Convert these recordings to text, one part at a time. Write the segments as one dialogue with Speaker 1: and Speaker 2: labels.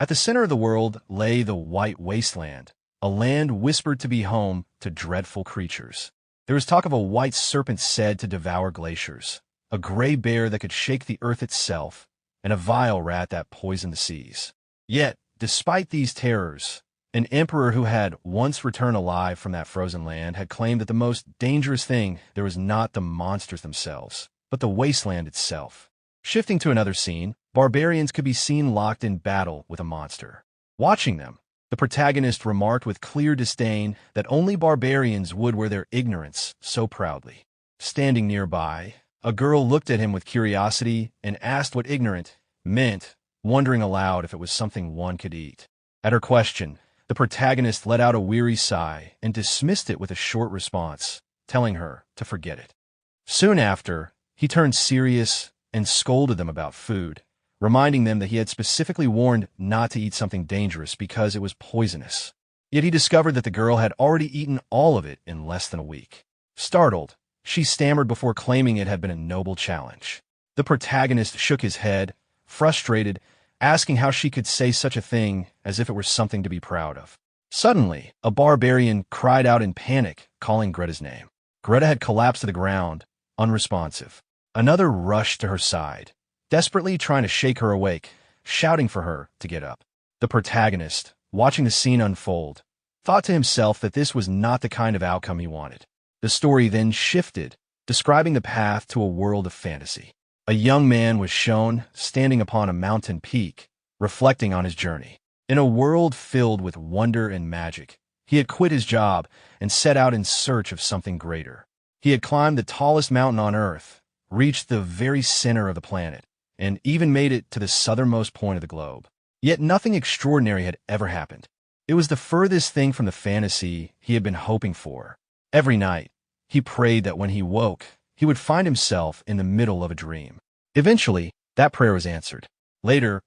Speaker 1: At the center of the world lay the White Wasteland, a land whispered to be home to dreadful creatures. There was talk of a white serpent said to devour glaciers, a gray bear that could shake the earth itself, and a vile rat that poisoned the seas. Yet, despite these terrors, an emperor who had once returned alive from that frozen land had claimed that the most dangerous thing there was not the monsters themselves, but the wasteland itself. Shifting to another scene, barbarians could be seen locked in battle with a monster. Watching them, the protagonist remarked with clear disdain that only barbarians would wear their ignorance so proudly. Standing nearby, a girl looked at him with curiosity and asked what ignorant meant, wondering aloud if it was something one could eat. At her question, the protagonist let out a weary sigh and dismissed it with a short response, telling her to forget it. Soon after, he turned serious and scolded them about food, reminding them that he had specifically warned not to eat something dangerous because it was poisonous. Yet he discovered that the girl had already eaten all of it in less than a week. Startled, she stammered before claiming it had been a noble challenge. The protagonist shook his head, frustrated, asking how she could say such a thing as if it were something to be proud of. Suddenly, a barbarian cried out in panic, calling Greta's name. Greta had collapsed to the ground, unresponsive. Another rushed to her side, desperately trying to shake her awake, shouting for her to get up. The protagonist, watching the scene unfold, thought to himself that this was not the kind of outcome he wanted. The story then shifted, describing the path to a world of fantasy. A young man was shown standing upon a mountain peak, reflecting on his journey. In a world filled with wonder and magic, he had quit his job and set out in search of something greater. He had climbed the tallest mountain on Earth, reached the very center of the planet, and even made it to the southernmost point of the globe. Yet nothing extraordinary had ever happened. It was the furthest thing from the fantasy he had been hoping for. Every night, he prayed that when he woke, he would find himself in the middle of a dream. Eventually, that prayer was answered. Later,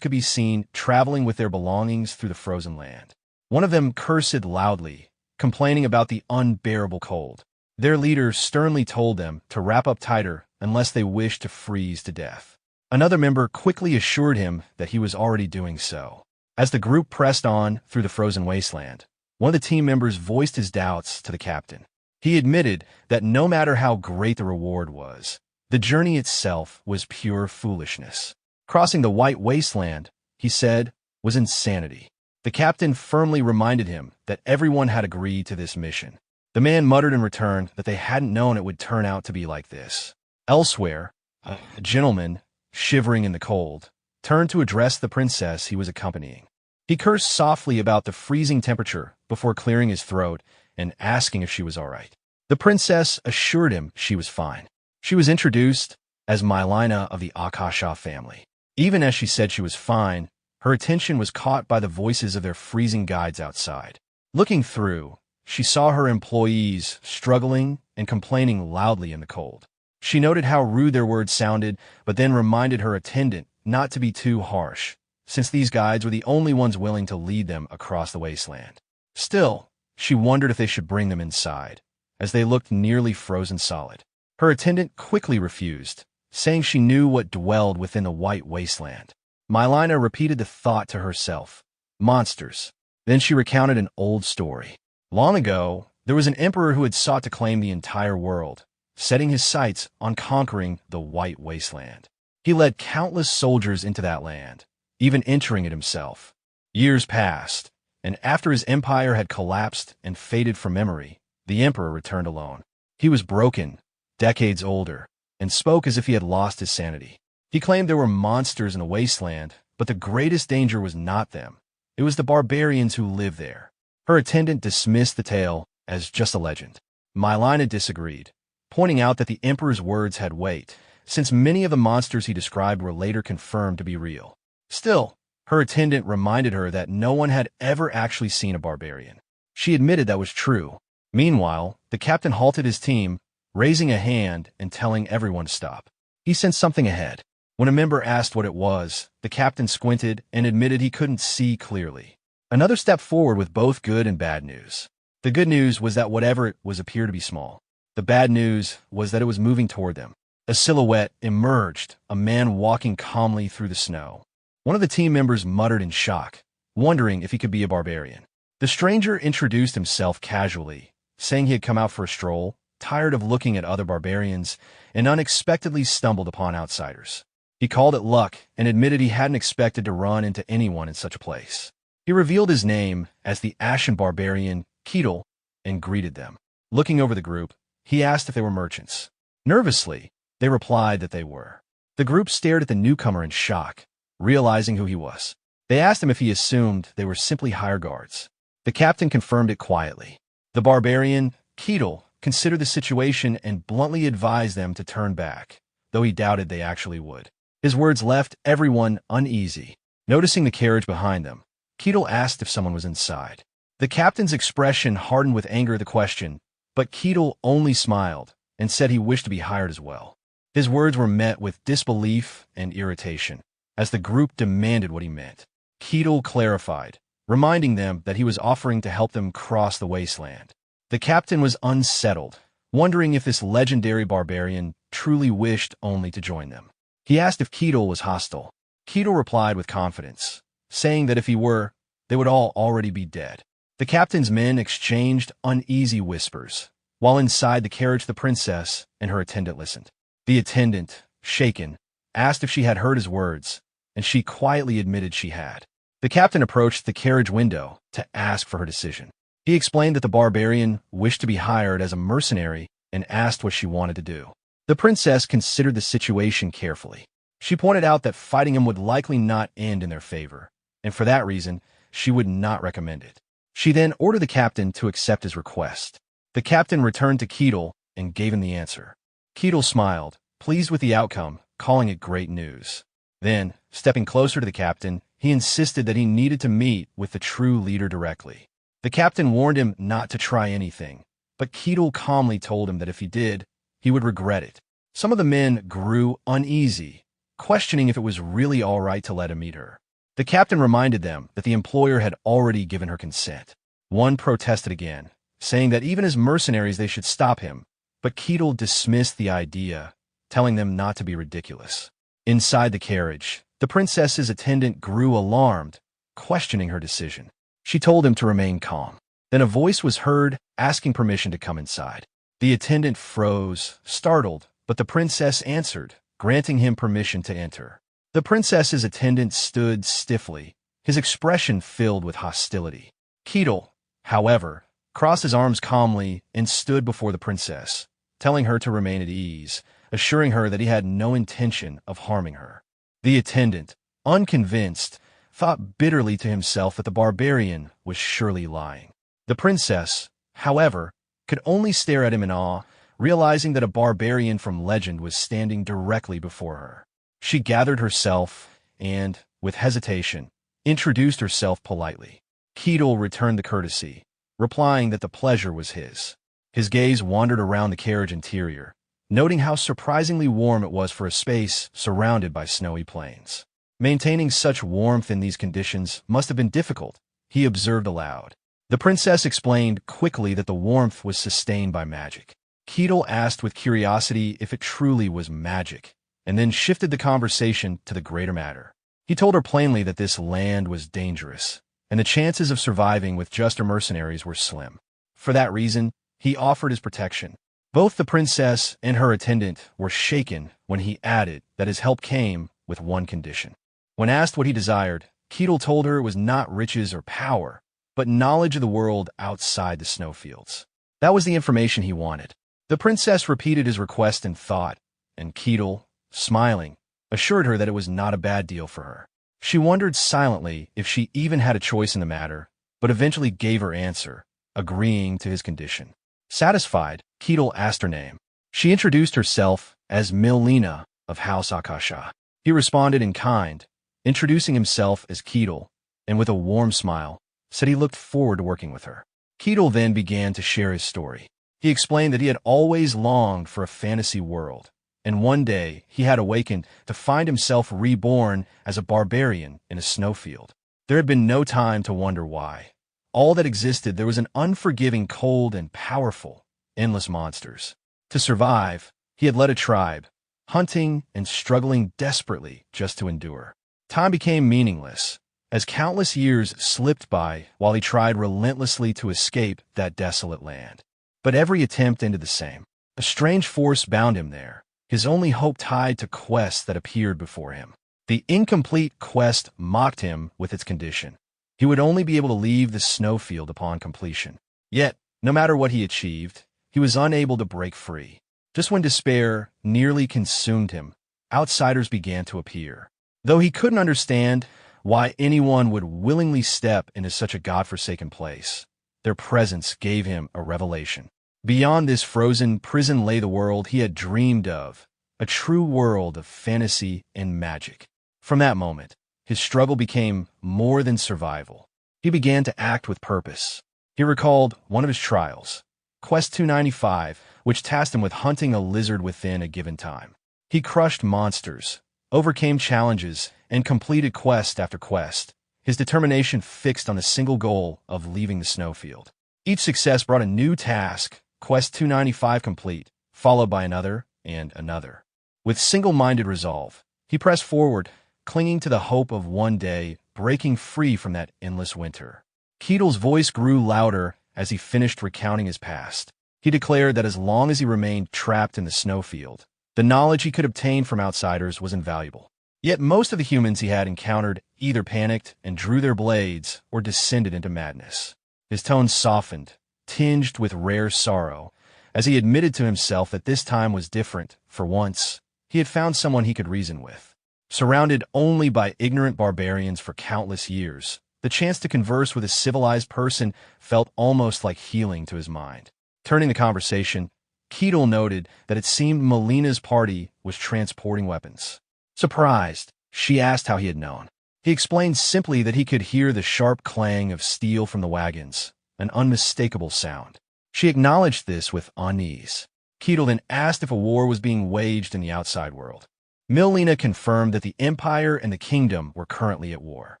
Speaker 1: could be seen traveling with their belongings through the frozen land. One of them cursed loudly, complaining about the unbearable cold. Their leader sternly told them to wrap up tighter unless they wished to freeze to death. Another member quickly assured him that he was already doing so. As the group pressed on through the frozen wasteland, one of the team members voiced his doubts to the captain. He admitted that no matter how great the reward was, the journey itself was pure foolishness. Crossing the White Wasteland, he said, was insanity. The captain firmly reminded him that everyone had agreed to this mission. The man muttered in return that they hadn't known it would turn out to be like this. Elsewhere, a gentleman, shivering in the cold, turned to address the princess he was accompanying. He cursed softly about the freezing temperature before clearing his throat and asking if she was all right. The princess assured him she was fine. She was introduced as Mylina of the Akasha family. Even as she said she was fine, her attention was caught by the voices of their freezing guides outside. Looking through, she saw her employees struggling and complaining loudly in the cold. She noted how rude their words sounded, but then reminded her attendant not to be too harsh, since these guides were the only ones willing to lead them across the wasteland. Still, she wondered if they should bring them inside, as they looked nearly frozen solid. Her attendant quickly refused, saying she knew what dwelled within the White Wasteland. Mylina repeated the thought to herself. Monsters. Then she recounted an old story. Long ago, there was an emperor who had sought to claim the entire world, setting his sights on conquering the White Wasteland. He led countless soldiers into that land, even entering it himself. Years passed, and after his empire had collapsed and faded from memory, the emperor returned alone. He was broken, decades older, and spoke as if he had lost his sanity. He claimed there were monsters in the wasteland, but the greatest danger was not them. It was the barbarians who lived there. Her attendant dismissed the tale as just a legend. Mylina disagreed, pointing out that the emperor's words had weight, since many of the monsters he described were later confirmed to be real. Still, her attendant reminded her that no one had ever actually seen a barbarian. She admitted that was true. Meanwhile, the captain halted his team, raising a hand and telling everyone to stop. He sensed something ahead. When a member asked what it was, the captain squinted and admitted he couldn't see clearly. Another step forward with both good and bad news. The good news was that whatever it was appeared to be small. The bad news was that it was moving toward them. A silhouette emerged, a man walking calmly through the snow. One of the team members muttered in shock, wondering if he could be a barbarian. The stranger introduced himself casually, saying he had come out for a stroll, tired of looking at other barbarians, and unexpectedly stumbled upon outsiders. He called it luck and admitted he hadn't expected to run into anyone in such a place. He revealed his name as the Ashen Barbarian, Keetle, and greeted them. Looking over the group, he asked if they were merchants. Nervously, they replied that they were. The group stared at the newcomer in shock, realizing who he was. They asked him if he assumed they were simply hire guards. The captain confirmed it quietly. The barbarian, Keetle, considered the situation and bluntly advised them to turn back, though he doubted they actually would. His words left everyone uneasy. Noticing the carriage behind them, Keetle asked if someone was inside. The captain's expression hardened with anger at the question, but Keetle only smiled and said he wished to be hired as well. His words were met with disbelief and irritation, as the group demanded what he meant. Keetle clarified, reminding them that he was offering to help them cross the wasteland. The captain was unsettled, wondering if this legendary barbarian truly wished only to join them. He asked if Keetle was hostile. Keetle replied with confidence, saying that if he were, they would all already be dead. The captain's men exchanged uneasy whispers, while inside the carriage the princess and her attendant listened. The attendant, shaken, asked if she had heard his words, and she quietly admitted she had. The captain approached the carriage window to ask for her decision. He explained that the barbarian wished to be hired as a mercenary and asked what she wanted to do. The princess considered the situation carefully. She pointed out that fighting him would likely not end in their favor, and for that reason, she would not recommend it. She then ordered the captain to accept his request. The captain returned to Keetle and gave him the answer. Keetle smiled, pleased with the outcome, calling it great news. Then, stepping closer to the captain, he insisted that he needed to meet with the true leader directly. The captain warned him not to try anything, but Keetle calmly told him that if he did, he would regret it. Some of the men grew uneasy, questioning if it was really all right to let him meet her. The captain reminded them that the employer had already given her consent. One protested again, saying that even as mercenaries they should stop him, but Keetle dismissed the idea, telling them not to be ridiculous. Inside the carriage, the princess's attendant grew alarmed, questioning her decision. She told him to remain calm. Then a voice was heard asking permission to come inside. The attendant froze, startled, but the princess answered, granting him permission to enter. The princess's attendant stood stiffly, his expression filled with hostility. Keetle, however, crossed his arms calmly and stood before the princess, telling her to remain at ease, assuring her that he had no intention of harming her. The attendant, unconvinced, thought bitterly to himself that the barbarian was surely lying. The princess, however, could only stare at him in awe, realizing that a barbarian from legend was standing directly before her. She gathered herself and, with hesitation, introduced herself politely. Keetle returned the courtesy, replying that the pleasure was his. His gaze wandered around the carriage interior, noting how surprisingly warm it was for a space surrounded by snowy plains. Maintaining such warmth in these conditions must have been difficult, he observed aloud. The princess explained quickly that the warmth was sustained by magic. Keetle asked with curiosity if it truly was magic, and then shifted the conversation to the greater matter. He told her plainly that this land was dangerous, and the chances of surviving with just her mercenaries were slim. For that reason, he offered his protection. Both the princess and her attendant were shaken when he added that his help came with one condition. When asked what he desired, Keetle told her it was not riches or power, but knowledge of the world outside the snowfields. That was the information he wanted. The princess repeated his request in thought, and Keetle, smiling, assured her that it was not a bad deal for her. She wondered silently if she even had a choice in the matter, but eventually gave her answer, agreeing to his condition. Satisfied, Keetle asked her name. She introduced herself as Milena of House Akasha. He responded in kind, introducing himself as Keetle, and with a warm smile, said he looked forward to working with her. Keetle then began to share his story. He explained that he had always longed for a fantasy world, and one day he had awakened to find himself reborn as a barbarian in a snowfield. There had been no time to wonder why. All that existed there was an unforgiving cold and powerful, endless monsters. To survive, he had led a tribe, hunting and struggling desperately just to endure. Time became meaningless, as countless years slipped by while he tried relentlessly to escape that desolate land. But every attempt ended the same. A strange force bound him there, his only hope tied to quests that appeared before him. The incomplete quest mocked him with its condition. He would only be able to leave the snowfield upon completion. Yet, no matter what he achieved, he was unable to break free. Just when despair nearly consumed him, outsiders began to appear. Though he couldn't understand why anyone would willingly step into such a godforsaken place, their presence gave him a revelation. Beyond this frozen prison lay the world he had dreamed of, a true world of fantasy and magic. From that moment, his struggle became more than survival. He began to act with purpose. He recalled one of his trials, Quest 295, which tasked him with hunting a lizard within a given time. He crushed monsters, overcame challenges, and completed quest after quest, his determination fixed on the single goal of leaving the snowfield. Each success brought a new task, Quest 295 complete, followed by another and another. With single-minded resolve, he pressed forward, clinging to the hope of one day breaking free from that endless winter. Keitel's voice grew louder as he finished recounting his past. He declared that as long as he remained trapped in the snowfield, the knowledge he could obtain from outsiders was invaluable. Yet most of the humans he had encountered either panicked and drew their blades or descended into madness. His tone softened, tinged with rare sorrow, as he admitted to himself that this time was different. For once, he had found someone he could reason with. Surrounded only by ignorant barbarians for countless years, the chance to converse with a civilized person felt almost like healing to his mind. Turning the conversation, Keitel noted that it seemed Melina's party was transporting weapons. Surprised, she asked how he had known. He explained simply that he could hear the sharp clang of steel from the wagons, an unmistakable sound. She acknowledged this with unease. Keitel then asked if a war was being waged in the outside world. Melina confirmed that the Empire and the Kingdom were currently at war.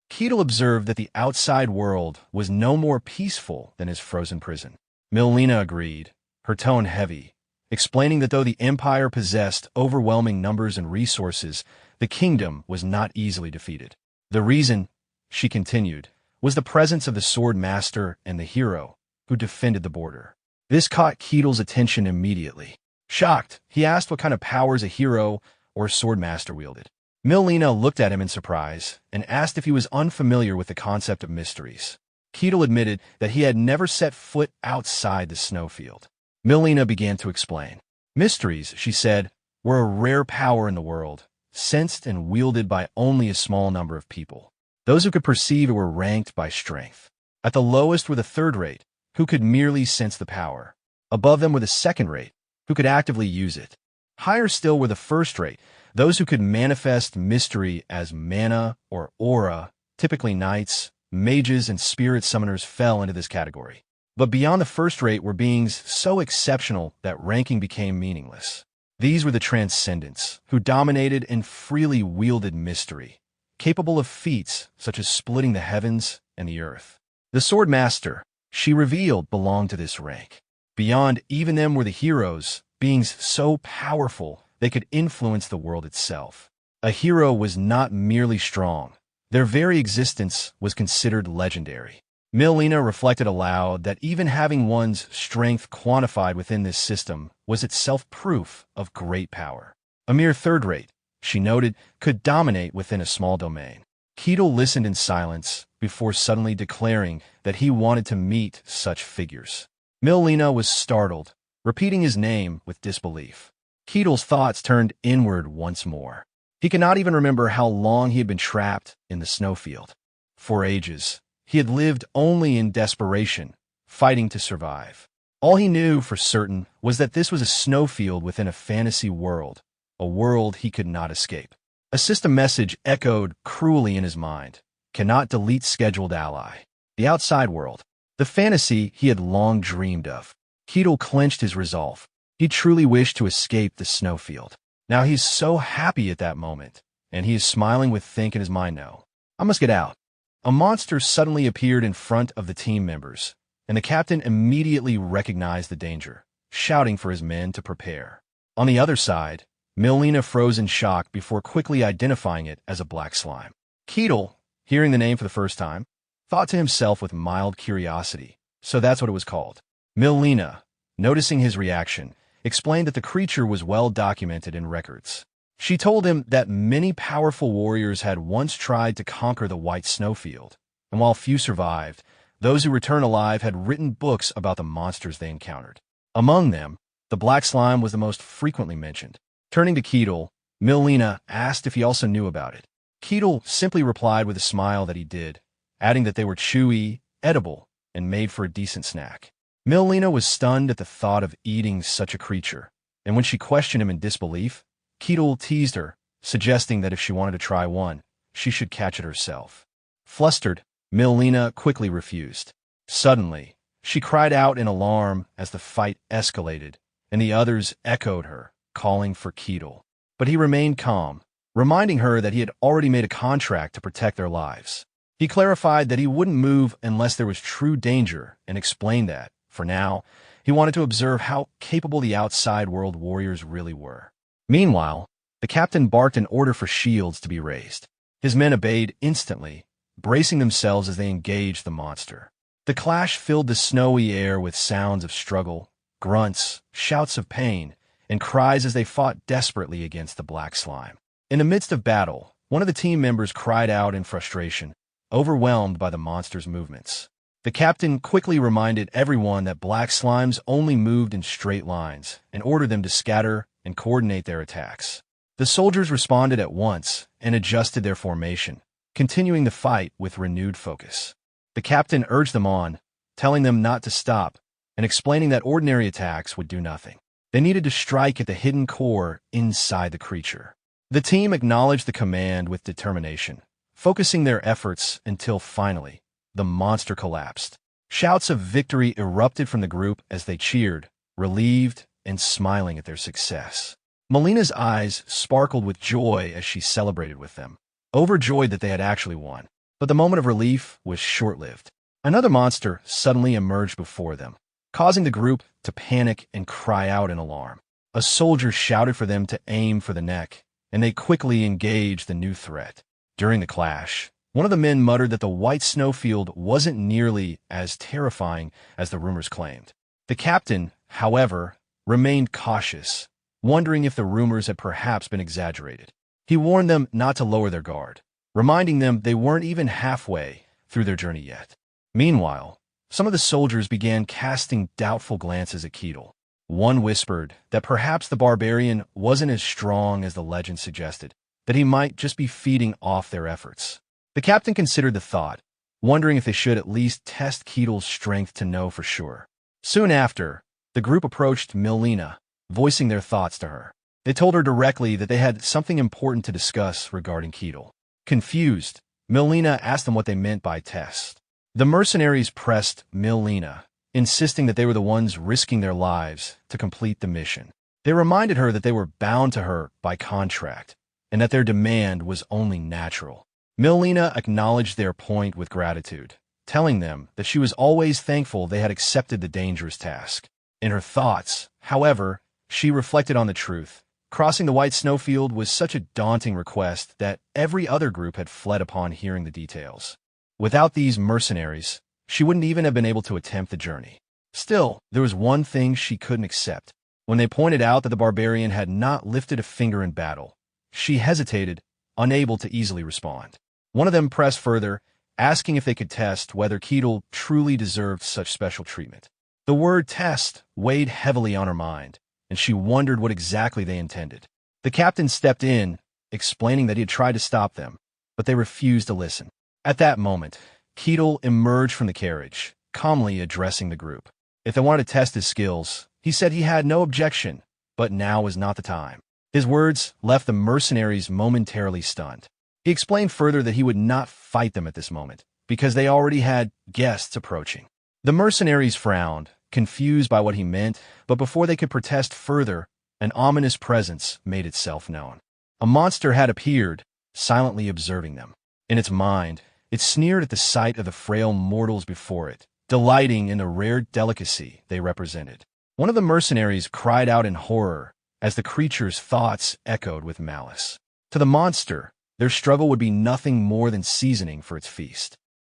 Speaker 1: Keitel observed that the outside world was no more peaceful than his frozen prison. Melina agreed, her tone heavy, explaining that though the Empire possessed overwhelming numbers and resources, the Kingdom was not easily defeated. The reason, she continued, was the presence of the Sword Master and the hero who defended the border. This caught Keitel's attention immediately. Shocked, he asked what kind of powers a hero or Sword Master wielded. Melina looked at him in surprise and asked if he was unfamiliar with the concept of mysteries. Keitel admitted that he had never set foot outside the snowfield. Melina began to explain. Mysteries, she said, were a rare power in the world, sensed and wielded by only a small number of people. Those who could perceive it were ranked by strength. At the lowest were the third rate, who could merely sense the power. Above them were the second rate, who could actively use it. Higher still were the first rate, those who could manifest mystery as mana or aura. Typically knights, mages, and spirit summoners fell into this category. But beyond the first rate were beings so exceptional that ranking became meaningless. These were the transcendents, who dominated and freely wielded mystery, capable of feats such as splitting the heavens and the earth. The Sword Master, she revealed, belonged to this rank. Beyond even them were the heroes, beings so powerful they could influence the world itself. A hero was not merely strong. Their very existence was considered legendary. Melina reflected aloud that even having one's strength quantified within this system was itself proof of great power. A mere third rate, she noted, could dominate within a small domain. Keitel listened in silence before suddenly declaring that he wanted to meet such figures. Melina was startled, repeating his name with disbelief. Keitel's thoughts turned inward once more. He could not even remember how long he had been trapped in the snowfield. For ages, he had lived only in desperation, fighting to survive. All he knew for certain was that this was a snowfield within a fantasy world, a world he could not escape. A system message echoed cruelly in his mind. Cannot delete scheduled ally. The outside world. The fantasy he had long dreamed of. Keitel clenched his resolve. He truly wished to escape the snowfield. Now he's so happy at that moment, and he is smiling with think in his mind now. I must get out. A monster suddenly appeared in front of the team members, and the captain immediately recognized the danger, shouting for his men to prepare. On the other side, Milena froze in shock before quickly identifying it as a black slime. Keetle, hearing the name for the first time, thought to himself with mild curiosity, so that's what it was called. Milena, noticing his reaction, explained that the creature was well documented in records. She told him that many powerful warriors had once tried to conquer the white snowfield, and while few survived, those who returned alive had written books about the monsters they encountered. Among them, the black slime was the most frequently mentioned. Turning to Keetle, Milena asked if he also knew about it. Keetle simply replied with a smile that he did, adding that they were chewy, edible, and made for a decent snack. Milena was stunned at the thought of eating such a creature, and when she questioned him in disbelief, Keetle teased her, suggesting that if she wanted to try one, she should catch it herself. Flustered, Milena quickly refused. Suddenly, she cried out in alarm as the fight escalated, and the others echoed her, calling for Keetle. But he remained calm, reminding her that he had already made a contract to protect their lives. He clarified that he wouldn't move unless there was true danger and explained that, for now, he wanted to observe how capable the outside world warriors really were. Meanwhile, the captain barked an order for shields to be raised. His men obeyed instantly, bracing themselves as they engaged the monster. The clash filled the snowy air with sounds of struggle, grunts, shouts of pain, and cries as they fought desperately against the black slime. In the midst of battle, one of the team members cried out in frustration, overwhelmed by the monster's movements. The captain quickly reminded everyone that black slimes only moved in straight lines and ordered them to scatter and coordinate their attacks. The soldiers responded at once and adjusted their formation, continuing the fight with renewed focus. The captain urged them on, telling them not to stop and explaining that ordinary attacks would do nothing. They needed to strike at the hidden core inside the creature. The team acknowledged the command with determination, focusing their efforts until finally, the monster collapsed. Shouts of victory erupted from the group as they cheered, relieved and smiling at their success. Milena's eyes sparkled with joy as she celebrated with them, overjoyed that they had actually won. But the moment of relief was short-lived. Another monster suddenly emerged before them, causing the group to panic and cry out in alarm. A soldier shouted for them to aim for the neck, and they quickly engaged the new threat. During the clash, one of the men muttered that the white snowfield wasn't nearly as terrifying as the rumors claimed. The captain, however, remained cautious, wondering if the rumors had perhaps been exaggerated. He warned them not to lower their guard, reminding them they weren't even halfway through their journey yet. Meanwhile, some of the soldiers began casting doubtful glances at Keetle. One whispered that perhaps the barbarian wasn't as strong as the legend suggested, that he might just be feeding off their efforts. The captain considered the thought, wondering if they should at least test Keetle's strength to know for sure. Soon after, the group approached Milena, voicing their thoughts to her. They told her directly that they had something important to discuss regarding Keetle. Confused, Milena asked them what they meant by test. The mercenaries pressed Milena, insisting that they were the ones risking their lives to complete the mission. They reminded her that they were bound to her by contract, and that their demand was only natural. Milena acknowledged their point with gratitude, telling them that she was always thankful they had accepted the dangerous task. In her thoughts, however, she reflected on the truth. Crossing the white snowfield was such a daunting request that every other group had fled upon hearing the details. Without these mercenaries, she wouldn't even have been able to attempt the journey. Still, there was one thing she couldn't accept. When they pointed out that the barbarian had not lifted a finger in battle, she hesitated, unable to easily respond. One of them pressed further, asking if they could test whether Keetle truly deserved such special treatment. The word test weighed heavily on her mind, and she wondered what exactly they intended. The captain stepped in, explaining that he had tried to stop them, but they refused to listen. At that moment, Keetle emerged from the carriage, calmly addressing the group. If they wanted to test his skills, he said he had no objection, but now was not the time. His words left the mercenaries momentarily stunned. He explained further that he would not fight them at this moment, because they already had guests approaching. The mercenaries frowned, confused by what he meant, but before they could protest further, an ominous presence made itself known. A monster had appeared, silently observing them. In its mind, it sneered at the sight of the frail mortals before it, delighting in the rare delicacy they represented. One of the mercenaries cried out in horror, as the creature's thoughts echoed with malice. To the monster, their struggle would be nothing more than seasoning for its feast.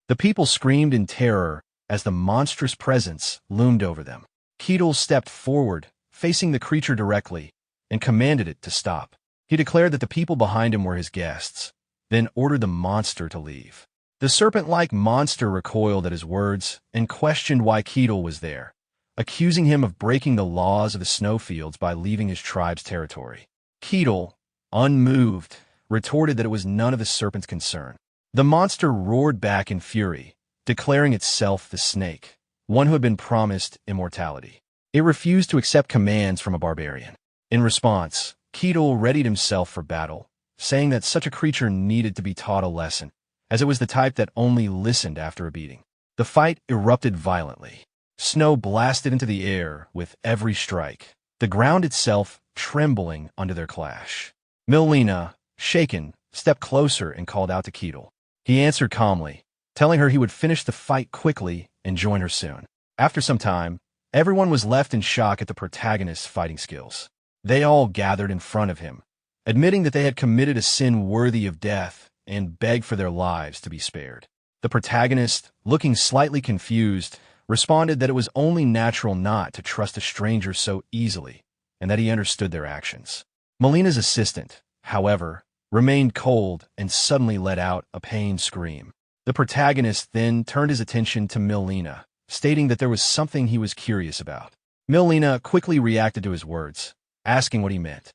Speaker 1: The people screamed in terror as the monstrous presence loomed over them. Ketil stepped forward, facing the creature directly, and commanded it to stop. He declared that the people behind him were his guests, then ordered the monster to leave. The serpent-like monster recoiled at his words and questioned why Ketil was there, accusing him of breaking the laws of the snowfields by leaving his tribe's territory. Ketil, unmoved, retorted that it was none of the serpent's concern. The monster roared back in fury, declaring itself the snake, one who had been promised immortality. It refused to accept commands from a barbarian. In response, Ketil readied himself for battle, saying that such a creature needed to be taught a lesson, as it was the type that only listened after a beating. The fight erupted violently. Snow blasted into the air with every strike, the ground itself trembling under their clash. Milena, shaken, stepped closer and called out to Ketil. He answered calmly, telling her he would finish the fight quickly and join her soon. After some time, everyone was left in shock at the protagonist's fighting skills. They all gathered in front of him, admitting that they had committed a sin worthy of death and begged for their lives to be spared. The protagonist, looking slightly confused, responded that it was only natural not to trust a stranger so easily, and that he understood their actions. Milena's assistant, however, remained cold and suddenly let out a pained scream. The protagonist then turned his attention to Milena, stating that there was something he was curious about. Milena quickly reacted to his words, asking what he meant.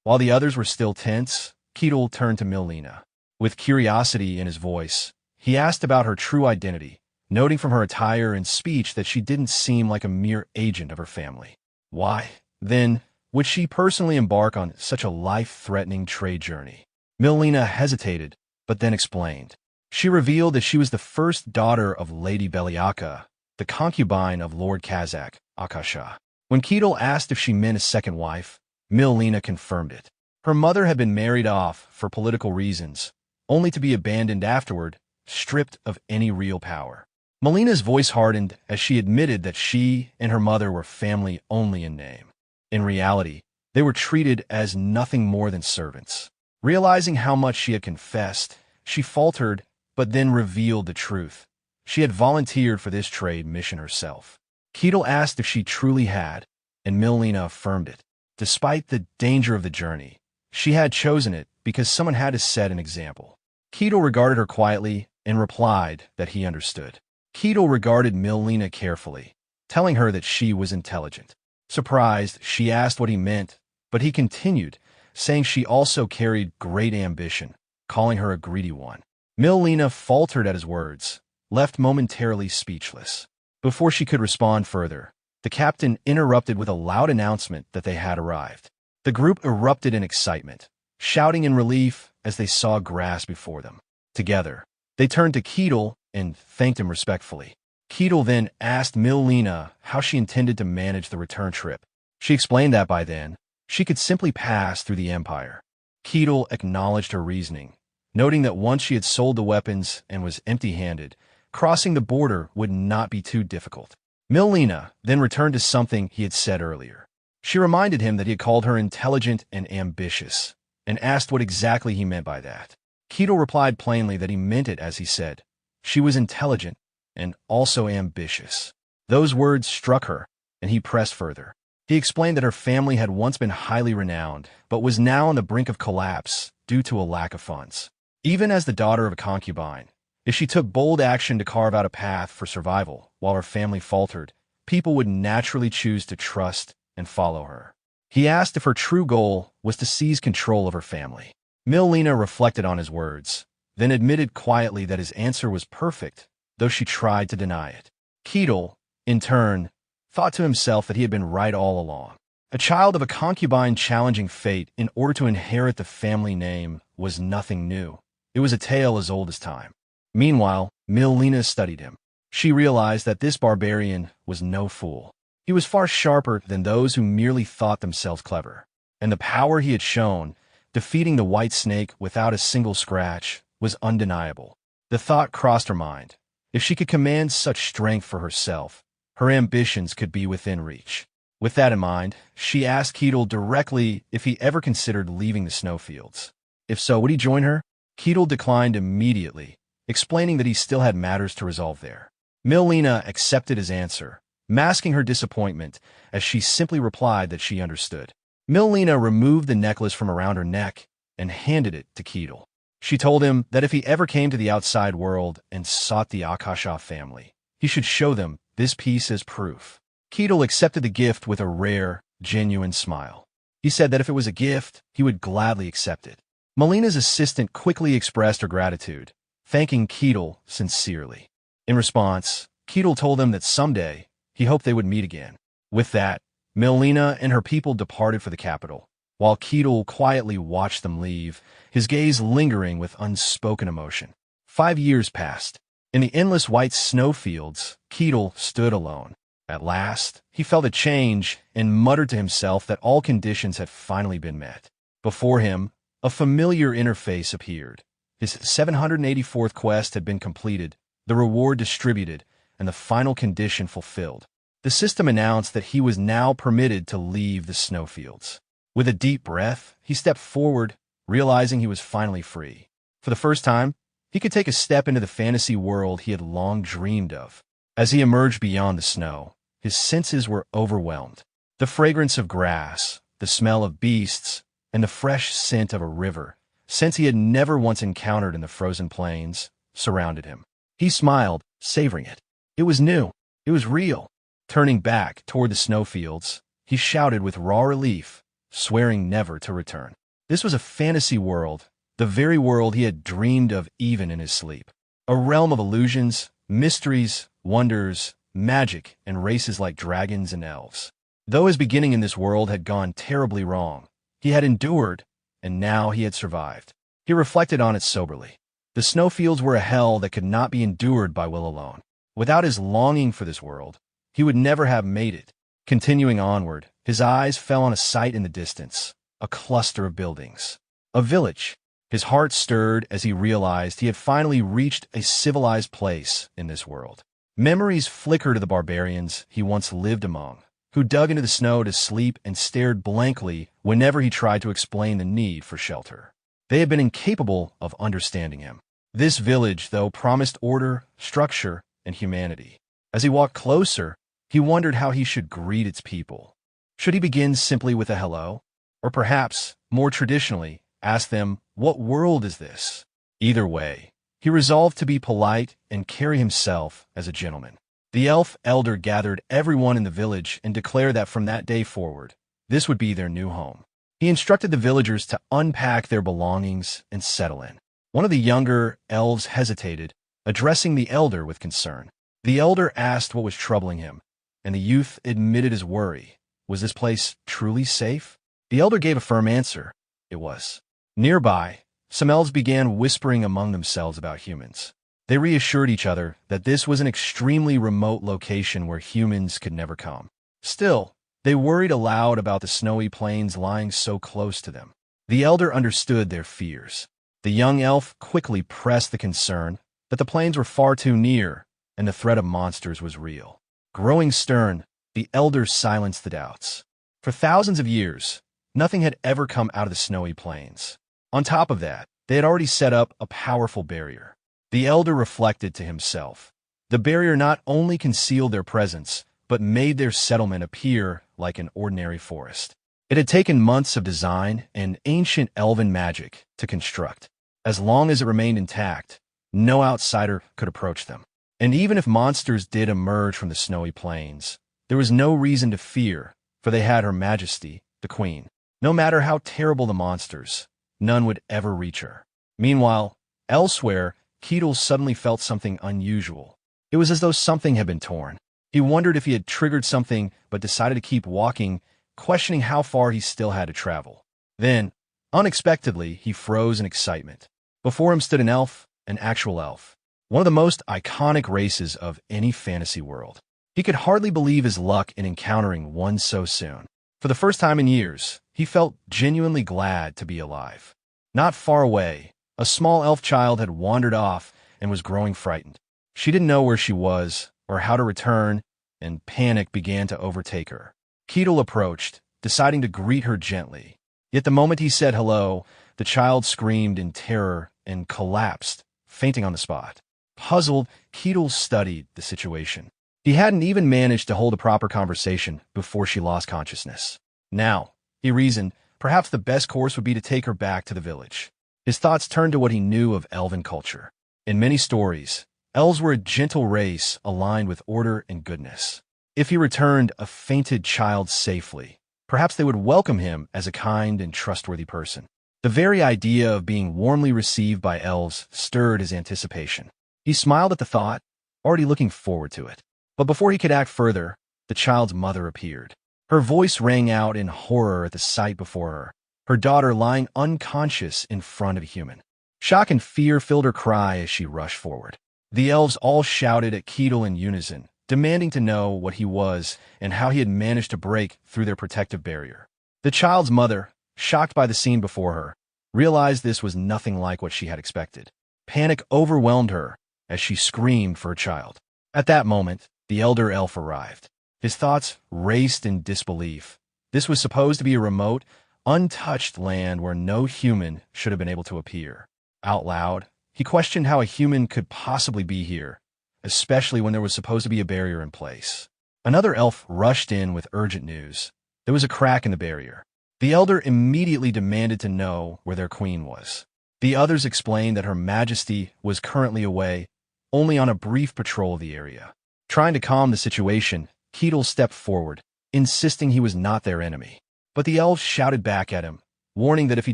Speaker 1: While the others were still tense, Ketil turned to Milena. With curiosity in his voice, he asked about her true identity, noting from her attire and speech that she didn't seem like a mere agent of her family. Why, then, would she personally embark on such a life-threatening trade journey? Milena hesitated, but then explained. She revealed that she was the first daughter of Lady Beliaka, the concubine of Lord Kazakh, Akasha. When Ketil asked if she meant a second wife, Milena confirmed it. Her mother had been married off for political reasons, only to be abandoned afterward, stripped of any real power. Milena's voice hardened as she admitted that she and her mother were family only in name. In reality, they were treated as nothing more than servants. Realizing how much she had confessed, she faltered, but then revealed the truth. She had volunteered for this trade mission herself. Ketil asked if she truly had, and Milena affirmed it. Despite the danger of the journey, she had chosen it because someone had to set an example. Ketil regarded her quietly and replied that he understood. Ketil regarded Milena carefully, telling her that she was intelligent. Surprised, she asked what he meant, but he continued, saying she also carried great ambition, calling her a greedy one. Milena faltered at his words, left momentarily speechless. Before she could respond further, the captain interrupted with a loud announcement that they had arrived. The group erupted in excitement, shouting in relief as they saw grass before them. Together, they turned to Ketil and thanked him respectfully. Ketil then asked Milena how she intended to manage the return trip. She explained that by then, she could simply pass through the Empire. Ketil acknowledged her reasoning, noting that once she had sold the weapons and was empty-handed, crossing the border would not be too difficult. Milena then returned to something he had said earlier. She reminded him that he had called her intelligent and ambitious, and asked what exactly he meant by that. Ketil replied plainly that he meant it as he said. She was intelligent and also ambitious. Those words struck her, and he pressed further. He explained that her family had once been highly renowned, but was now on the brink of collapse due to a lack of funds. Even as the daughter of a concubine, if she took bold action to carve out a path for survival while her family faltered, people would naturally choose to trust and follow her. He asked if her true goal was to seize control of her family. Milena reflected on his words, then admitted quietly that his answer was perfect, though she tried to deny it. Ketil, in turn, thought to himself that he had been right all along. A child of a concubine challenging fate in order to inherit the family name was nothing new. It was a tale as old as time. Meanwhile, Milena studied him. She realized that this barbarian was no fool. He was far sharper than those who merely thought themselves clever. And the power he had shown, defeating the white snake without a single scratch, was undeniable. The thought crossed her mind. If she could command such strength for herself, her ambitions could be within reach. With that in mind, she asked Keatle directly if he ever considered leaving the snowfields. If so, would he join her? Keatle declined immediately, explaining that he still had matters to resolve there. Milena accepted his answer, masking her disappointment as she simply replied that she understood. Milena removed the necklace from around her neck and handed it to Keatle. She told him that if he ever came to the outside world and sought the Akasha family, he should show them this piece as proof. Keatle accepted the gift with a rare, genuine smile. He said that if it was a gift, he would gladly accept it. Milena's assistant quickly expressed her gratitude, thanking Keatle sincerely. In response, Keatle told them that someday he hoped they would meet again. With that, Milena and her people departed for the capital, while Keatle quietly watched them leave, his gaze lingering with unspoken emotion. 5 years passed. In the endless white snowfields, Keatle stood alone. At last, he felt a change and muttered to himself that all conditions had finally been met. Before him, a familiar interface appeared. His 784th quest had been completed, the reward distributed, and the final condition fulfilled. The system announced that he was now permitted to leave the snowfields. With a deep breath, he stepped forward, realizing he was finally free. For the first time, he could take a step into the fantasy world he had long dreamed of. As he emerged beyond the snow, his senses were overwhelmed. The fragrance of grass, the smell of beasts, and the fresh scent of a river, scents he had never once encountered in the frozen plains, surrounded him. He smiled, savoring it. It was new. It was real. Turning back toward the snowfields, he shouted with raw relief, swearing never to return. This was a fantasy world, the very world he had dreamed of even in his sleep. A realm of illusions, mysteries, wonders, magic, and races like dragons and elves. Though his beginning in this world had gone terribly wrong, he had endured, and now he had survived. He reflected on it soberly. The snowfields were a hell that could not be endured by will alone. Without his longing for this world, he would never have made it. Continuing onward, his eyes fell on a sight in the distance, a cluster of buildings. A village. His heart stirred as he realized he had finally reached a civilized place in this world. Memories flickered of the barbarians he once lived among, who dug into the snow to sleep and stared blankly whenever he tried to explain the need for shelter. They had been incapable of understanding him. This village, though, promised order, structure, and humanity. As he walked closer, he wondered how he should greet its people. Should he begin simply with a hello? Or perhaps, more traditionally, ask them, "What world is this?" Either way, he resolved to be polite and carry himself as a gentleman. The elf elder gathered everyone in the village and declared that from that day forward, this would be their new home. He instructed the villagers to unpack their belongings and settle in. One of the younger elves hesitated, addressing the elder with concern. The elder asked what was troubling him, and the youth admitted his worry. Was this place truly safe? The elder gave a firm answer. It was. Nearby, some elves began whispering among themselves about humans. They reassured each other that this was an extremely remote location where humans could never come. Still, they worried aloud about the snowy plains lying so close to them. The elder understood their fears. The young elf quickly pressed the concern that the plains were far too near and the threat of monsters was real. Growing stern, the elder silenced the doubts. For thousands of years, nothing had ever come out of the snowy plains. On top of that, they had already set up a powerful barrier. The elder reflected to himself. The barrier not only concealed their presence, but made their settlement appear like an ordinary forest. It had taken months of design and ancient elven magic to construct. As long as it remained intact, no outsider could approach them. And even if monsters did emerge from the snowy plains, there was no reason to fear, for they had Her Majesty, the Queen. No matter how terrible the monsters, none would ever reach her. Meanwhile, elsewhere, Keatle suddenly felt something unusual. It was as though something had been torn. He wondered if he had triggered something but decided to keep walking, questioning how far he still had to travel. Then, unexpectedly, he froze in excitement. Before him stood an elf, an actual elf. One of the most iconic races of any fantasy world. He could hardly believe his luck in encountering one so soon. For the first time in years, he felt genuinely glad to be alive. Not far away, a small elf child had wandered off and was growing frightened. She didn't know where she was or how to return, and panic began to overtake her. Keatle approached, deciding to greet her gently. Yet the moment he said hello, the child screamed in terror and collapsed, fainting on the spot. Puzzled, Keatle studied the situation. He hadn't even managed to hold a proper conversation before she lost consciousness. Now, he reasoned, perhaps the best course would be to take her back to the village. His thoughts turned to what he knew of elven culture. In many stories, elves were a gentle race aligned with order and goodness. If he returned a fainted child safely, perhaps they would welcome him as a kind and trustworthy person. The very idea of being warmly received by elves stirred his anticipation. He smiled at the thought, already looking forward to it. But before he could act further, the child's mother appeared. Her voice rang out in horror at the sight before her daughter lying unconscious in front of a human. Shock and fear filled her cry as she rushed forward. The elves all shouted at Keatle in unison, demanding to know what he was and how he had managed to break through their protective barrier. The child's mother, shocked by the scene before her, realized this was nothing like what she had expected. Panic overwhelmed her as she screamed for her child. At that moment, the elder elf arrived. His thoughts raced in disbelief. This was supposed to be a remote, untouched land where no human should have been able to appear. Out loud, he questioned how a human could possibly be here, especially when there was supposed to be a barrier in place. Another elf rushed in with urgent news. There was a crack in the barrier. The elder immediately demanded to know where their queen was. The others explained that Her Majesty was currently away, only on a brief patrol of the area. Trying to calm the situation, Keatle stepped forward, insisting he was not their enemy. But the elves shouted back at him, warning that if he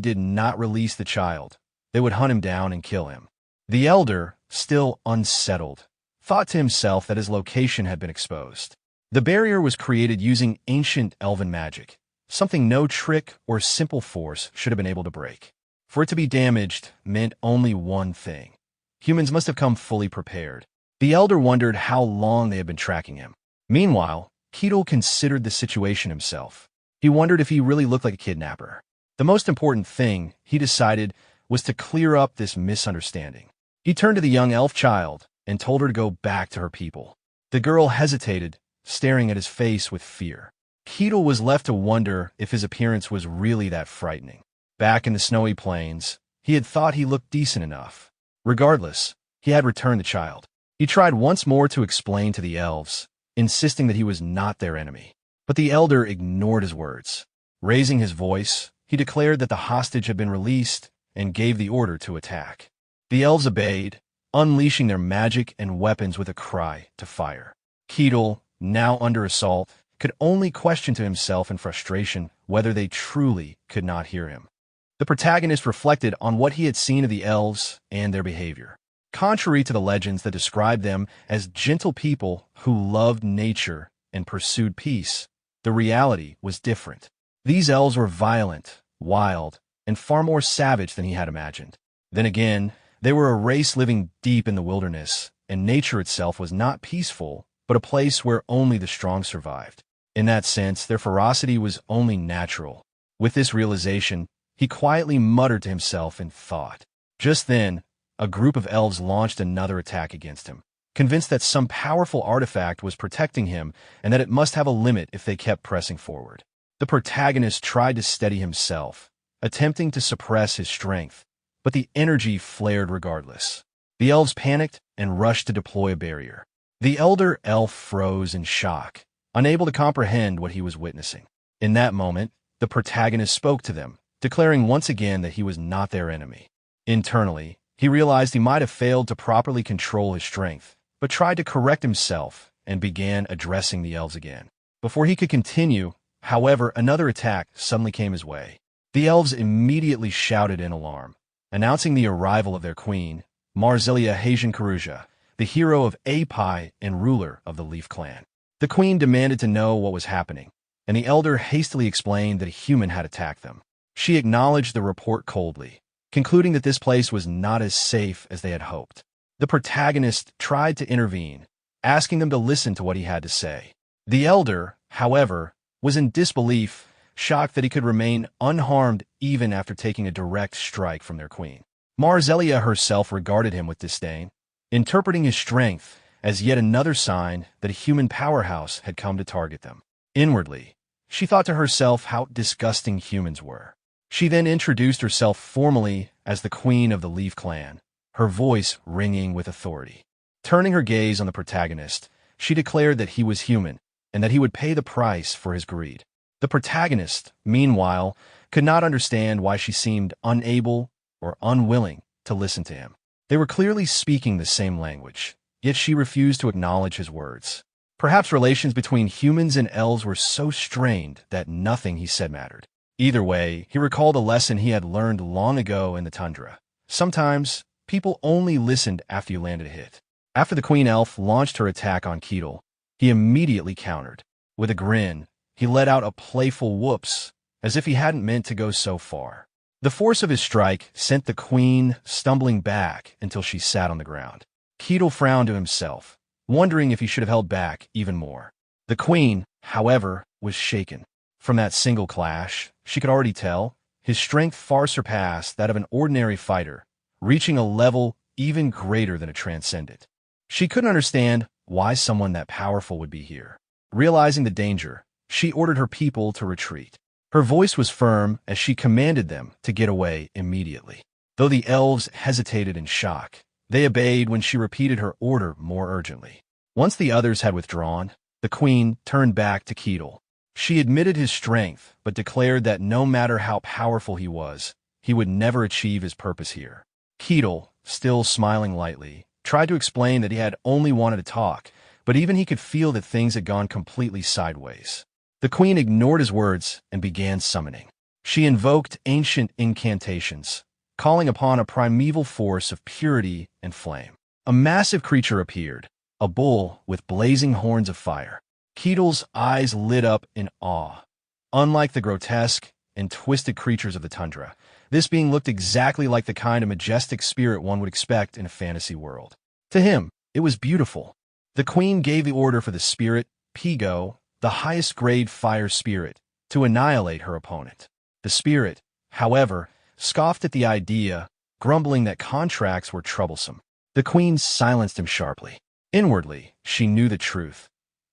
Speaker 1: did not release the child, they would hunt him down and kill him. The elder, still unsettled, thought to himself that his location had been exposed. The barrier was created using ancient elven magic, something no trick or simple force should have been able to break. For it to be damaged meant only one thing. Humans must have come fully prepared. The elder wondered how long they had been tracking him. Meanwhile, Keatle considered the situation himself. He wondered if he really looked like a kidnapper. The most important thing, he decided, was to clear up this misunderstanding. He turned to the young elf child and told her to go back to her people. The girl hesitated, staring at his face with fear. Keatle was left to wonder if his appearance was really that frightening. Back in the snowy plains, he had thought he looked decent enough. Regardless, he had returned the child. He tried once more to explain to the elves, insisting that he was not their enemy. But the elder ignored his words. Raising his voice, he declared that the hostage had been released and gave the order to attack. The elves obeyed, unleashing their magic and weapons with a cry to fire. Keatle, now under assault, could only question to himself in frustration whether they truly could not hear him. The protagonist reflected on what he had seen of the elves and their behavior. Contrary to the legends that described them as gentle people who loved nature and pursued peace, the reality was different. These elves were violent, wild, and far more savage than he had imagined. Then again, they were a race living deep in the wilderness, and nature itself was not peaceful, but a place where only the strong survived. In that sense, their ferocity was only natural. With this realization, he quietly muttered to himself in thought. Just then, a group of elves launched another attack against him, convinced that some powerful artifact was protecting him and that it must have a limit if they kept pressing forward. The protagonist tried to steady himself, attempting to suppress his strength, but the energy flared regardless. The elves panicked and rushed to deploy a barrier. The elder elf froze in shock, unable to comprehend what he was witnessing. In that moment, the protagonist spoke to them, declaring once again that he was not their enemy. Internally, he realized he might have failed to properly control his strength, but tried to correct himself and began addressing the elves again. Before he could continue, however, another attack suddenly came his way. The elves immediately shouted in alarm, announcing the arrival of their queen, Marzelia Hajian Karuja, the hero of Apai and ruler of the Leaf clan. The queen demanded to know what was happening, and the elder hastily explained that a human had attacked them. She acknowledged the report coldly, concluding that this place was not as safe as they had hoped. The protagonist tried to intervene, asking them to listen to what he had to say. The elder, however, was in disbelief, shocked that he could remain unharmed even after taking a direct strike from their queen. Marzelia herself regarded him with disdain, interpreting his strength as yet another sign that a human powerhouse had come to target them. Inwardly, She thought to herself how disgusting humans were. She then introduced herself formally as the Queen of the Leaf Clan, her voice ringing with authority. Turning her gaze on the protagonist, she declared that he was human and that he would pay the price for his greed. The protagonist, meanwhile, could not understand why she seemed unable or unwilling to listen to him. They were clearly speaking the same language, yet she refused to acknowledge his words. Perhaps relations between humans and elves were so strained that nothing he said mattered. Either way, he recalled a lesson he had learned long ago in the tundra. Sometimes, people only listened after you landed a hit. After the Queen Elf launched her attack on Keetle, he immediately countered. With a grin, he let out a playful whoops, as if he hadn't meant to go so far. The force of his strike sent the Queen stumbling back until she sat on the ground. Keetle frowned to himself, wondering if he should have held back even more. The Queen, however, was shaken. From that single clash, she could already tell, his strength far surpassed that of an ordinary fighter, reaching a level even greater than a transcendent. She couldn't understand why someone that powerful would be here. Realizing the danger, she ordered her people to retreat. Her voice was firm as she commanded them to get away immediately. Though the elves hesitated in shock, they obeyed when she repeated her order more urgently. Once the others had withdrawn, the Queen turned back to Keetle. She admitted his strength, but declared that no matter how powerful he was, he would never achieve his purpose here. Keetle, still smiling lightly, tried to explain that he had only wanted to talk, but even he could feel that things had gone completely sideways. The Queen ignored his words and began summoning. She invoked ancient incantations, calling upon a primeval force of purity and flame. A massive creature appeared, a bull with blazing horns of fire. Keetle's eyes lit up in awe. Unlike the grotesque and twisted creatures of the tundra, this being looked exactly like the kind of majestic spirit one would expect in a fantasy world. To him, it was beautiful. The Queen gave the order for the spirit, Pigo, the highest grade fire spirit, to annihilate her opponent. The spirit, however, scoffed at the idea, grumbling that contracts were troublesome. The Queen silenced him sharply. Inwardly, she knew the truth.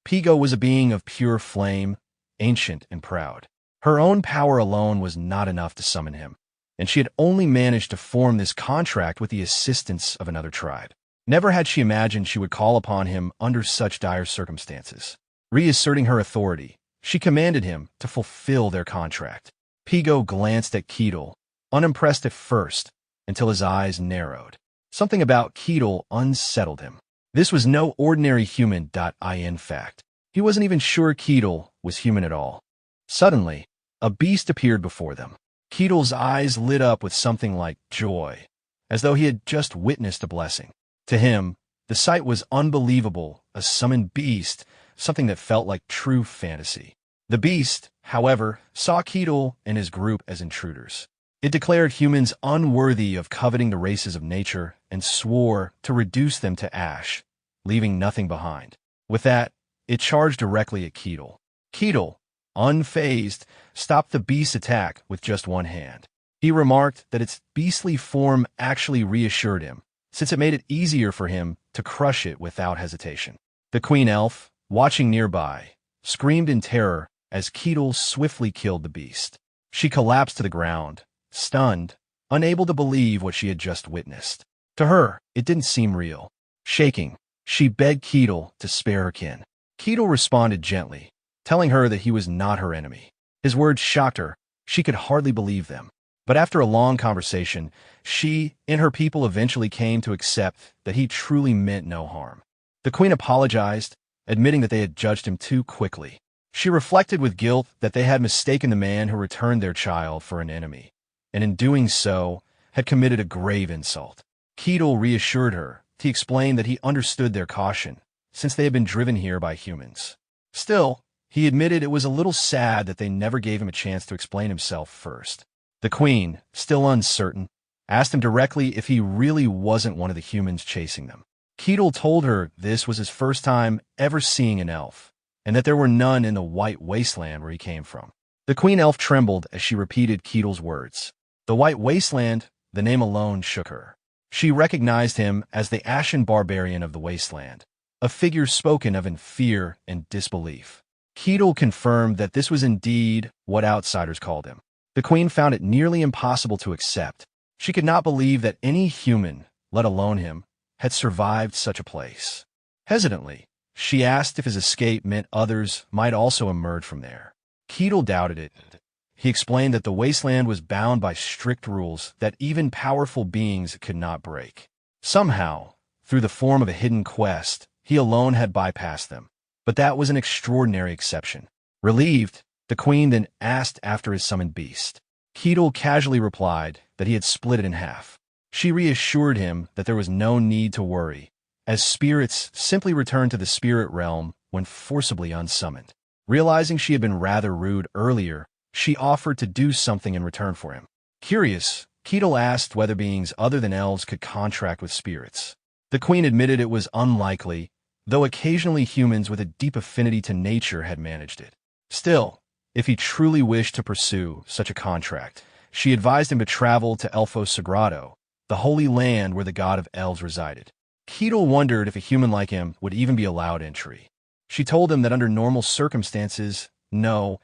Speaker 1: Pigo was a being of pure flame, ancient and proud. Her own power alone was not enough to summon him, and she had only managed to form this contract with the assistance of another tribe. Never had she imagined she would call upon him under such dire circumstances. Reasserting her authority, she commanded him to fulfill their contract. Pigo glanced at Keetle, unimpressed at first, until his eyes narrowed. Something about Keetle unsettled him. This was no ordinary human. In fact, he wasn't even sure Keetle was human at all. Suddenly, a beast appeared before them. Keetle's eyes lit up with something like joy, as though he had just witnessed a blessing. To him, the sight was unbelievable, a summoned beast, something that felt like true fantasy. The beast, however, saw Keetle and his group as intruders. It declared humans unworthy of coveting the races of nature and swore to reduce them to ash, leaving nothing behind. With that, it charged directly at Keetle. Keetle, unfazed, stopped the beast's attack with just one hand. He remarked that its beastly form actually reassured him, since it made it easier for him to crush it without hesitation. The Queen Elf, watching nearby, screamed in terror as Keetle swiftly killed the beast. She collapsed to the ground, stunned, unable to believe what she had just witnessed. To her, it didn't seem real. Shaking, she begged Keetle to spare her kin. Keetle responded gently, telling her that he was not her enemy. His words shocked her. She could hardly believe them. But after a long conversation, she and her people eventually came to accept that he truly meant no harm. The Queen apologized, admitting that they had judged him too quickly. She reflected with guilt that they had mistaken the man who returned their child for an enemy, and in doing so, had committed a grave insult. Keetle reassured her. He explained that he understood their caution, since they had been driven here by humans. Still, he admitted it was a little sad that they never gave him a chance to explain himself first. The Queen, still uncertain, asked him directly if he really wasn't one of the humans chasing them. Keetle told her this was his first time ever seeing an elf, and that there were none in the white wasteland where he came from. The Queen Elf trembled as she repeated Keetle's words. The white wasteland, the name alone shook her. She recognized him as the ashen barbarian of the wasteland, a figure spoken of in fear and disbelief. Ketel confirmed that this was indeed what outsiders called him. The queen found it nearly impossible to accept. She could not believe that any human, let alone him, had survived such a place. Hesitantly, she asked if his escape meant others might also emerge from there. Ketel doubted it. He explained that the wasteland was bound by strict rules that even powerful beings could not break. Somehow, through the form of a hidden quest, he alone had bypassed them. But that was an extraordinary exception. Relieved, the queen then asked after his summoned beast. Ketel casually replied that he had split it in half. She reassured him that there was no need to worry, as spirits simply returned to the spirit realm when forcibly unsummoned. Realizing she had been rather rude earlier, she offered to do something in return for him. Curious, Ketel asked whether beings other than elves could contract with spirits. The queen admitted it was unlikely, though occasionally humans with a deep affinity to nature had managed it. Still, if he truly wished to pursue such a contract, she advised him to travel to Elfos Sagrado, the holy land where the god of elves resided. Ketel wondered if a human like him would even be allowed entry. She told him that under normal circumstances, no,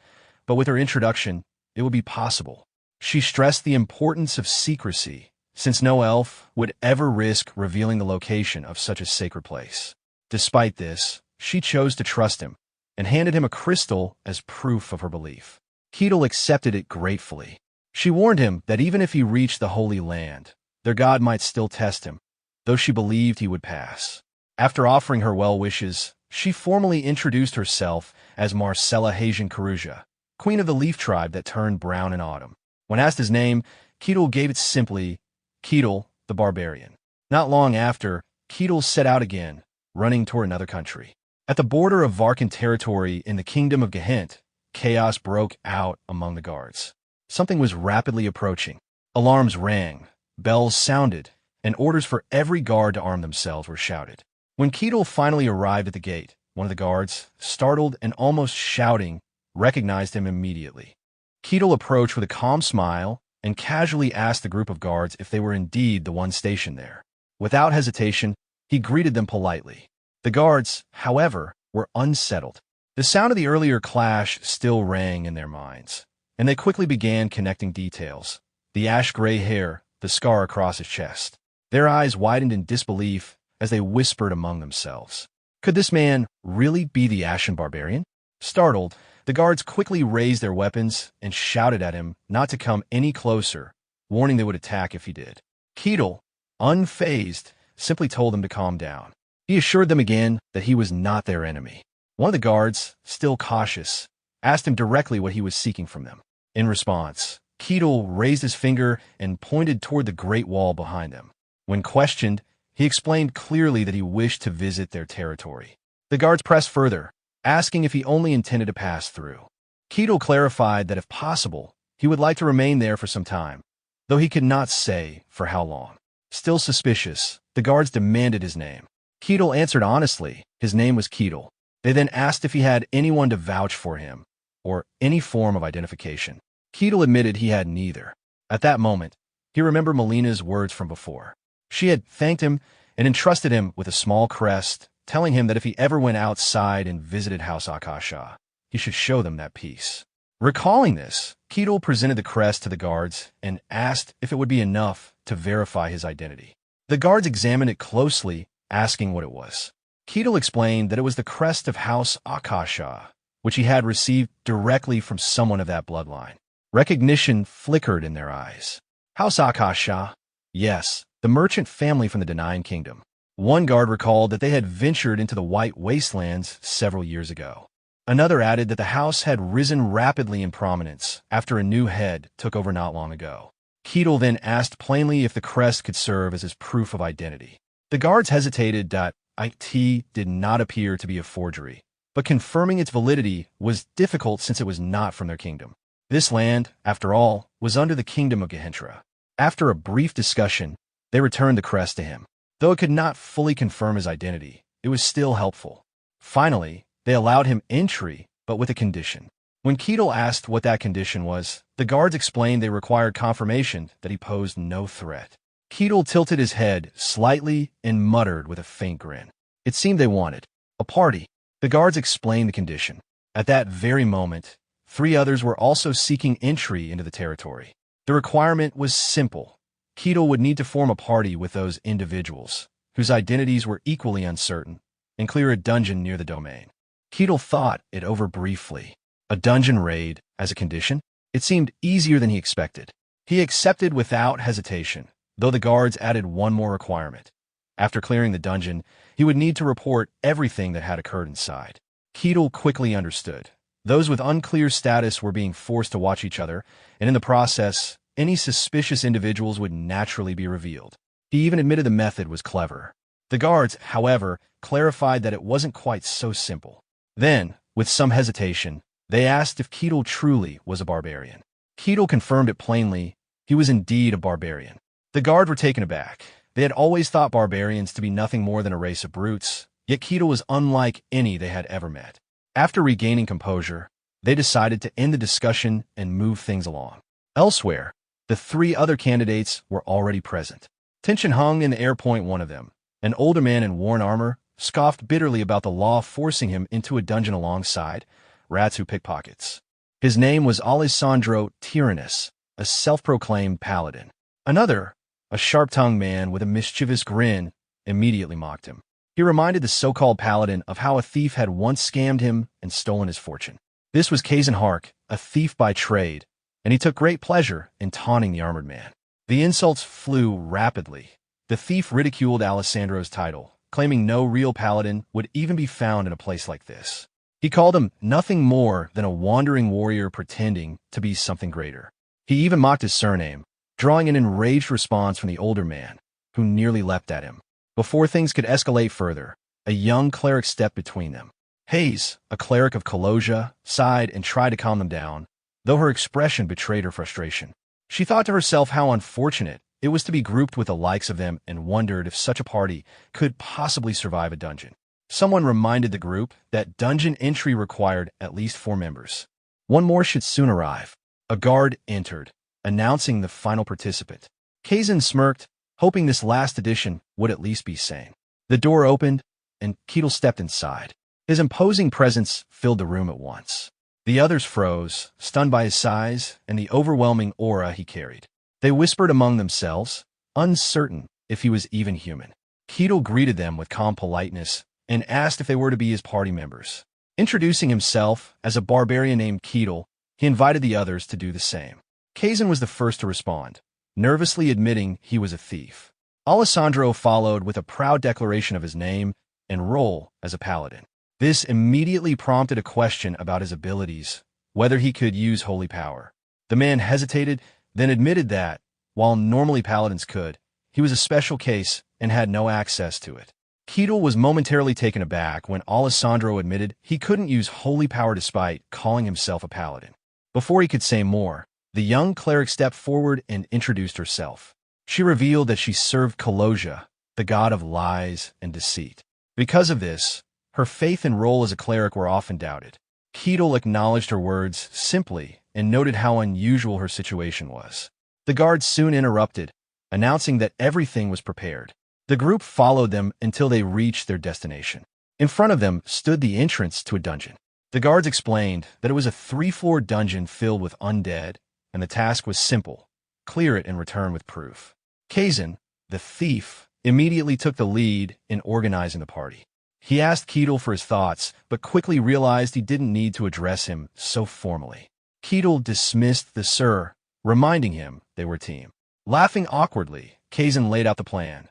Speaker 1: but with her introduction, it would be possible. She stressed the importance of secrecy, since no elf would ever risk revealing the location of such a sacred place. Despite this, she chose to trust him, and handed him a crystal as proof of her belief. Ketel accepted it gratefully. She warned him that even if he reached the Holy Land, their god might still test him, though she believed he would pass. After offering her well wishes, she formally introduced herself as Marcella Hajian Karuja, queen of the leaf tribe that turned brown in autumn. When asked his name, Ketel gave it simply, Ketel the Barbarian. Not long after, Ketel set out again, running toward another country. At the border of Varkan territory in the kingdom of Gehent, chaos broke out among the guards. Something was rapidly approaching. Alarms rang, bells sounded, and orders for every guard to arm themselves were shouted. When Ketel finally arrived at the gate, one of the guards, startled and almost shouting, recognized him immediately. Ketel approached with a calm smile and casually asked the group of guards if they were indeed the ones stationed there. Without hesitation, he greeted them politely. The guards, however, were unsettled. The sound of the earlier clash still rang in their minds, and they quickly began connecting details. The ash-gray hair, the scar across his chest. Their eyes widened in disbelief as they whispered among themselves. Could this man really be the Ashen Barbarian? Startled, the guards quickly raised their weapons and shouted at him not to come any closer, warning they would attack if he did. Ketel, unfazed, simply told them to calm down. He assured them again that he was not their enemy. One of the guards, still cautious, asked him directly what he was seeking from them. In response, Ketel raised his finger and pointed toward the great wall behind them. When questioned, he explained clearly that he wished to visit their territory. The guards pressed further, asking if he only intended to pass through. Ketel clarified that if possible, he would like to remain there for some time, though he could not say for how long. Still suspicious, the guards demanded his name. Ketel answered honestly his name was Ketel. They then asked if he had anyone to vouch for him, or any form of identification. Ketel admitted he had neither. At that moment, he remembered Melina's words from before. She had thanked him and entrusted him with a small crest, telling him that if he ever went outside and visited House Akasha, he should show them that peace. Recalling this, Ketel presented the crest to the guards and asked if it would be enough to verify his identity. The guards examined it closely, asking what it was. Ketel explained that it was the crest of House Akasha, which he had received directly from someone of that bloodline. Recognition flickered in their eyes. House Akasha? Yes, the merchant family from the Dena'in Kingdom. One guard recalled that they had ventured into the White Wastelands several years ago. Another added that the house had risen rapidly in prominence after a new head took over not long ago. Ketel then asked plainly if the crest could serve as his proof of identity. The guards hesitated that it did not appear to be a forgery, but confirming its validity was difficult since it was not from their kingdom. This land, after all, was under the kingdom of Gehentra. After a brief discussion, they returned the crest to him. Though it could not fully confirm his identity, it was still helpful. Finally, they allowed him entry, but with a condition. When Ketel asked what that condition was, the guards explained they required confirmation that he posed no threat. Ketel tilted his head slightly and muttered with a faint grin. It seemed they wanted a party. The guards explained the condition. At that very moment, 3 others were also seeking entry into the territory. The requirement was simple. Keto would need to form a party with those individuals, whose identities were equally uncertain, and clear a dungeon near the domain. Keto thought it over briefly. A dungeon raid, as a condition? It seemed easier than he expected. He accepted without hesitation, though the guards added one more requirement. After clearing the dungeon, he would need to report everything that had occurred inside. Keto quickly understood. Those with unclear status were being forced to watch each other, and in the process, any suspicious individuals would naturally be revealed. He even admitted the method was clever. The guards, however, clarified that it wasn't quite so simple. Then, with some hesitation, they asked if Keto truly was a barbarian. Keto confirmed it plainly. He was indeed a barbarian. The guards were taken aback. They had always thought barbarians to be nothing more than a race of brutes, yet Keto was unlike any they had ever met. After regaining composure, they decided to end the discussion and move things along. Elsewhere, the 3 other candidates were already present. Tension hung in the air. One of them, an older man in worn armor, scoffed bitterly about the law forcing him into a dungeon alongside rats who pick pockets. His name was Alessandro Tyrannus, a self-proclaimed paladin. Another, a sharp-tongued man with a mischievous grin, immediately mocked him. He reminded the so-called paladin of how a thief had once scammed him and stolen his fortune. This was Kazan Hark, a thief by trade, and he took great pleasure in taunting the armored man. The insults flew rapidly. The thief ridiculed Alessandro's title, claiming no real paladin would even be found in a place like this. He called him nothing more than a wandering warrior pretending to be something greater. He even mocked his surname, drawing an enraged response from the older man, who nearly leapt at him. Before things could escalate further, a young cleric stepped between them. Hayes, a cleric of Kolosia, sighed and tried to calm them down, though her expression betrayed her frustration. She thought to herself how unfortunate it was to be grouped with the likes of them and wondered if such a party could possibly survive a dungeon. Someone reminded the group that dungeon entry required at least 4 members. One more should soon arrive. A guard entered, announcing the final participant. Kazan smirked, hoping this last edition would at least be sane. The door opened, and Keto stepped inside. His imposing presence filled the room at once. The others froze, stunned by his size and the overwhelming aura he carried. They whispered among themselves, uncertain if he was even human. Keto greeted them with calm politeness and asked if they were to be his party members. Introducing himself as a barbarian named Keto, he invited the others to do the same. Kazan was the first to respond, nervously admitting he was a thief. Alessandro followed with a proud declaration of his name and role as a paladin. This immediately prompted a question about his abilities, whether he could use holy power. The man hesitated, then admitted that, while normally paladins could, he was a special case and had no access to it. Keto was momentarily taken aback when Alessandro admitted he couldn't use holy power despite calling himself a paladin. Before he could say more, the young cleric stepped forward and introduced herself. She revealed that she served Kolosia, the god of lies and deceit. Because of this, her faith and role as a cleric were often doubted. Keto acknowledged her words simply and noted how unusual her situation was. The guards soon interrupted, announcing that everything was prepared. The group followed them until they reached their destination. In front of them stood the entrance to a dungeon. The guards explained that it was a 3-floor dungeon filled with undead, and the task was simple: clear it and return with proof. Kazan, the thief, immediately took the lead in organizing the party. He asked Keto for his thoughts, but quickly realized he didn't need to address him so formally. Keto dismissed the sir, reminding him they were a team. Laughing awkwardly, Kazan laid out the plan.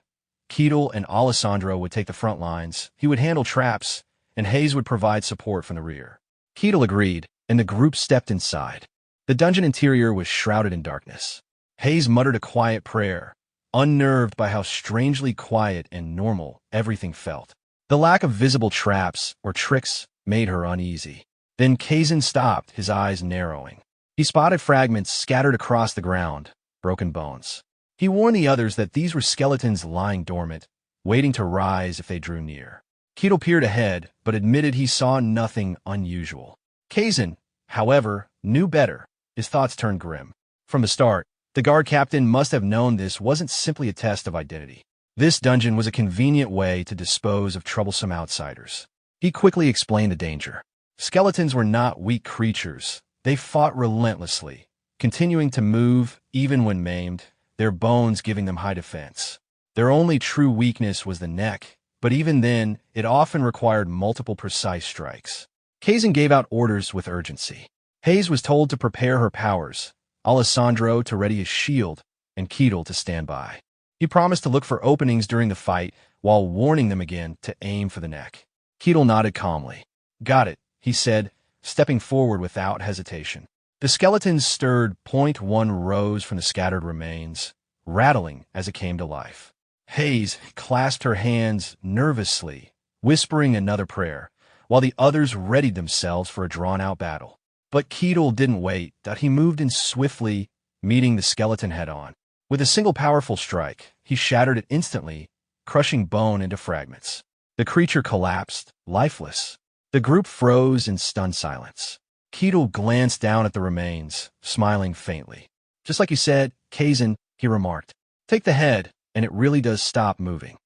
Speaker 1: Keto and Alessandro would take the front lines, he would handle traps, and Hayes would provide support from the rear. Keto agreed, and the group stepped inside. The dungeon interior was shrouded in darkness. Hayes muttered a quiet prayer, unnerved by how strangely quiet and normal everything felt. The lack of visible traps or tricks made her uneasy. Then Kazan stopped, his eyes narrowing. He spotted fragments scattered across the ground, broken bones. He warned the others that these were skeletons lying dormant, waiting to rise if they drew near. Keto peered ahead, but admitted he saw nothing unusual. Kazan, however, knew better. His thoughts turned grim. From the start, the guard captain must have known this wasn't simply a test of identity. This dungeon was a convenient way to dispose of troublesome outsiders. He quickly explained the danger. Skeletons were not weak creatures. They fought relentlessly, continuing to move even when maimed, their bones giving them high defense. Their only true weakness was the neck, but even then, it often required multiple precise strikes. Kazan gave out orders with urgency. Hayes was told to prepare her powers, Alessandro to ready his shield, and Keatle to stand by. He promised to look for openings during the fight, while warning them again to aim for the neck. Keatle nodded calmly. "Got it," he said, stepping forward without hesitation. The skeletons stirred. One rose from the scattered remains, rattling as it came to life. Hayes clasped her hands nervously, whispering another prayer, while the others readied themselves for a drawn-out battle. But Keatle didn't wait. He moved in swiftly, meeting the skeleton head-on. With a single powerful strike, he shattered it instantly, crushing bone into fragments. The creature collapsed, lifeless. The group froze in stunned silence. Keatle glanced down at the remains, smiling faintly. "Just like you said, Kazan," he remarked. "Take the head, and it really does stop moving."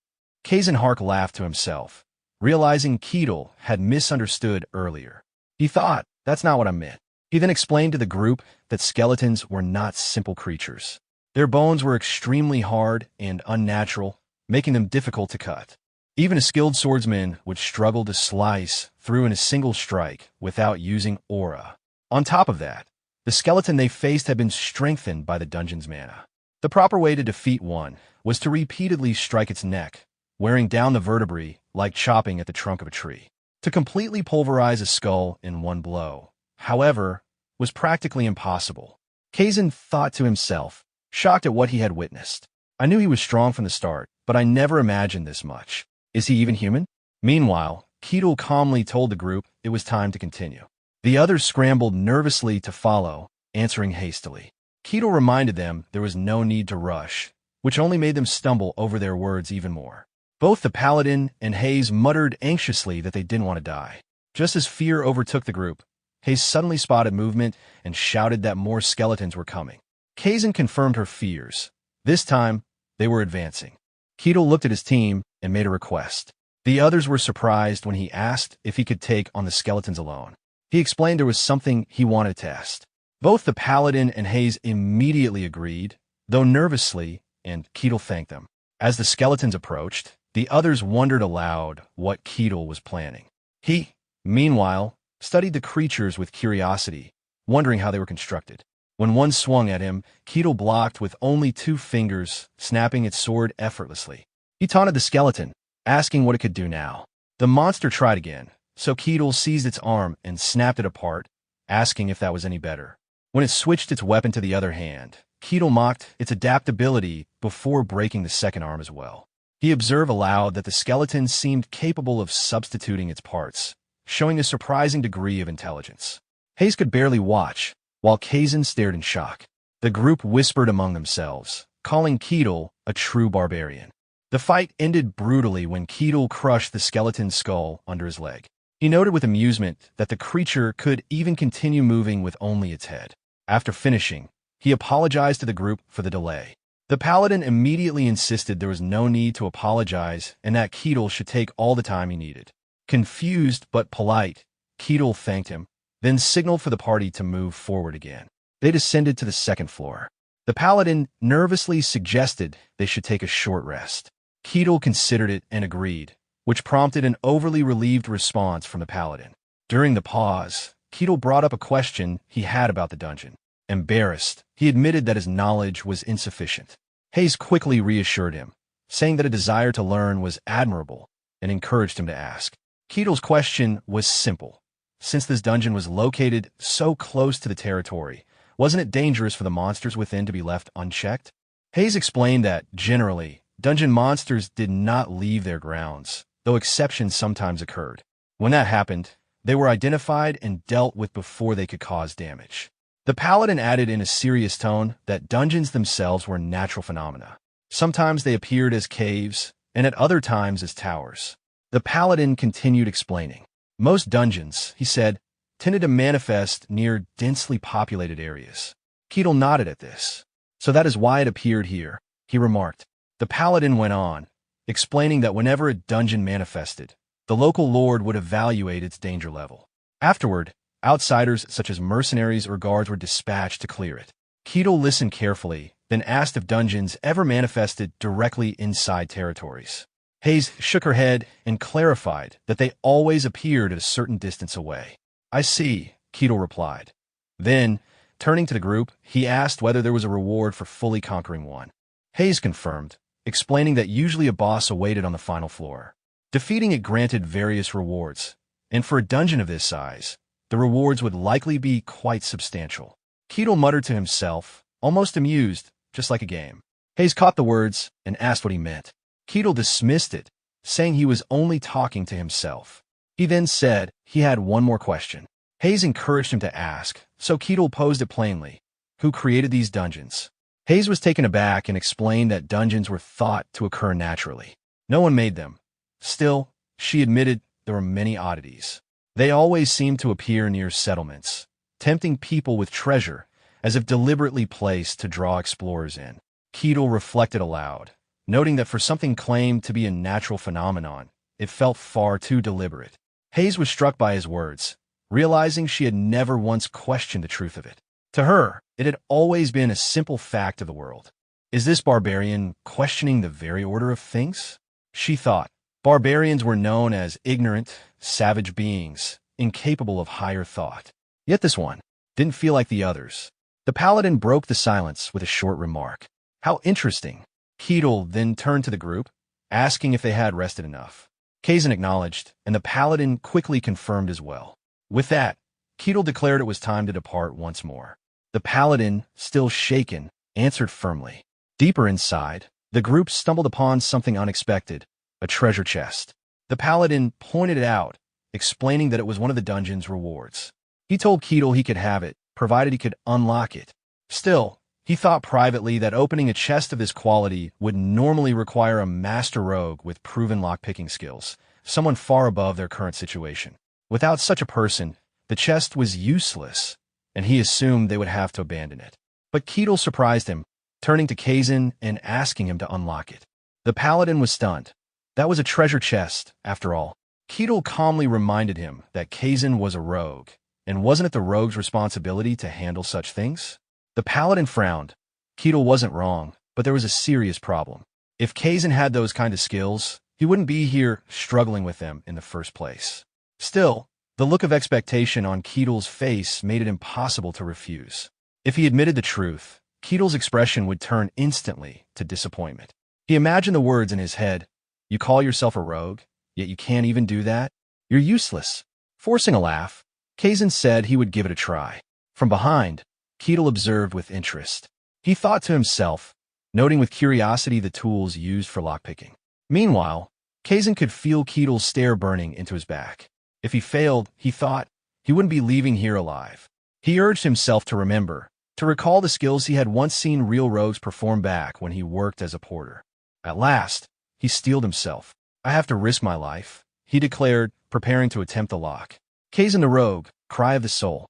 Speaker 1: Kazan Hark laughed to himself, realizing Keatle had misunderstood earlier. He thought, "That's not what I meant." He then explained to the group that skeletons were not simple creatures. Their bones were extremely hard and unnatural, making them difficult to cut. Even a skilled swordsman would struggle to slice through in a single strike without using aura. On top of that, the skeleton they faced had been strengthened by the dungeon's mana. The proper way to defeat one was to repeatedly strike its neck, wearing down the vertebrae like chopping at the trunk of a tree. To completely pulverize a skull in one blow, however, was practically impossible. Kazan thought to himself, shocked at what he had witnessed. "I knew he was strong from the start, but I never imagined this much. Is he even human?" Meanwhile, Keatle calmly told the group it was time to continue. The others scrambled nervously to follow, answering hastily. Keatle reminded them there was no need to rush, which only made them stumble over their words even more. Both the paladin and Hayes muttered anxiously that they didn't want to die. Just as fear overtook the group, Hayes suddenly spotted movement and shouted that more skeletons were coming. Kazan confirmed her fears. This time, they were advancing. Keatle looked at his team and made a request. The others were surprised when he asked if he could take on the skeletons alone. He explained there was something he wanted to test. Both the paladin and Hayes immediately agreed, though nervously, and Keatle thanked them. As the skeletons approached, the others wondered aloud what Keatle was planning. He, meanwhile, studied the creatures with curiosity, wondering how they were constructed. When one swung at him, Keatle blocked with only 2 fingers, snapping its sword effortlessly. He taunted the skeleton, asking what it could do now. The monster tried again, so Keatle seized its arm and snapped it apart, asking if that was any better. When it switched its weapon to the other hand, Keatle mocked its adaptability before breaking the second arm as well. He observed aloud that the skeleton seemed capable of substituting its parts, showing a surprising degree of intelligence. Hayes could barely watch, while Kazan stared in shock. The group whispered among themselves, calling Keatle a true barbarian. The fight ended brutally when Keatle crushed the skeleton's skull under his leg. He noted with amusement that the creature could even continue moving with only its head. After finishing, he apologized to the group for the delay. The paladin immediately insisted there was no need to apologize and that Keatle should take all the time he needed. Confused but polite, Keatle thanked him, then signaled for the party to move forward again. They descended to the second floor. The paladin nervously suggested they should take a short rest. Keatle considered it and agreed, which prompted an overly relieved response from the paladin. During the pause, Keatle brought up a question he had about the dungeon. Embarrassed, he admitted that his knowledge was insufficient. Hayes quickly reassured him, saying that a desire to learn was admirable, and encouraged him to ask. Keatle's question was simple. Since this dungeon was located so close to the territory, wasn't it dangerous for the monsters within to be left unchecked? Hayes explained that, generally, dungeon monsters did not leave their grounds, though exceptions sometimes occurred. When that happened, they were identified and dealt with before they could cause damage. The paladin added in a serious tone that dungeons themselves were natural phenomena. Sometimes they appeared as caves, and at other times as towers. The paladin continued explaining. Most dungeons, he said, tended to manifest near densely populated areas. Keatle nodded at this. So that is why it appeared here, he remarked. The paladin went on, explaining that whenever a dungeon manifested, the local lord would evaluate its danger level. Afterward, outsiders such as mercenaries or guards were dispatched to clear it. Keto listened carefully, then asked if dungeons ever manifested directly inside territories. Hayes shook her head and clarified that they always appeared at a certain distance away. I see, Keto replied. Then, turning to the group, he asked whether there was a reward for fully conquering one. Hayes confirmed, explaining that usually a boss awaited on the final floor. Defeating it granted various rewards, and for a dungeon of this size, the rewards would likely be quite substantial. Keto muttered to himself, almost amused, just like a game. Hayes caught the words and asked what he meant. Keto dismissed it, saying he was only talking to himself. He then said he had one more question. Hayes encouraged him to ask, so Keto posed it plainly. Who created these dungeons? Hayes was taken aback and explained that dungeons were thought to occur naturally. No one made them. Still, she admitted there were many oddities. They always seemed to appear near settlements, tempting people with treasure, as if deliberately placed to draw explorers in. Keto reflected aloud, noting that for something claimed to be a natural phenomenon, it felt far too deliberate. Hayes was struck by his words, realizing she had never once questioned the truth of it. To her, it had always been a simple fact of the world. Is this barbarian questioning the very order of things? She thought. Barbarians were known as ignorant, savage beings, incapable of higher thought. Yet this one didn't feel like the others. The paladin broke the silence with a short remark. How interesting. Keto then turned to the group, asking if they had rested enough. Kazan acknowledged, and the paladin quickly confirmed as well. With that, Keto declared it was time to depart once more. The paladin, still shaken, answered firmly. Deeper inside, the group stumbled upon something unexpected, a treasure chest. The paladin pointed it out, explaining that it was one of the dungeon's rewards. He told Keto he could have it, provided he could unlock it. Still, he thought privately that opening a chest of this quality would normally require a master rogue with proven lockpicking skills, someone far above their current situation. Without such a person, the chest was useless, and he assumed they would have to abandon it. But Keto surprised him, turning to Kazan and asking him to unlock it. The paladin was stunned. That was a treasure chest, after all. Keto calmly reminded him that Kazan was a rogue, and wasn't it the rogue's responsibility to handle such things? The paladin frowned. Keto wasn't wrong, but there was a serious problem. If Kazan had those kind of skills, he wouldn't be here struggling with them in the first place. Still, the look of expectation on Keto's face made it impossible to refuse. If he admitted the truth, Keto's expression would turn instantly to disappointment. He imagined the words in his head. You call yourself a rogue, yet you can't even do that? You're useless. Forcing a laugh, Kazan said he would give it a try. From behind, Keto observed with interest. He thought to himself, noting with curiosity the tools used for lockpicking. Meanwhile, Kazan could feel Keto's stare burning into his back. If he failed, he thought, he wouldn't be leaving here alive. He urged himself to remember, to recall the skills he had once seen real rogues perform back when he worked as a porter. At last, he steeled himself. I have to risk my life, he declared, preparing to attempt the lock. Kazan the rogue, cry of the soul.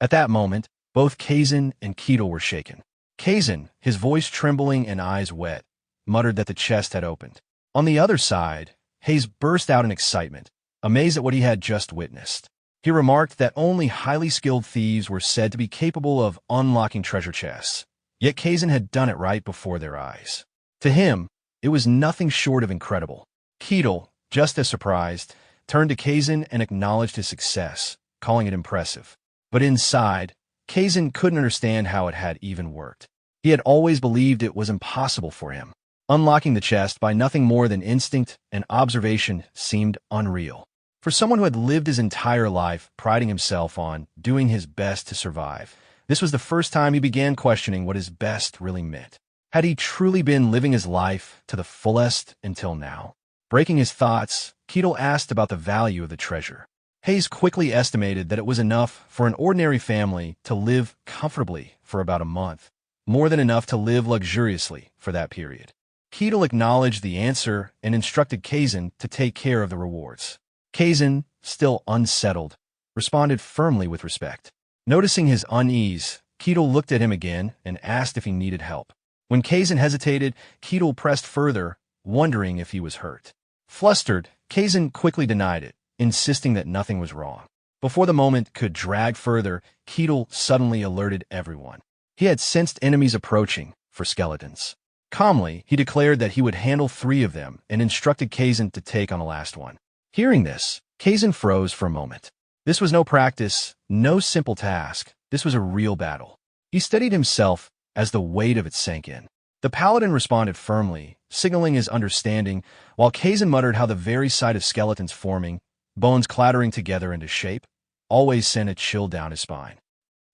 Speaker 1: At that moment, both Kazan and Keto were shaken. Kazan, his voice trembling and eyes wet, muttered that the chest had opened. On the other side, Hayes burst out in excitement, amazed at what he had just witnessed. He remarked that only highly skilled thieves were said to be capable of unlocking treasure chests, yet Kazan had done it right before their eyes. To him, it was nothing short of incredible. Keto, just as surprised, turned to Kazan and acknowledged his success, calling it impressive. But inside, Kazan couldn't understand how it had even worked. He had always believed it was impossible for him. Unlocking the chest by nothing more than instinct and observation seemed unreal. For someone who had lived his entire life priding himself on doing his best to survive, this was the first time he began questioning what his best really meant. Had he truly been living his life to the fullest until now? Breaking his thoughts, Keto asked about the value of the treasure. Hayes quickly estimated that it was enough for an ordinary family to live comfortably for about a month, more than enough to live luxuriously for that period. Keto acknowledged the answer and instructed Kazan to take care of the rewards. Kazan, still unsettled, responded firmly with respect. Noticing his unease, Keto looked at him again and asked if he needed help. When Kazan hesitated, Keto pressed further, wondering if he was hurt. Flustered, Kazan quickly denied it, insisting that nothing was wrong. Before the moment could drag further, Keatle suddenly alerted everyone. He had sensed enemies approaching for skeletons. Calmly, he declared that he would handle 3 of them and instructed Kazan to take on the last one. Hearing this, Kazan froze for a moment. This was no practice, no simple task. This was a real battle. He steadied himself as the weight of it sank in. The paladin responded firmly, signaling his understanding, while Kazan muttered how the very sight of skeletons forming, bones clattering together into shape, always sent a chill down his spine.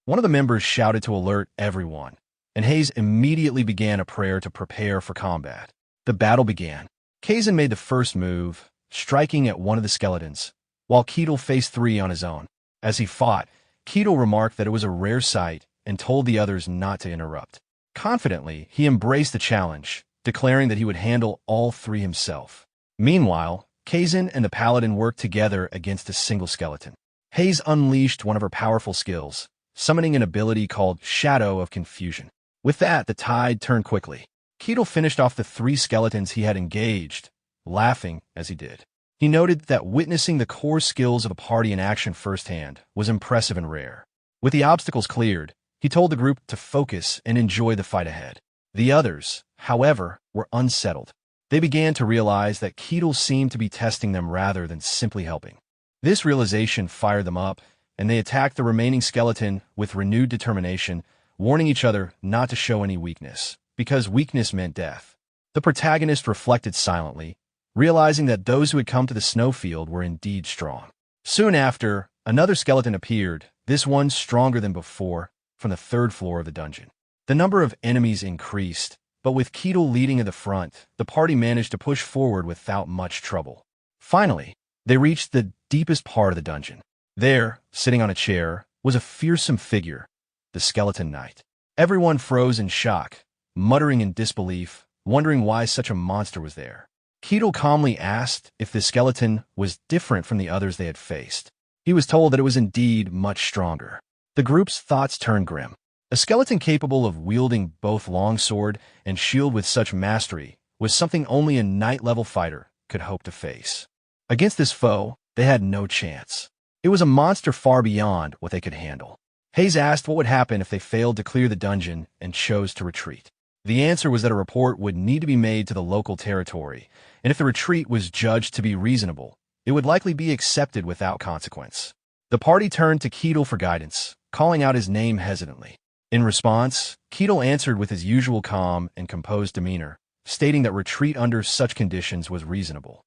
Speaker 1: One of the members shouted to alert everyone, and Hayes immediately began a prayer to prepare for combat. The battle began. Kazan made the first move, striking at one of the skeletons, while Keatle faced 3 on his own. As he fought, Keatle remarked that it was a rare sight and told the others not to interrupt. Confidently, he embraced the challenge, declaring that he would handle all 3 himself. Meanwhile, Kazan and the paladin worked together against a single skeleton. Hayes unleashed one of her powerful skills, summoning an ability called Shadow of Confusion. With that, the tide turned quickly. Keatle finished off the 3 skeletons he had engaged, laughing as he did. He noted that witnessing the core skills of a party in action firsthand was impressive and rare. With the obstacles cleared, he told the group to focus and enjoy the fight ahead. The others, however, were unsettled. They began to realize that Keatle seemed to be testing them rather than simply helping. This realization fired them up, and they attacked the remaining skeleton with renewed determination, warning each other not to show any weakness, because weakness meant death. The protagonist reflected silently, realizing that those who had come to the snowfield were indeed strong. Soon after, another skeleton appeared, this one stronger than before, from the 3rd floor of the dungeon. The number of enemies increased, but with Keatle leading at the front, the party managed to push forward without much trouble. Finally, they reached the deepest part of the dungeon. There, sitting on a chair, was a fearsome figure, the Skeleton Knight. Everyone froze in shock, muttering in disbelief, wondering why such a monster was there. Keatle calmly asked if the skeleton was different from the others they had faced. He was told that it was indeed much stronger. The group's thoughts turned grim. A skeleton capable of wielding both longsword and shield with such mastery was something only a knight-level fighter could hope to face. Against this foe, they had no chance. It was a monster far beyond what they could handle. Hayes asked what would happen if they failed to clear the dungeon and chose to retreat. The answer was that a report would need to be made to the local territory, and if the retreat was judged to be reasonable, it would likely be accepted without consequence. The party turned to Keatle for guidance, calling out his name hesitantly. In response, Keatle answered with his usual calm and composed demeanor, stating that retreat under such conditions was reasonable.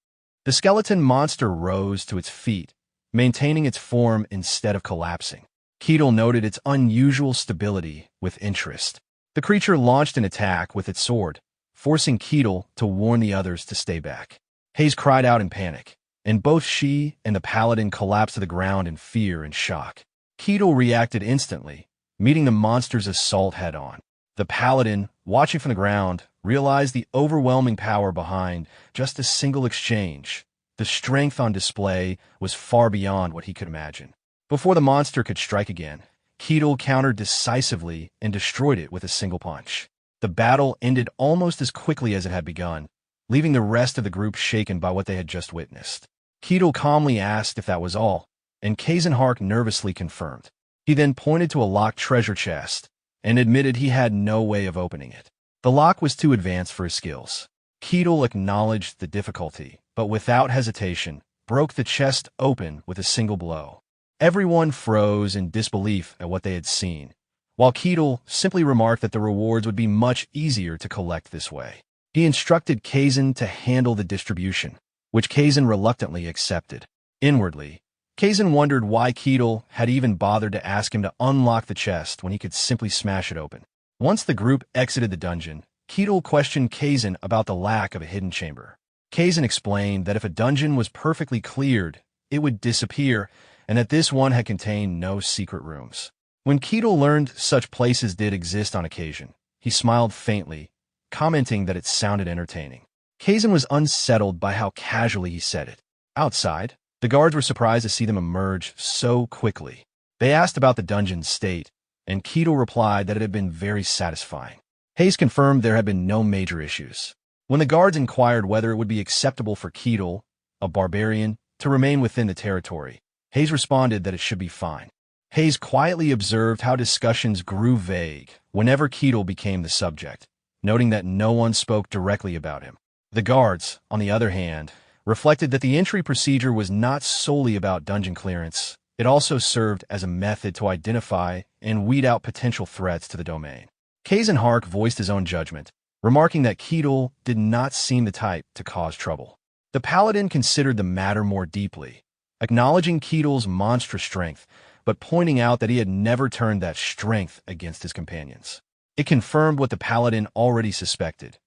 Speaker 1: The skeleton monster rose to its feet, maintaining its form instead of collapsing. Keatle noted its unusual stability with interest. The creature launched an attack with its sword, forcing Keatle to warn the others to stay back. Hayes cried out in panic, and both she and the paladin collapsed to the ground in fear and shock. Keatle reacted instantly, meeting the monster's assault head-on. The paladin, watching from the ground, realized the overwhelming power behind just a single exchange. The strength on display was far beyond what he could imagine. Before the monster could strike again, Keatle countered decisively and destroyed it with a single punch. The battle ended almost as quickly as it had begun, leaving the rest of the group shaken by what they had just witnessed. Keatle calmly asked if that was all, and Kazan nervously confirmed. He then pointed to a locked treasure chest and admitted he had no way of opening it. The lock was too advanced for his skills. Keatle acknowledged the difficulty, but without hesitation, broke the chest open with a single blow. Everyone froze in disbelief at what they had seen, while Keatle simply remarked that the rewards would be much easier to collect this way. He instructed Kazan to handle the distribution, which Kazan reluctantly accepted. Inwardly, Kazan wondered why Keatle had even bothered to ask him to unlock the chest when he could simply smash it open. Once the group exited the dungeon, Keatle questioned Kazan about the lack of a hidden chamber. Kazan explained that if a dungeon was perfectly cleared, it would disappear, and that this one had contained no secret rooms. When Keatle learned such places did exist on occasion, he smiled faintly, commenting that it sounded entertaining. Kazan was unsettled by how casually he said it. Outside, the guards were surprised to see them emerge so quickly. They asked about the dungeon's state, and Keatle replied that it had been very satisfying. Hayes confirmed there had been no major issues. When the guards inquired whether it would be acceptable for Keatle, a barbarian, to remain within the territory, Hayes responded that it should be fine. Hayes quietly observed how discussions grew vague whenever Keatle became the subject, noting that no one spoke directly about him. The guards, on the other hand, reflected that the entry procedure was not solely about dungeon clearance. It also served as a method to identify and weed out potential threats to the domain. Kazan Hark voiced his own judgment, remarking that Keatle did not seem the type to cause trouble. The paladin considered the matter more deeply, acknowledging Keatle's monstrous strength, but pointing out that he had never turned that strength against his companions. It confirmed what the paladin already suspected.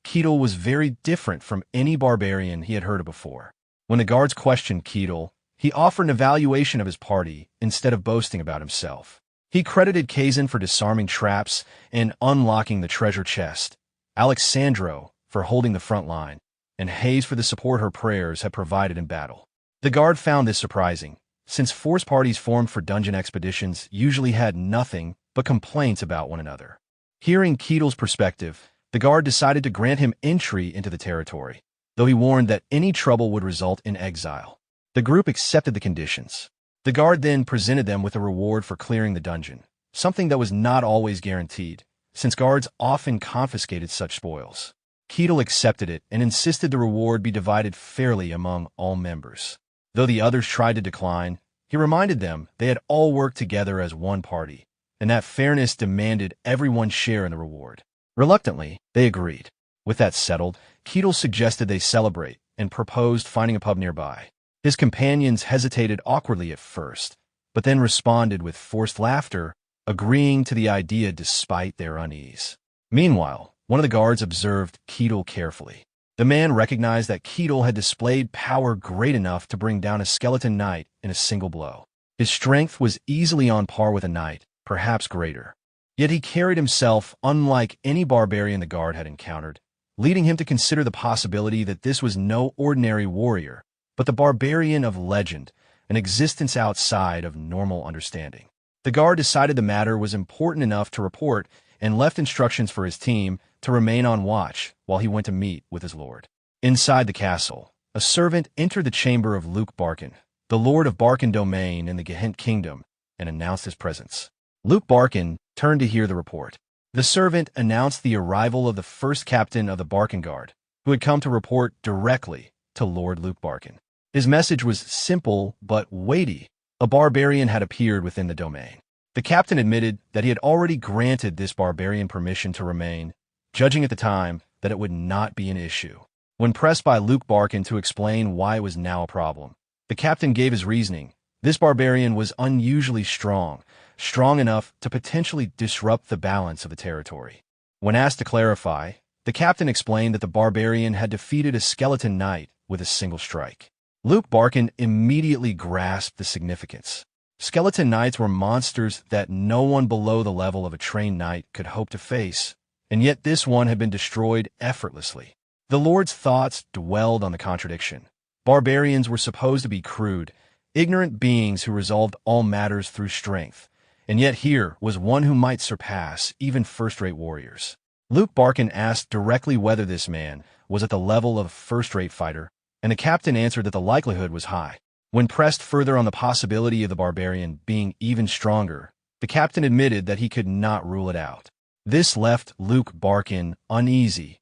Speaker 1: Keatle was very different from any barbarian he had heard of before. When the guards questioned Keatle, he offered an evaluation of his party instead of boasting about himself. He credited Kazan for disarming traps and unlocking the treasure chest, Alexandro for holding the front line, and Hayes for the support her prayers had provided in battle. The guard found this surprising, since force parties formed for dungeon expeditions usually had nothing but complaints about one another. Hearing Keatle's perspective, the guard decided to grant him entry into the territory, though he warned that any trouble would result in exile. The group accepted the conditions. The guard then presented them with a reward for clearing the dungeon, something that was not always guaranteed, since guards often confiscated such spoils. Keatle accepted it and insisted the reward be divided fairly among all members. Though the others tried to decline, he reminded them they had all worked together as one party, and that fairness demanded everyone share in the reward. Reluctantly, they agreed. With that settled, Keatle suggested they celebrate and proposed finding a pub nearby. His companions hesitated awkwardly at first, but then responded with forced laughter, agreeing to the idea despite their unease. Meanwhile, one of the guards observed Keatle carefully. The man recognized that Keatle had displayed power great enough to bring down a skeleton knight in a single blow. His strength was easily on par with a knight, perhaps greater. Yet he carried himself unlike any barbarian the guard had encountered, leading him to consider the possibility that this was no ordinary warrior, but the barbarian of legend, an existence outside of normal understanding. The guard decided the matter was important enough to report and left instructions for his team to remain on watch while he went to meet with his lord. Inside the castle, a servant entered the chamber of Luke Barkin, the lord of Barkin domain in the Gehent kingdom, and announced his presence. Luke Barkin turned to hear the report. The servant announced the arrival of the first captain of the Barkin Guard, who had come to report directly to Lord Luke Barkin. His message was simple but weighty. A barbarian had appeared within the domain. The captain admitted that he had already granted this barbarian permission to remain, judging at the time that it would not be an issue. When pressed by Luke Barkin to explain why it was now a problem, the captain gave his reasoning. This barbarian was unusually strong enough to potentially disrupt the balance of the territory. When asked to clarify, the captain explained that the barbarian had defeated a skeleton knight with a single strike. Luke Barkin immediately grasped the significance. Skeleton knights were monsters that no one below the level of a trained knight could hope to face, and yet this one had been destroyed effortlessly. The Lord's thoughts dwelled on the contradiction. Barbarians were supposed to be crude, ignorant beings who resolved all matters through strength, and yet here was one who might surpass even first-rate warriors. Luke Barkin asked directly whether this man was at the level of a first-rate fighter, and the captain answered that the likelihood was high. When pressed further on the possibility of the barbarian being even stronger, the captain admitted that he could not rule it out. This left Luke Barkin uneasy.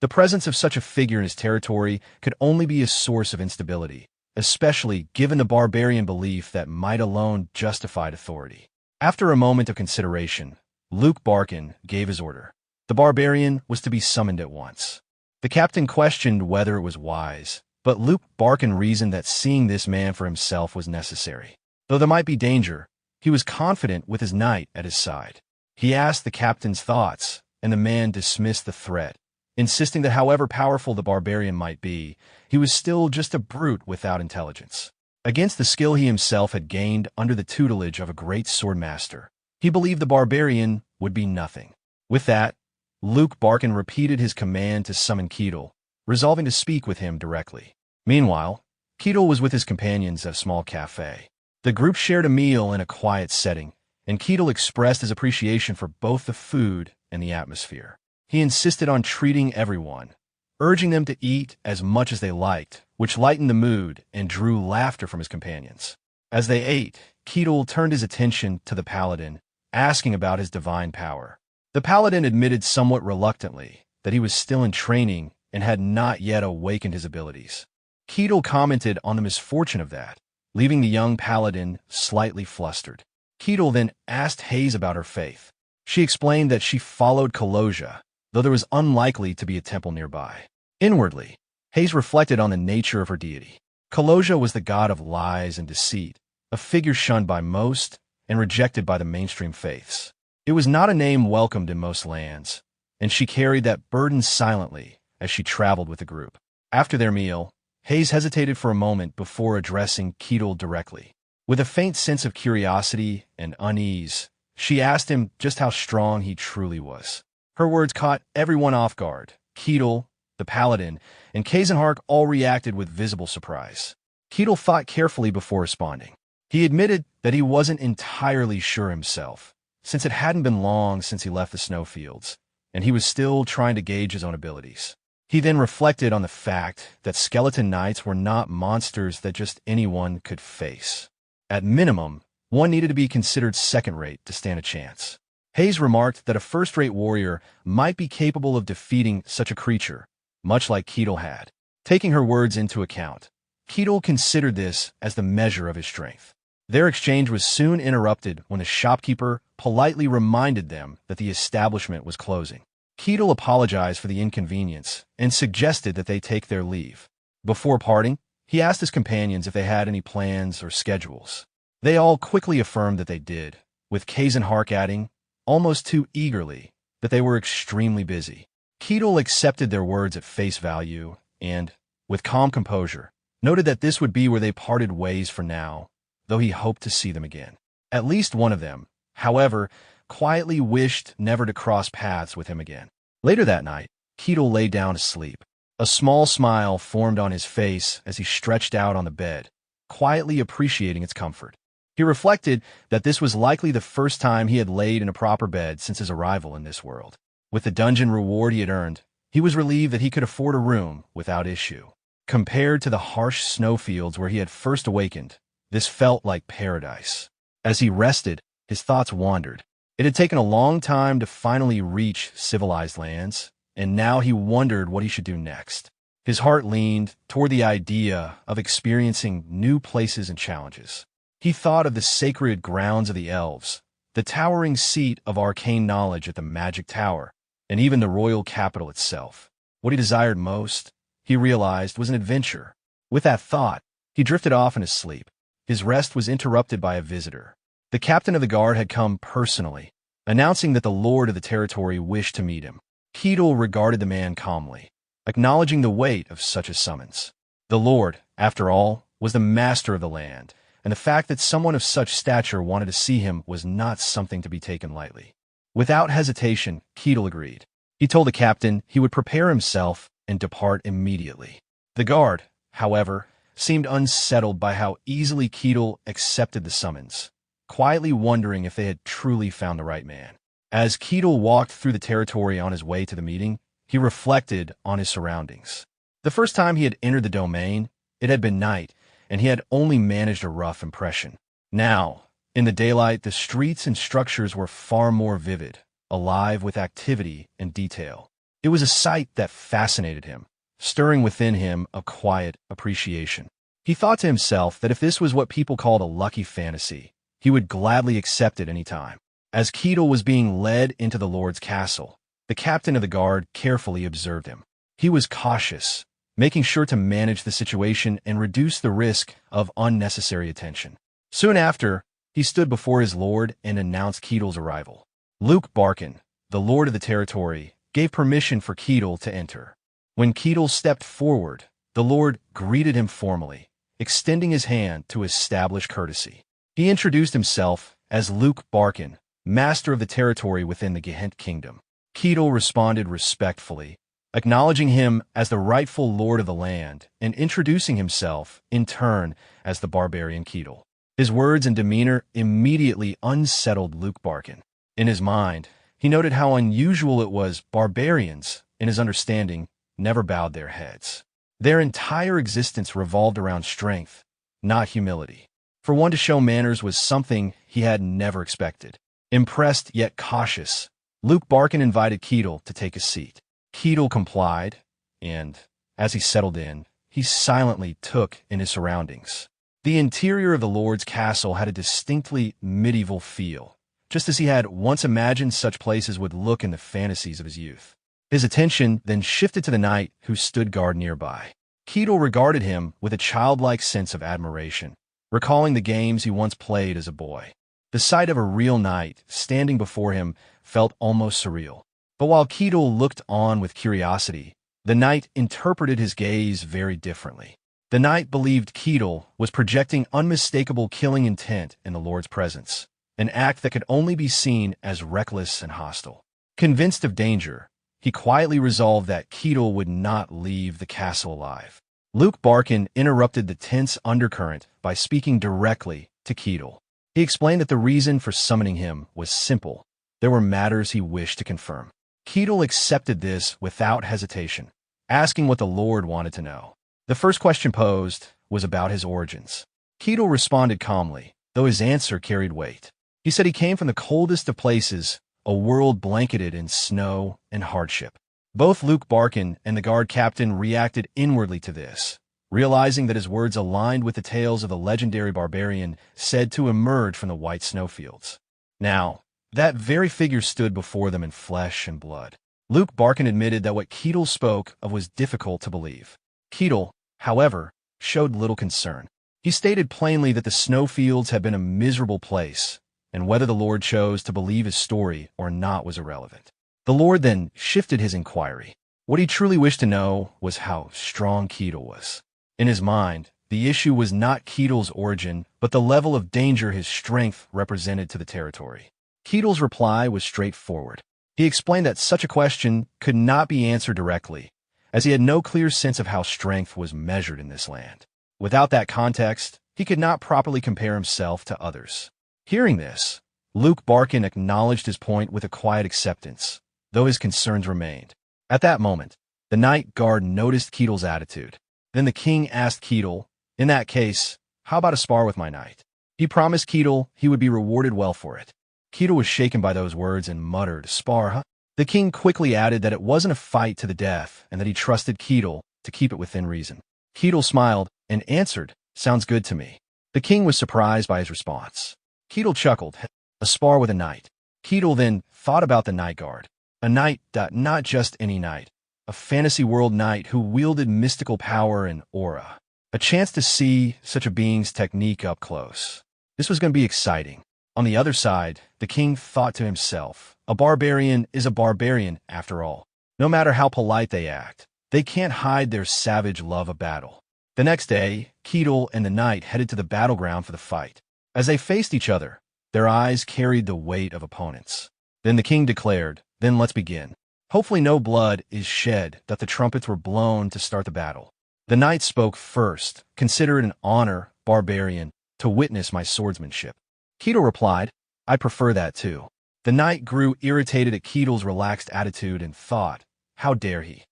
Speaker 1: The presence of such a figure in his territory could only be a source of instability, especially given the barbarian belief that might alone justified authority. After a moment of consideration, Luke Barkin gave his order. The barbarian was to be summoned at once. The captain questioned whether it was wise, but Luke Barkin reasoned that seeing this man for himself was necessary. Though there might be danger, he was confident with his knight at his side. He asked the captain's thoughts, and the man dismissed the threat, insisting that however powerful the barbarian might be, he was still just a brute without intelligence. Against the skill he himself had gained under the tutelage of a great swordmaster, he believed the barbarian would be nothing. With that, Luke Barkin repeated his command to summon Keatle, resolving to speak with him directly. Meanwhile, Keatle was with his companions at a small cafe. The group shared a meal in a quiet setting, and Keatle expressed his appreciation for both the food and the atmosphere. He insisted on treating everyone, urging them to eat as much as they liked, which lightened the mood and drew laughter from his companions. As they ate, Keetle turned his attention to the paladin, asking about his divine power. The paladin admitted somewhat reluctantly that he was still in training and had not yet awakened his abilities. Keetle commented on the misfortune of that, leaving the young paladin slightly flustered. Keetle then asked Hayes about her faith. She explained that she followed Kaloja, though there was unlikely to be a temple nearby. Inwardly, Hayes reflected on the nature of her deity. Kaloja was the god of lies and deceit, a figure shunned by most and rejected by the mainstream faiths. It was not a name welcomed in most lands, and she carried that burden silently as she traveled with the group. After their meal, Hayes hesitated for a moment before addressing Keetle directly. With a faint sense of curiosity and unease, she asked him just how strong he truly was. Her words caught everyone off guard. Keetle, the paladin, and Kazenhark all reacted with visible surprise. Keetle thought carefully before responding. He admitted that he wasn't entirely sure himself, since it hadn't been long since he left the snowfields, and he was still trying to gauge his own abilities. He then reflected on the fact that skeleton knights were not monsters that just anyone could face. At minimum, one needed to be considered second-rate to stand a chance. Hayes remarked that a first-rate warrior might be capable of defeating such a creature, much like Keetle had. Taking her words into account, Keetle considered this as the measure of his strength. Their exchange was soon interrupted when the shopkeeper politely reminded them that the establishment was closing. Keetle apologized for the inconvenience and suggested that they take their leave. Before parting, he asked his companions if they had any plans or schedules. They all quickly affirmed that they did, with Kazenhark adding, almost too eagerly, that they were extremely busy. Keetle accepted their words at face value and, with calm composure, noted that this would be where they parted ways for now, though he hoped to see them again. At least one of them, however, quietly wished never to cross paths with him again. Later that night, Keetle lay down to sleep. A small smile formed on his face as he stretched out on the bed, quietly appreciating its comfort. He reflected that this was likely the first time he had laid in a proper bed since his arrival in this world. With the dungeon reward he had earned, he was relieved that he could afford a room without issue. Compared to the harsh snowfields where he had first awakened, this felt like paradise. As he rested, his thoughts wandered. It had taken a long time to finally reach civilized lands, and now he wondered what he should do next. His heart leaned toward the idea of experiencing new places and challenges. He thought of the sacred grounds of the elves, the towering seat of arcane knowledge at the Magic Tower, and even the royal capital itself. What he desired most, he realized, was an adventure. With that thought, he drifted off in his sleep. His rest was interrupted by a visitor. The captain of the guard had come personally, announcing that the lord of the territory wished to meet him. Keetle regarded the man calmly, acknowledging the weight of such a summons. The lord, after all, was the master of the land, and the fact that someone of such stature wanted to see him was not something to be taken lightly. Without hesitation, Keetle agreed. He told the captain he would prepare himself and depart immediately. The guard, however, seemed unsettled by how easily Keetle accepted the summons, quietly wondering if they had truly found the right man. As Keetle walked through the territory on his way to the meeting, he reflected on his surroundings. The first time he had entered the domain, it had been night, and he had only managed a rough impression. Now, in the daylight, the streets and structures were far more vivid, alive with activity and detail. It was a sight that fascinated him, stirring within him a quiet appreciation. He thought to himself that if this was what people called a lucky fantasy, he would gladly accept it any time. As Keetle was being led into the lord's castle, the captain of the guard carefully observed him. He was cautious, making sure to manage the situation and reduce the risk of unnecessary attention. Soon after, he stood before his lord and announced Keetle's arrival. Luke Barkin, the lord of the territory, gave permission for Keetle to enter. When Keetle stepped forward, the lord greeted him formally, extending his hand to establish courtesy. He introduced himself as Luke Barkin, master of the territory within the Gehent Kingdom. Keetle responded respectfully, acknowledging him as the rightful lord of the land and introducing himself, in turn, as the Barbarian Keetle. His words and demeanor immediately unsettled Luke Barkin. In his mind, he noted how unusual it was barbarians, in his understanding, never bowed their heads. Their entire existence revolved around strength, not humility. For one to show manners was something he had never expected. Impressed yet cautious, Luke Barkin invited Keatle to take a seat. Keatle complied, and, as he settled in, he silently took in his surroundings. The interior of the Lord's castle had a distinctly medieval feel, just as he had once imagined such places would look in the fantasies of his youth. His attention then shifted to the knight who stood guard nearby. Keatle regarded him with a childlike sense of admiration, recalling the games he once played as a boy. The sight of a real knight standing before him felt almost surreal. But while Keatle looked on with curiosity, the knight interpreted his gaze very differently. The knight believed Keatle was projecting unmistakable killing intent in the Lord's presence, an act that could only be seen as reckless and hostile. Convinced of danger, he quietly resolved that Keatle would not leave the castle alive. Luke Barkin interrupted the tense undercurrent by speaking directly to Keatle. He explained that the reason for summoning him was simple. There were matters he wished to confirm. Keatle accepted this without hesitation, asking what the Lord wanted to know. The first question posed was about his origins. Keatle responded calmly, though his answer carried weight. He said he came from the coldest of places, a world blanketed in snow and hardship. Both Luke Barkin and the guard captain reacted inwardly to this, realizing that his words aligned with the tales of the legendary barbarian said to emerge from the white snowfields. Now, that very figure stood before them in flesh and blood. Luke Barkin admitted that what Keatle spoke of was difficult to believe. Keatle, however, showed little concern. He stated plainly that the snowfields had been a miserable place, and whether the Lord chose to believe his story or not was irrelevant. The Lord then shifted his inquiry. What he truly wished to know was how strong Keatle was. In his mind, the issue was not Keatle's origin, but the level of danger his strength represented to the territory. Keatle's reply was straightforward. He explained that such a question could not be answered directly, as he had no clear sense of how strength was measured in this land. Without that context, he could not properly compare himself to others. Hearing this, Luke Barkin acknowledged his point with a quiet acceptance, though his concerns remained. At that moment, the night guard noticed Keatle's attitude. Then the king asked Keatle, "In that case, how about a spar with my knight?" He promised Keatle he would be rewarded well for it. Keatle was shaken by those words and muttered, "Spar, huh?" The king quickly added that it wasn't a fight to the death and that he trusted Keatle to keep it within reason. Keatle smiled and answered, "Sounds good to me." The king was surprised by his response. Keatle chuckled, "A spar with a knight." Keatle then thought about the night guard. A knight, not just any knight. A fantasy world knight who wielded mystical power and aura. A chance to see such a being's technique up close. This was going to be exciting. On the other side, the king thought to himself, a barbarian is a barbarian after all. No matter how polite they act, they can't hide their savage love of battle. The next day, Keatle and the knight headed to the battleground for the fight. As they faced each other, their eyes carried the weight of opponents. Then the king declared, "Then let's begin." Hopefully no blood is shed, that the trumpets were blown to start the battle. The knight spoke first, "Consider it an honor, barbarian, to witness my swordsmanship." Keatle replied, "I prefer that too." The knight grew irritated at Keatle's relaxed attitude and thought, how dare he?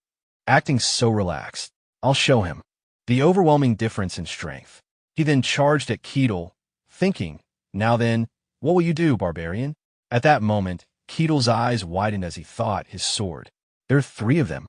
Speaker 1: Acting so relaxed. I'll show him. The overwhelming difference in strength. He then charged at Keatle, thinking, "Now then, what will you do, barbarian?" At that moment, Keatle's eyes widened as he thought his sword. There are 3 of them.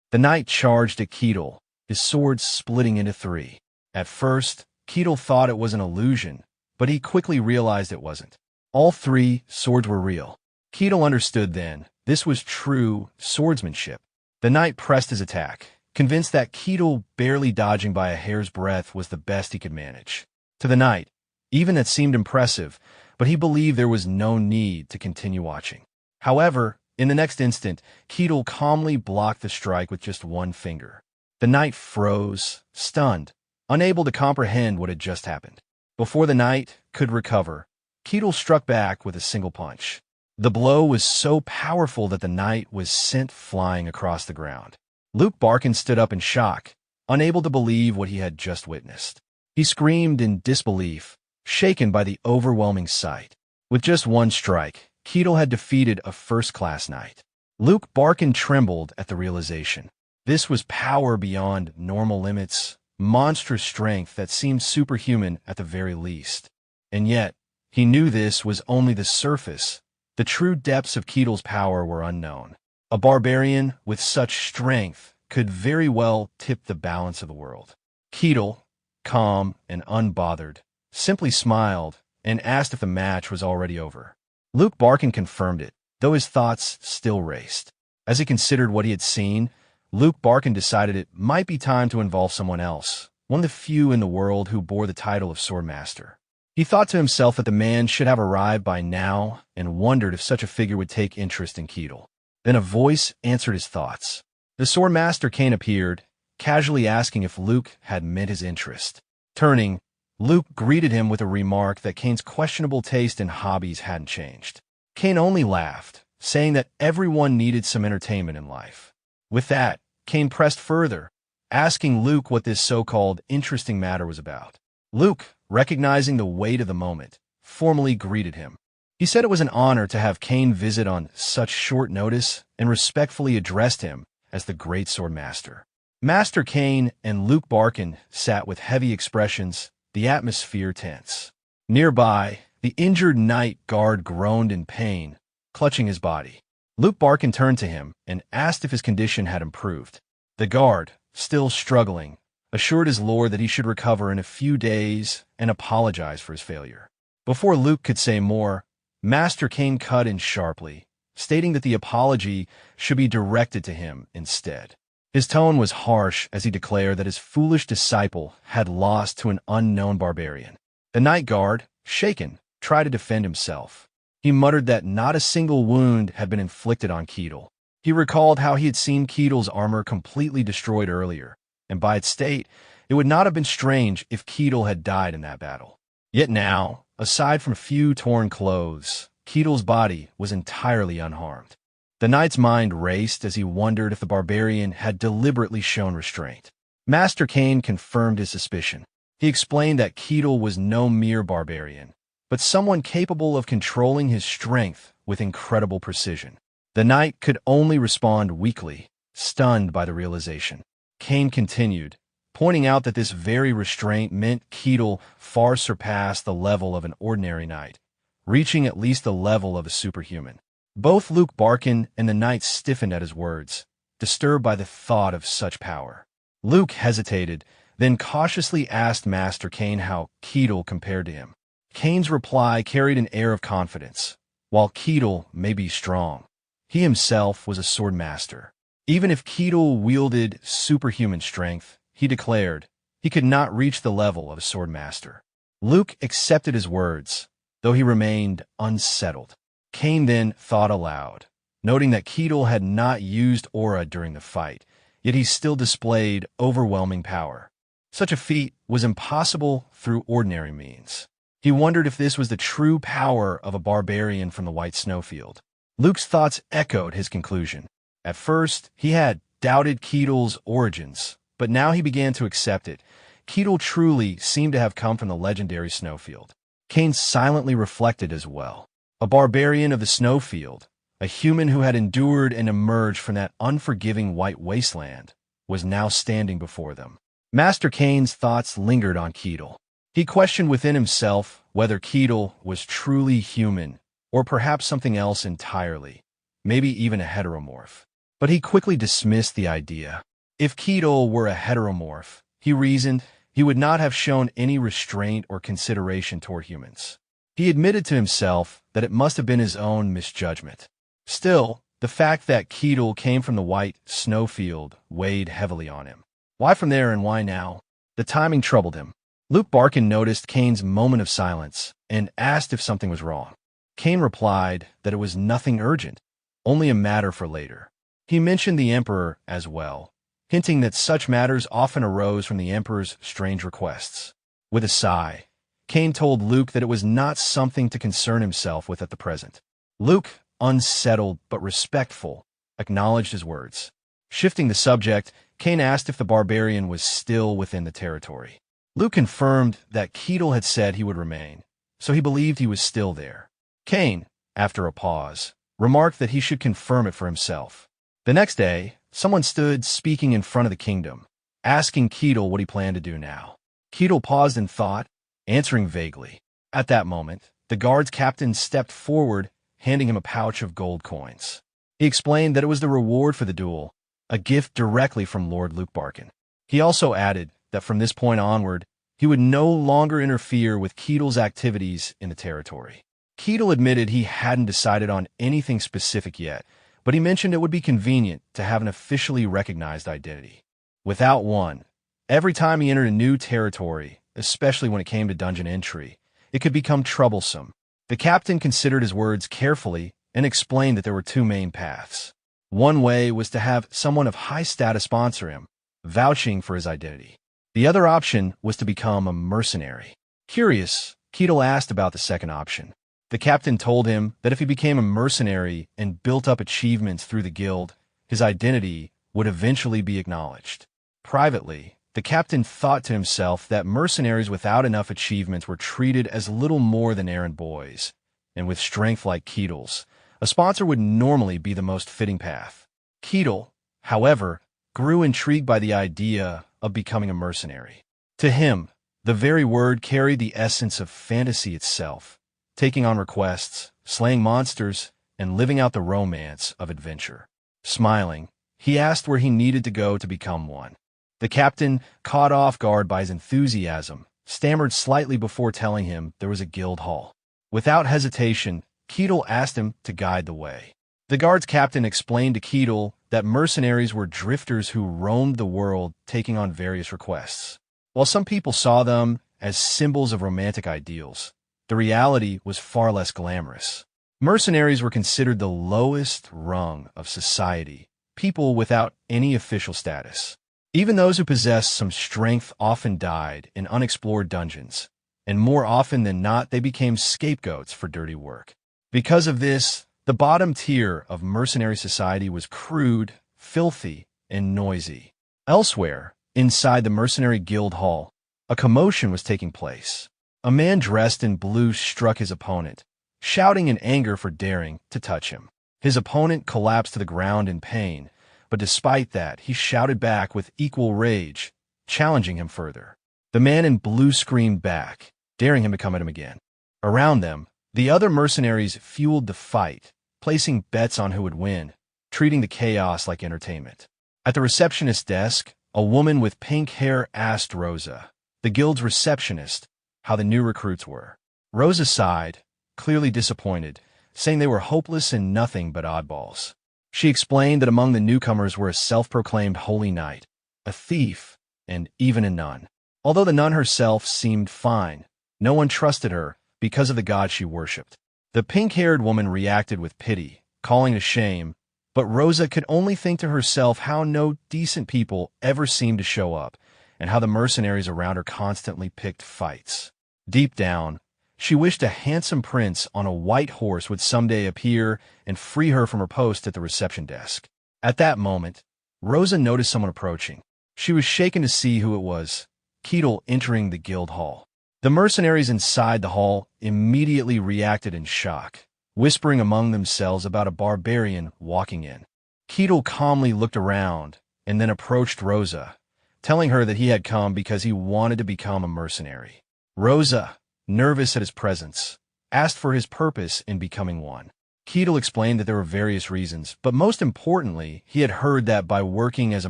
Speaker 1: The knight charged at Keatle, his sword splitting into 3. At first, Keatle thought it was an illusion, but he quickly realized it wasn't. All 3 swords were real. Keatle understood then, this was true swordsmanship. The knight pressed his attack, convinced that Keatle barely dodging by a hair's breadth was the best he could manage. To the knight, even that seemed impressive, but he believed there was no need to continue watching. However, in the next instant, Keatle calmly blocked the strike with just one finger. The knight froze, stunned, unable to comprehend what had just happened. Before the knight could recover, Keatle struck back with a single punch. The blow was so powerful that the knight was sent flying across the ground. Luke Barkin stood up in shock, unable to believe what he had just witnessed. He screamed in disbelief, shaken by the overwhelming sight. With just one strike, Keatle had defeated a first-class knight. Luke Barkin trembled at the realization. This was power beyond normal limits, monstrous strength that seemed superhuman at the very least. And yet, he knew this was only the surface. The true depths of Ketel's power were unknown. A barbarian with such strength could very well tip the balance of the world. Ketel, calm and unbothered, simply smiled and asked if the match was already over. Luke Barkin confirmed it, though his thoughts still raced. As he considered what he had seen, Luke Barkin decided it might be time to involve someone else, one of the few in the world who bore the title of Swordmaster. He thought to himself that the man should have arrived by now and wondered if such a figure would take interest in Ketel. Then a voice answered his thoughts. The Swordmaster Cain appeared, casually asking if Luke had met his interest. Turning, Luke greeted him with a remark that Cain's questionable taste in hobbies hadn't changed. Cain only laughed, saying that everyone needed some entertainment in life. With that, Cain pressed further, asking Luke what this so-called interesting matter was about. Luke, recognizing the weight of the moment, formally greeted him. He said it was an honor to have Cain visit on such short notice and respectfully addressed him as the Great Swordmaster. Master Cain and Luke Barkin sat with heavy expressions, the atmosphere tense. Nearby, the injured knight guard groaned in pain, clutching his body. Luke Barkin turned to him and asked if his condition had improved. The guard, still struggling, assured his lord that he should recover in a few days and apologize for his failure. Before Luke could say more, Master Cain cut in sharply, stating that the apology should be directed to him instead. His tone was harsh as he declared that his foolish disciple had lost to an unknown barbarian. The night guard, shaken, tried to defend himself. He muttered that not a single wound had been inflicted on Ketel. He recalled how he had seen Ketel's armor completely destroyed earlier, and by its state, it would not have been strange if Ketel had died in that battle. Yet now, aside from a few torn clothes, Ketel's body was entirely unharmed. The knight's mind raced as he wondered if the barbarian had deliberately shown restraint. Master Cain confirmed his suspicion. He explained that Ketel was no mere barbarian, but someone capable of controlling his strength with incredible precision. The knight could only respond weakly, stunned by the realization. Cain continued, pointing out that this very restraint meant Ketel far surpassed the level of an ordinary knight, reaching at least the level of a superhuman. Both Luke Barkin and the knight stiffened at his words, disturbed by the thought of such power. Luke hesitated, then cautiously asked Master Cain how Ketel compared to him. Cain's reply carried an air of confidence. While Ketel may be strong, he himself was a sword master. Even if Ketel wielded superhuman strength, he declared, he could not reach the level of a sword master. Luke accepted his words, though he remained unsettled. Cain then thought aloud, noting that Ketel had not used aura during the fight, yet he still displayed overwhelming power. Such a feat was impossible through ordinary means. He wondered if this was the true power of a barbarian from the White Snowfield. Luke's thoughts echoed his conclusion. At first, he had doubted Ketel's origins, but now he began to accept it. Ketel truly seemed to have come from the legendary Snowfield. Cain silently reflected as well. A barbarian of the Snowfield, a human who had endured and emerged from that unforgiving white wasteland, was now standing before them. Master Cain's thoughts lingered on Ketel. He questioned within himself whether Ketel was truly human, or perhaps something else entirely, maybe even a heteromorph. But he quickly dismissed the idea. If Ketel were a heteromorph, he reasoned, he would not have shown any restraint or consideration toward humans. He admitted to himself that it must have been his own misjudgment. Still, the fact that Ketel came from the White Snowfield weighed heavily on him. Why from there and why now? The timing troubled him. Luke Barkin noticed Cain's moment of silence and asked if something was wrong. Cain replied that it was nothing urgent, only a matter for later. He mentioned the Emperor as well, hinting that such matters often arose from the Emperor's strange requests. With a sigh, Cain told Luke that it was not something to concern himself with at the present. Luke, unsettled but respectful, acknowledged his words. Shifting the subject, Cain asked if the barbarian was still within the territory. Luke confirmed that Ketel had said he would remain, so he believed he was still there. Cain, after a pause, remarked that he should confirm it for himself. The next day, someone stood speaking in front of the kingdom, asking Ketel what he planned to do now. Ketel paused in thought, answering vaguely. At that moment, the guard's captain stepped forward, handing him a pouch of gold coins. He explained that it was the reward for the duel, a gift directly from Lord Luke Barkin. He also added that from this point onward, he would no longer interfere with Keitel's activities in the territory. Keitel admitted he hadn't decided on anything specific yet, but he mentioned it would be convenient to have an officially recognized identity. Without one, every time he entered a new territory, especially when it came to dungeon entry, it could become troublesome. The captain considered his words carefully and explained that there were two main paths. One way was to have someone of high status sponsor him, vouching for his identity. The other option was to become a mercenary. Curious, Keitel asked about the second option. The captain told him that if he became a mercenary and built up achievements through the guild, his identity would eventually be acknowledged. Privately, the captain thought to himself that mercenaries without enough achievements were treated as little more than errand boys, and with strength like Keitel's, a sponsor would normally be the most fitting path. Keitel, however, grew intrigued by the idea of becoming a mercenary. To him, the very word carried the essence of fantasy itself, taking on requests, slaying monsters, and living out the romance of adventure. Smiling, he asked where he needed to go to become one. The captain, caught off guard by his enthusiasm, stammered slightly before telling him there was a guild hall. Without hesitation, Keitel asked him to guide the way. The guard's captain explained to Keitel that mercenaries were drifters who roamed the world taking on various requests. While some people saw them as symbols of romantic ideals, the reality was far less glamorous. Mercenaries were considered the lowest rung of society, people without any official status. Even those who possessed some strength often died in unexplored dungeons, and more often than not they became scapegoats for dirty work. Because of this, the bottom tier of mercenary society was crude, filthy, and noisy. Elsewhere, inside the mercenary guild hall, a commotion was taking place. A man dressed in blue struck his opponent, shouting in anger for daring to touch him. His opponent collapsed to the ground in pain, but despite that, he shouted back with equal rage, challenging him further. The man in blue screamed back, daring him to come at him again. Around them, the other mercenaries fueled the fight, placing bets on who would win, treating the chaos like entertainment. At the receptionist's desk, a woman with pink hair asked Rosa, the guild's receptionist, how the new recruits were. Rosa sighed, clearly disappointed, saying they were hopeless and nothing but oddballs. She explained that among the newcomers were a self-proclaimed holy knight, a thief, and even a nun. Although the nun herself seemed fine, no one trusted her because of the god she worshipped. The pink-haired woman reacted with pity, calling it a shame, but Rosa could only think to herself how no decent people ever seemed to show up, and how the mercenaries around her constantly picked fights. Deep down, she wished a handsome prince on a white horse would someday appear and free her from her post at the reception desk. At that moment, Rosa noticed someone approaching. She was shaken to see who it was, Keitel entering the guild hall. The mercenaries inside the hall immediately reacted in shock, whispering among themselves about a barbarian walking in. Keitel calmly looked around and then approached Rosa, telling her that he had come because he wanted to become a mercenary. Rosa, nervous at his presence, asked for his purpose in becoming one. Keitel explained that there were various reasons, but most importantly, he had heard that by working as a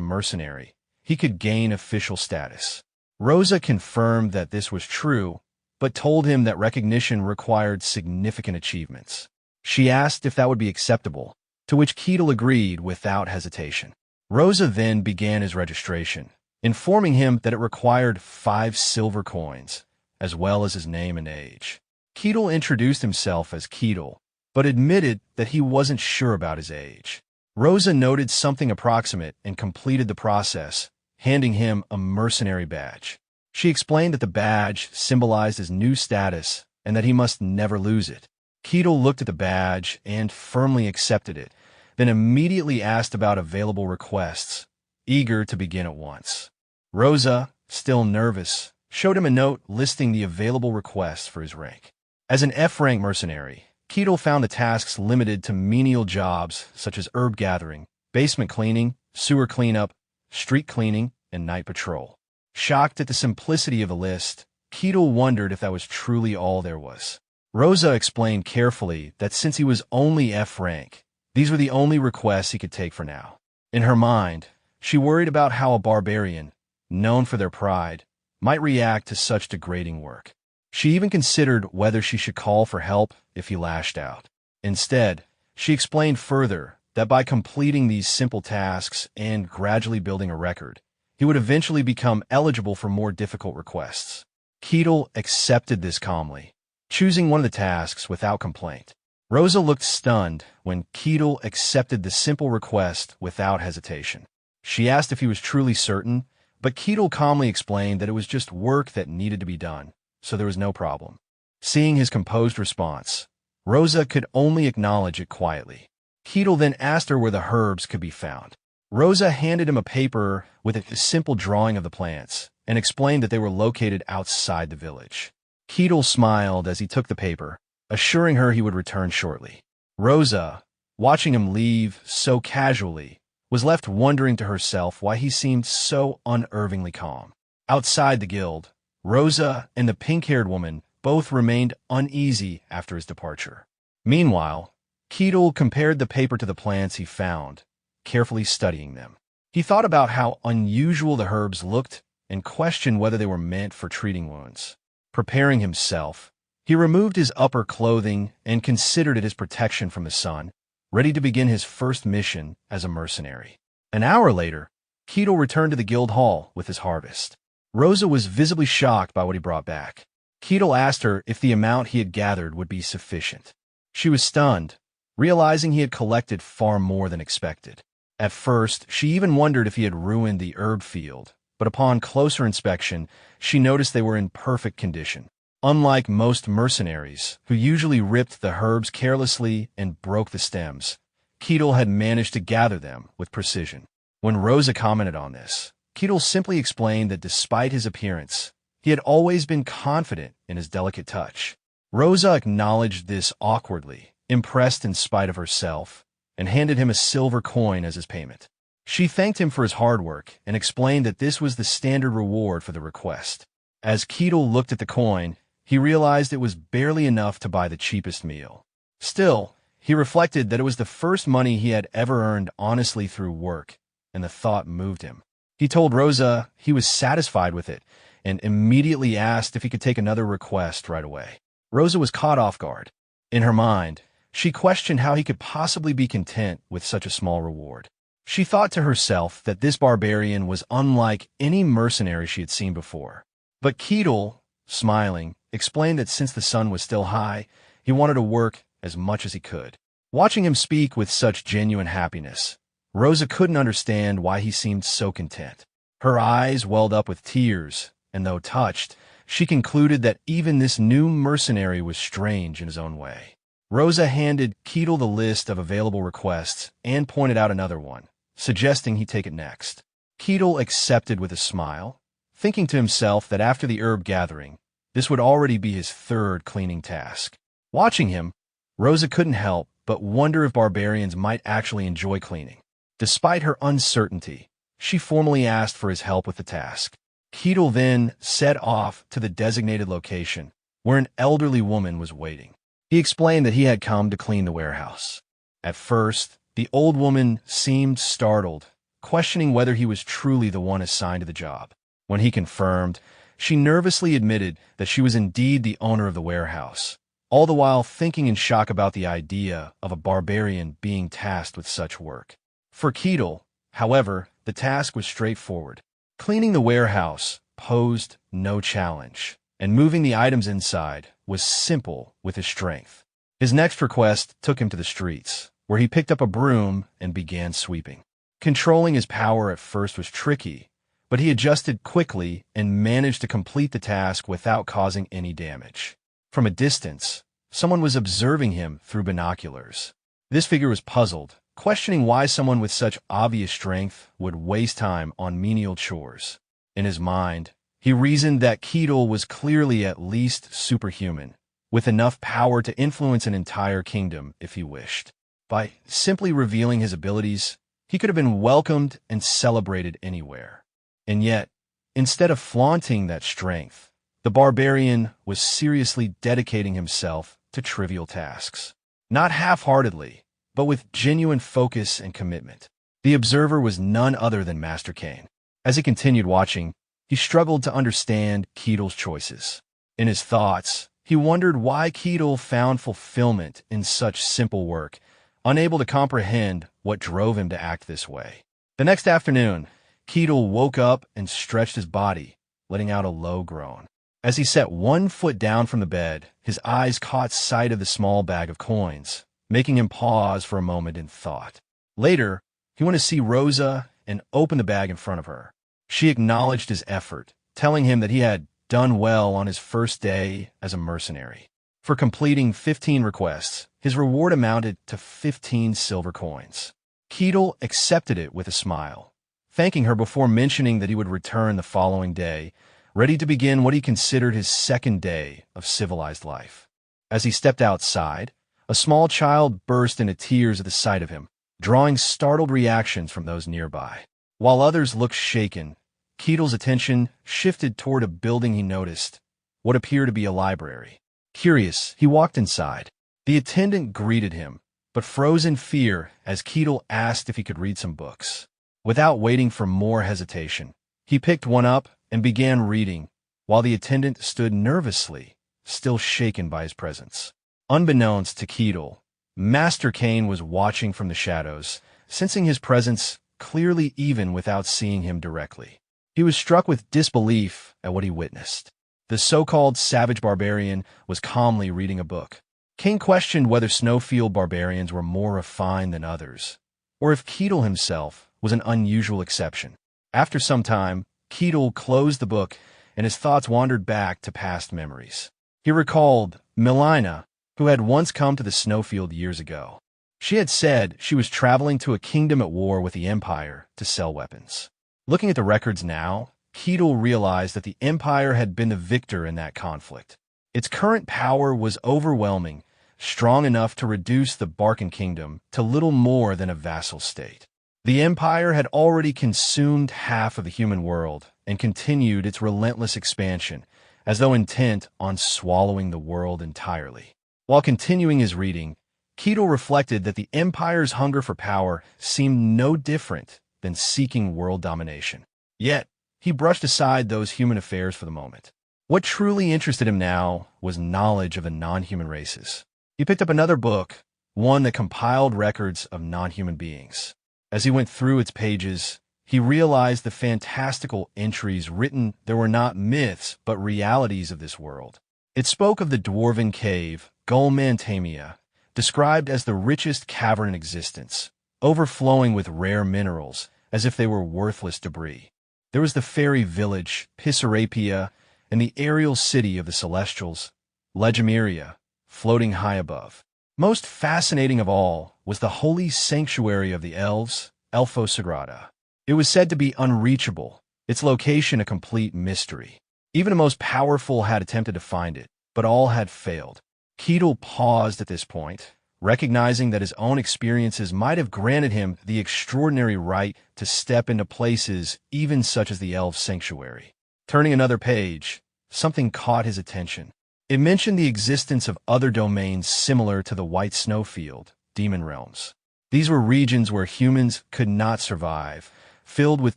Speaker 1: mercenary, he could gain official status. Rosa confirmed that this was true, but told him that recognition required significant achievements. She asked if that would be acceptable, to which Keitel agreed without hesitation. Rosa then began his registration, informing him that it required 5 silver coins, as well as his name and age. Keitel introduced himself as Keitel, but admitted that he wasn't sure about his age. Rosa noted something approximate and completed the process, handing him a mercenary badge. She explained that the badge symbolized his new status and that he must never lose it. Keitel looked at the badge and firmly accepted it, then immediately asked about available requests, eager to begin at once. Rosa, still nervous, showed him a note listing the available requests for his rank. As an F-rank mercenary, Keitel found the tasks limited to menial jobs such as herb gathering, basement cleaning, sewer cleanup, street cleaning, and night patrol. Shocked at the simplicity of the list, Keatle wondered if that was truly all there was. Rosa explained carefully that since he was only F rank, these were the only requests he could take for now. In her mind, she worried about how a barbarian, known for their pride, might react to such degrading work. She even considered whether she should call for help if he lashed out. Instead, she explained further that by completing these simple tasks and gradually building a record, he would eventually become eligible for more difficult requests. Keatle accepted this calmly, choosing one of the tasks without complaint. Rosa looked stunned when Keatle accepted the simple request without hesitation. She asked if he was truly certain, but Keatle calmly explained that it was just work that needed to be done, so there was no problem. Seeing his composed response, Rosa could only acknowledge it quietly. Keatle then asked her where the herbs could be found. Rosa handed him a paper with a simple drawing of the plants and explained that they were located outside the village. Keatle smiled as he took the paper, assuring her he would return shortly. Rosa, watching him leave so casually, was left wondering to herself why he seemed so unervingly calm. Outside the guild, Rosa and the pink-haired woman both remained uneasy after his departure. Meanwhile, Keatle compared the paper to the plants he found, carefully studying them. He thought about how unusual the herbs looked and questioned whether they were meant for treating wounds. Preparing himself, he removed his upper clothing and considered it his protection from the sun, ready to begin his first mission as a mercenary. An hour later, Keatle returned to the guild hall with his harvest. Rosa was visibly shocked by what he brought back. Keatle asked her if the amount he had gathered would be sufficient. She was stunned, realizing he had collected far more than expected. At first, she even wondered if he had ruined the herb field, but upon closer inspection, she noticed they were in perfect condition. Unlike most mercenaries, who usually ripped the herbs carelessly and broke the stems, Keatle had managed to gather them with precision. When Rosa commented on this, Keatle simply explained that despite his appearance, he had always been confident in his delicate touch. Rosa acknowledged this awkwardly, impressed in spite of herself, and handed him a silver coin as his payment. She thanked him for his hard work and explained that this was the standard reward for the request. As Keatle looked at the coin, he realized it was barely enough to buy the cheapest meal. Still, he reflected that it was the first money he had ever earned honestly through work, and the thought moved him. He told Rosa he was satisfied with it and immediately asked if he could take another request right away. Rosa was caught off guard. In her mind, she questioned how he could possibly be content with such a small reward. She thought to herself that this barbarian was unlike any mercenary she had seen before. But Keatle, smiling, explained that since the sun was still high, he wanted to work as much as he could. Watching him speak with such genuine happiness, Rosa couldn't understand why he seemed so content. Her eyes welled up with tears, and though touched, she concluded that even this new mercenary was strange in his own way. Rosa handed Keatle the list of available requests and pointed out another one, suggesting he take it next. Keatle accepted with a smile, thinking to himself that after the herb gathering, this would already be his third cleaning task. Watching him, Rosa couldn't help but wonder if barbarians might actually enjoy cleaning. Despite her uncertainty, she formally asked for his help with the task. Keatle then set off to the designated location, where an elderly woman was waiting. He explained that he had come to clean the warehouse. At first, the old woman seemed startled, questioning whether he was truly the one assigned to the job. When he confirmed, she nervously admitted that she was indeed the owner of the warehouse, all the while thinking in shock about the idea of a barbarian being tasked with such work. For Keatle, however, the task was straightforward. Cleaning the warehouse posed no challenge, and moving the items inside was simple with his strength. His next request took him to the streets, where he picked up a broom and began sweeping. Controlling his power at first was tricky, but he adjusted quickly and managed to complete the task without causing any damage. From a distance, someone was observing him through binoculars. This figure was puzzled, questioning why someone with such obvious strength would waste time on menial chores. In his mind, he reasoned that Keatle was clearly at least superhuman, with enough power to influence an entire kingdom if he wished. By simply revealing his abilities, he could have been welcomed and celebrated anywhere. And yet, instead of flaunting that strength, The barbarian was seriously dedicating himself to trivial tasks. Not half-heartedly, but with genuine focus and commitment. The observer was none other than Master Kane. As he continued watching, he struggled to understand Keitel's choices. In his thoughts, he wondered why Keitel found fulfillment in such simple work, unable to comprehend what drove him to act this way. The next afternoon, Keitel woke up and stretched his body, letting out a low groan. As he set one foot down from the bed, his eyes caught sight of the small bag of coins, making him pause for a moment in thought. Later, he went to see Rosa and opened the bag in front of her. She acknowledged his effort, telling him that he had done well on his first day as a mercenary. For completing 15 requests, his reward amounted to 15 silver coins. Keitel accepted it with a smile, thanking her before mentioning that he would return the following day, ready to begin what he considered his second day of civilized life. As he stepped outside, a small child burst into tears at the sight of him, drawing startled reactions from those nearby. While others looked shaken, Keitel's attention shifted toward a building he noticed, what appeared to be a library. Curious, he walked inside. The attendant greeted him, but froze in fear as Keitel asked if he could read some books. Without waiting for more hesitation, he picked one up and began reading, while the attendant stood nervously, still shaken by his presence. Unbeknownst to Keitel, Master Kane was watching from the shadows, sensing his presence clearly even without seeing him directly. He was struck with disbelief at what he witnessed. The so-called savage barbarian was calmly reading a book. Kane questioned whether snowfield barbarians were more refined than others, or if Keitel himself was an unusual exception. After some time, Keitel closed the book, and his thoughts wandered back to past memories. He recalled Melina, who had once come to the snowfield years ago. She had said she was traveling to a kingdom at war with the Empire to sell weapons. Looking at the records now, Keitel realized that the Empire had been the victor in that conflict. Its current power was overwhelming, strong enough to reduce the Barcan kingdom to little more than a vassal state. The Empire had already consumed half of the human world and continued its relentless expansion, as though intent on swallowing the world entirely. While continuing his reading, Keitel reflected that the Empire's hunger for power seemed no different than seeking world domination. Yet, he brushed aside those human affairs for the moment. What truly interested him now was knowledge of the non-human races. He picked up another book, one that compiled records of non-human beings. As he went through its pages, he realized the fantastical entries written there were not myths but realities of this world. It spoke of the dwarven cave, Gulmantamia, described as the richest cavern in existence, overflowing with rare minerals, as if they were worthless debris. There was the fairy village, Pisarapia, and the aerial city of the Celestials, Legemeria, floating high above. Most fascinating of all was the holy sanctuary of the elves, Elfo Sagrada. It was said to be unreachable, its location a complete mystery. Even the most powerful had attempted to find it, but all had failed. Keitel paused at this point, recognizing that his own experiences might have granted him the extraordinary right to step into places even such as the elves' sanctuary. Turning another page, something caught his attention. It mentioned the existence of other domains similar to the White Snowfield, demon realms. These were regions where humans could not survive, filled with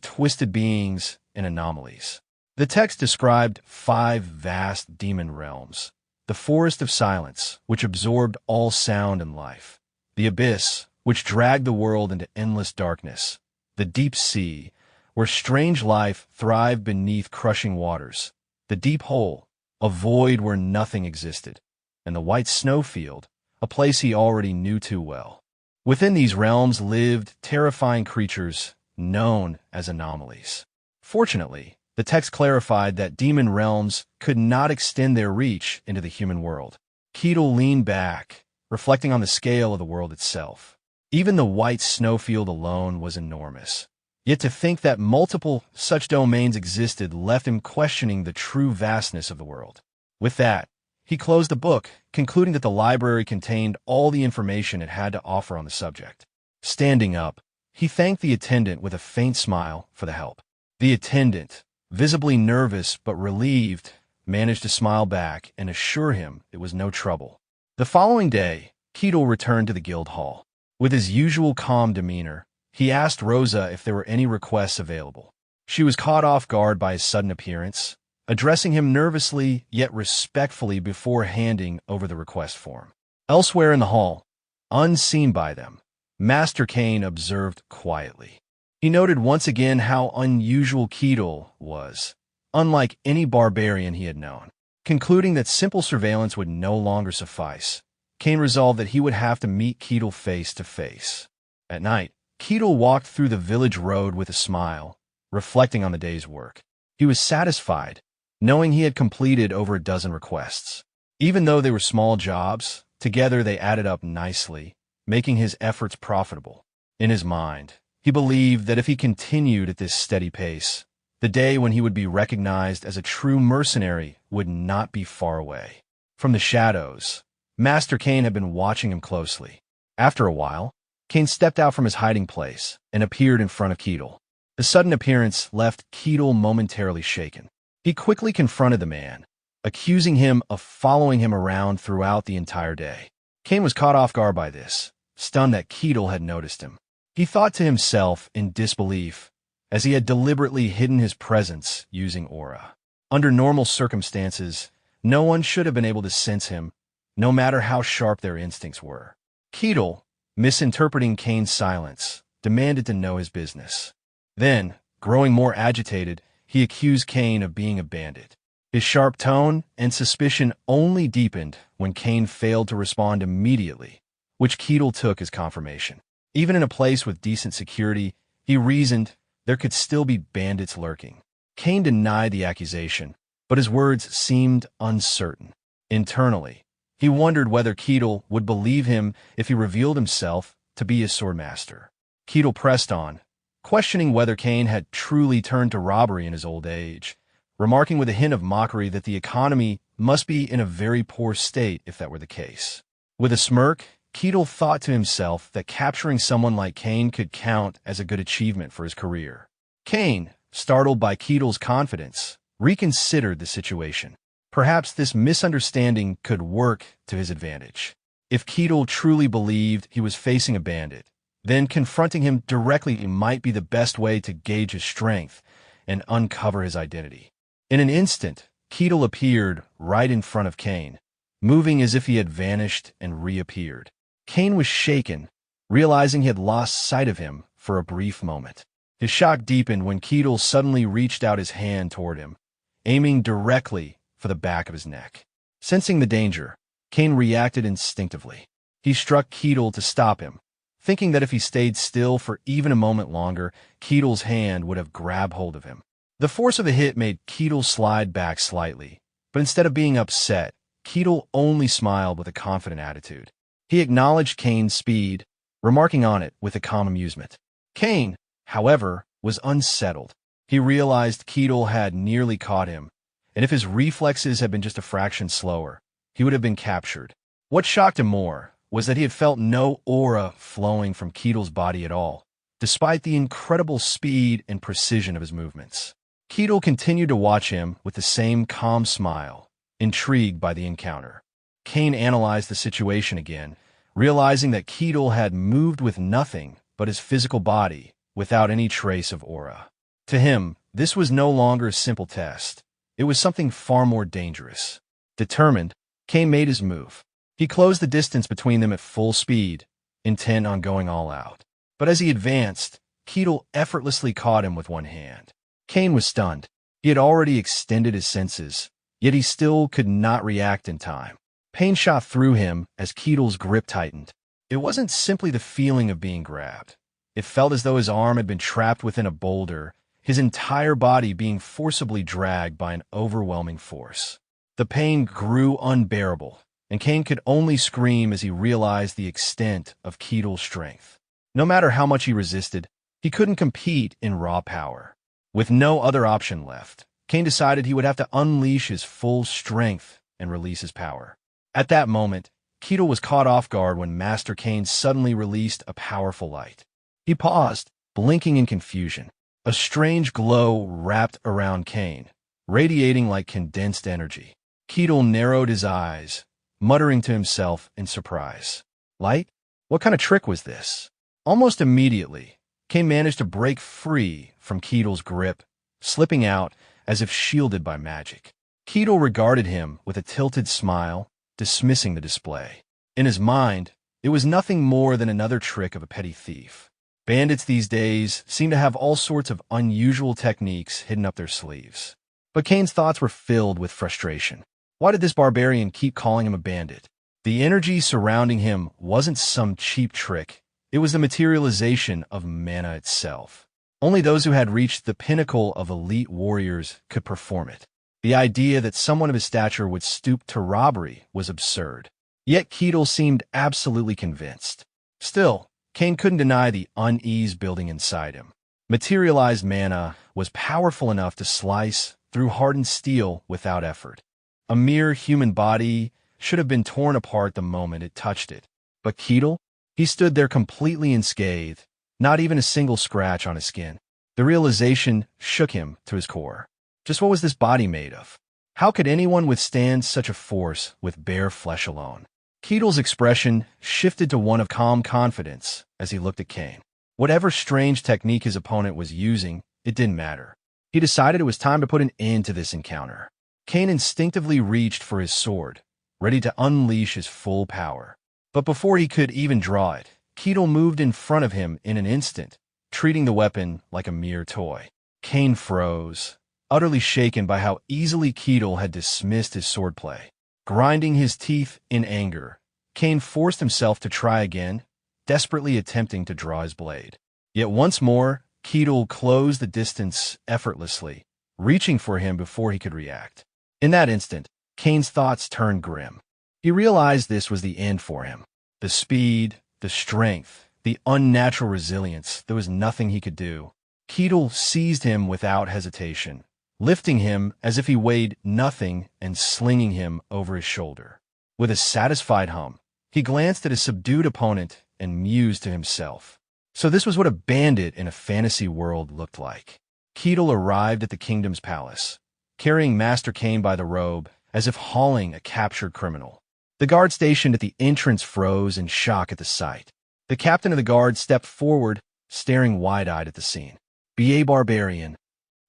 Speaker 1: twisted beings and anomalies. The text described 5 vast demon realms: the Forest of Silence, which absorbed all sound and life; the Abyss, which dragged the world into endless darkness; the Deep Sea, where strange life thrived beneath crushing waters; the Deep Hole, a void where nothing existed; and the White Snowfield, a place he already knew too well. Within these realms lived terrifying creatures known as anomalies. Fortunately, the text clarified that demon realms could not extend their reach into the human world. Keitel leaned back, reflecting on the scale of the world itself. Even the White Snowfield alone was enormous. Yet to think that multiple such domains existed left him questioning the true vastness of the world. With that, he closed the book, concluding that the library contained all the information it had to offer on the subject. Standing up, he thanked the attendant with a faint smile for the help. The attendant, visibly nervous but relieved, managed to smile back and assure him it was no trouble. The following day, Keatle returned to the guild hall. With his usual calm demeanor, he asked Rosa if there were any requests available. She was caught off guard by his sudden appearance, addressing him nervously yet respectfully before handing over the request form. Elsewhere in the hall, unseen by them, Master Kane observed quietly. He noted once again how unusual Keatle was, unlike any barbarian he had known. Concluding that simple surveillance would no longer suffice, Kane resolved that he would have to meet Keatle face to face. At night, Keatle walked through the village road with a smile, reflecting on the day's work. He was satisfied, knowing he had completed over a dozen requests. Even though they were small jobs, together they added up nicely, making his efforts profitable. In his mind, he believed that if he continued at this steady pace, the day when he would be recognized as a true mercenary would not be far away. From the shadows, Master Kane had been watching him closely. After a while, Kane stepped out from his hiding place and appeared in front of Keatle. The sudden appearance left Keatle momentarily shaken. He quickly confronted the man, accusing him of following him around throughout the entire day. Kane was caught off guard by this, stunned that Keatle had noticed him. He thought to himself in disbelief, as he had deliberately hidden his presence using aura. Under normal circumstances, no one should have been able to sense him, no matter how sharp their instincts were. Keatle, misinterpreting Kane's silence, demanded to know his business. Then, growing more agitated, he accused Kane of being a bandit. His sharp tone and suspicion only deepened when Kane failed to respond immediately, which Keatle took as confirmation. Even in a place with decent security, he reasoned there could still be bandits lurking. Kane denied the accusation, but his words seemed uncertain. Internally, he wondered whether Keatle would believe him if he revealed himself to be his swordmaster. Keatle pressed on, questioning whether Kane had truly turned to robbery in his old age, remarking with a hint of mockery that the economy must be in a very poor state if that were the case. With a smirk, Keatle thought to himself that capturing someone like Kane could count as a good achievement for his career. Kane, startled by Keatle's confidence, reconsidered the situation. Perhaps this misunderstanding could work to his advantage. If Keatle truly believed he was facing a bandit, then confronting him directly might be the best way to gauge his strength and uncover his identity. In an instant, Keatle appeared right in front of Kane, moving as if he had vanished and reappeared. Kane was shaken, realizing he had lost sight of him for a brief moment. His shock deepened when Keatle suddenly reached out his hand toward him, aiming directly for the back of his neck. Sensing the danger, Kane reacted instinctively. He struck Keatle to stop him, thinking that if he stayed still for even a moment longer, Keatle's hand would have grabbed hold of him. The force of the hit made Keatle slide back slightly, but instead of being upset, Keatle only smiled with a confident attitude. He acknowledged Kane's speed, remarking on it with a calm amusement. Kane, however, was unsettled. He realized Keatle had nearly caught him, and if his reflexes had been just a fraction slower, he would have been captured. What shocked him more was that he had felt no aura flowing from Keatle's body at all, despite the incredible speed and precision of his movements. Keatle continued to watch him with the same calm smile, intrigued by the encounter. Kane analyzed the situation again, realizing that Keatle had moved with nothing but his physical body, without any trace of aura. To him, this was no longer a simple test. It was something far more dangerous. Determined, Kane made his move. He closed the distance between them at full speed, intent on going all out. But as he advanced, Keatle effortlessly caught him with one hand. Kane was stunned. He had already extended his senses, yet he still could not react in time. Pain shot through him as Keatle's grip tightened. It wasn't simply the feeling of being grabbed. It felt as though his arm had been trapped within a boulder, his entire body being forcibly dragged by an overwhelming force. The pain grew unbearable, and Kane could only scream as he realized the extent of Keatle's strength. No matter how much he resisted, he couldn't compete in raw power. With no other option left, Kane decided he would have to unleash his full strength and release his power. At that moment, Keatle was caught off guard when Master Kane suddenly released a powerful light. He paused, blinking in confusion. A strange glow wrapped around Kane, radiating like condensed energy. Keatle narrowed his eyes, muttering to himself in surprise. Light? What kind of trick was this? Almost immediately, Kane managed to break free from Keatle's grip, slipping out as if shielded by magic. Keatle regarded him with a tilted smile, dismissing the display. In his mind, it was nothing more than another trick of a petty thief. Bandits these days seem to have all sorts of unusual techniques hidden up their sleeves. But Kane's thoughts were filled with frustration. Why did this barbarian keep calling him a bandit? The energy surrounding him wasn't some cheap trick. It was the materialization of mana itself. Only those who had reached the pinnacle of elite warriors could perform it. The idea that someone of his stature would stoop to robbery was absurd. Yet Keatle seemed absolutely convinced. Still, Kane couldn't deny the unease building inside him. Materialized mana was powerful enough to slice through hardened steel without effort. A mere human body should have been torn apart the moment it touched it. But Keatle? He stood there completely unscathed, not even a single scratch on his skin. The realization shook him to his core. Just what was this body made of? How could anyone withstand such a force with bare flesh alone? Keatle's expression shifted to one of calm confidence as he looked at Kane. Whatever strange technique his opponent was using, it didn't matter. He decided it was time to put an end to this encounter. Kane instinctively reached for his sword, ready to unleash his full power. But before he could even draw it, Keatle moved in front of him in an instant, treating the weapon like a mere toy. Kane froze, utterly shaken by how easily Keatle had dismissed his swordplay. Grinding his teeth in anger, Kane forced himself to try again, desperately attempting to draw his blade. Yet once more, Keatle closed the distance effortlessly, reaching for him before he could react. In that instant, Kane's thoughts turned grim. He realized this was the end for him. The speed, the strength, the unnatural resilience, there was nothing he could do. Keatle seized him without hesitation, lifting him as if he weighed nothing and slinging him over his shoulder. With a satisfied hum, he glanced at his subdued opponent and mused to himself. So this was what a bandit in a fantasy world looked like. Keatle arrived at the kingdom's palace, carrying Master Kane by the robe as if hauling a captured criminal. The guard stationed at the entrance froze in shock at the sight. The captain of the guard stepped forward, staring wide-eyed at the scene. "B.A. Barbarian,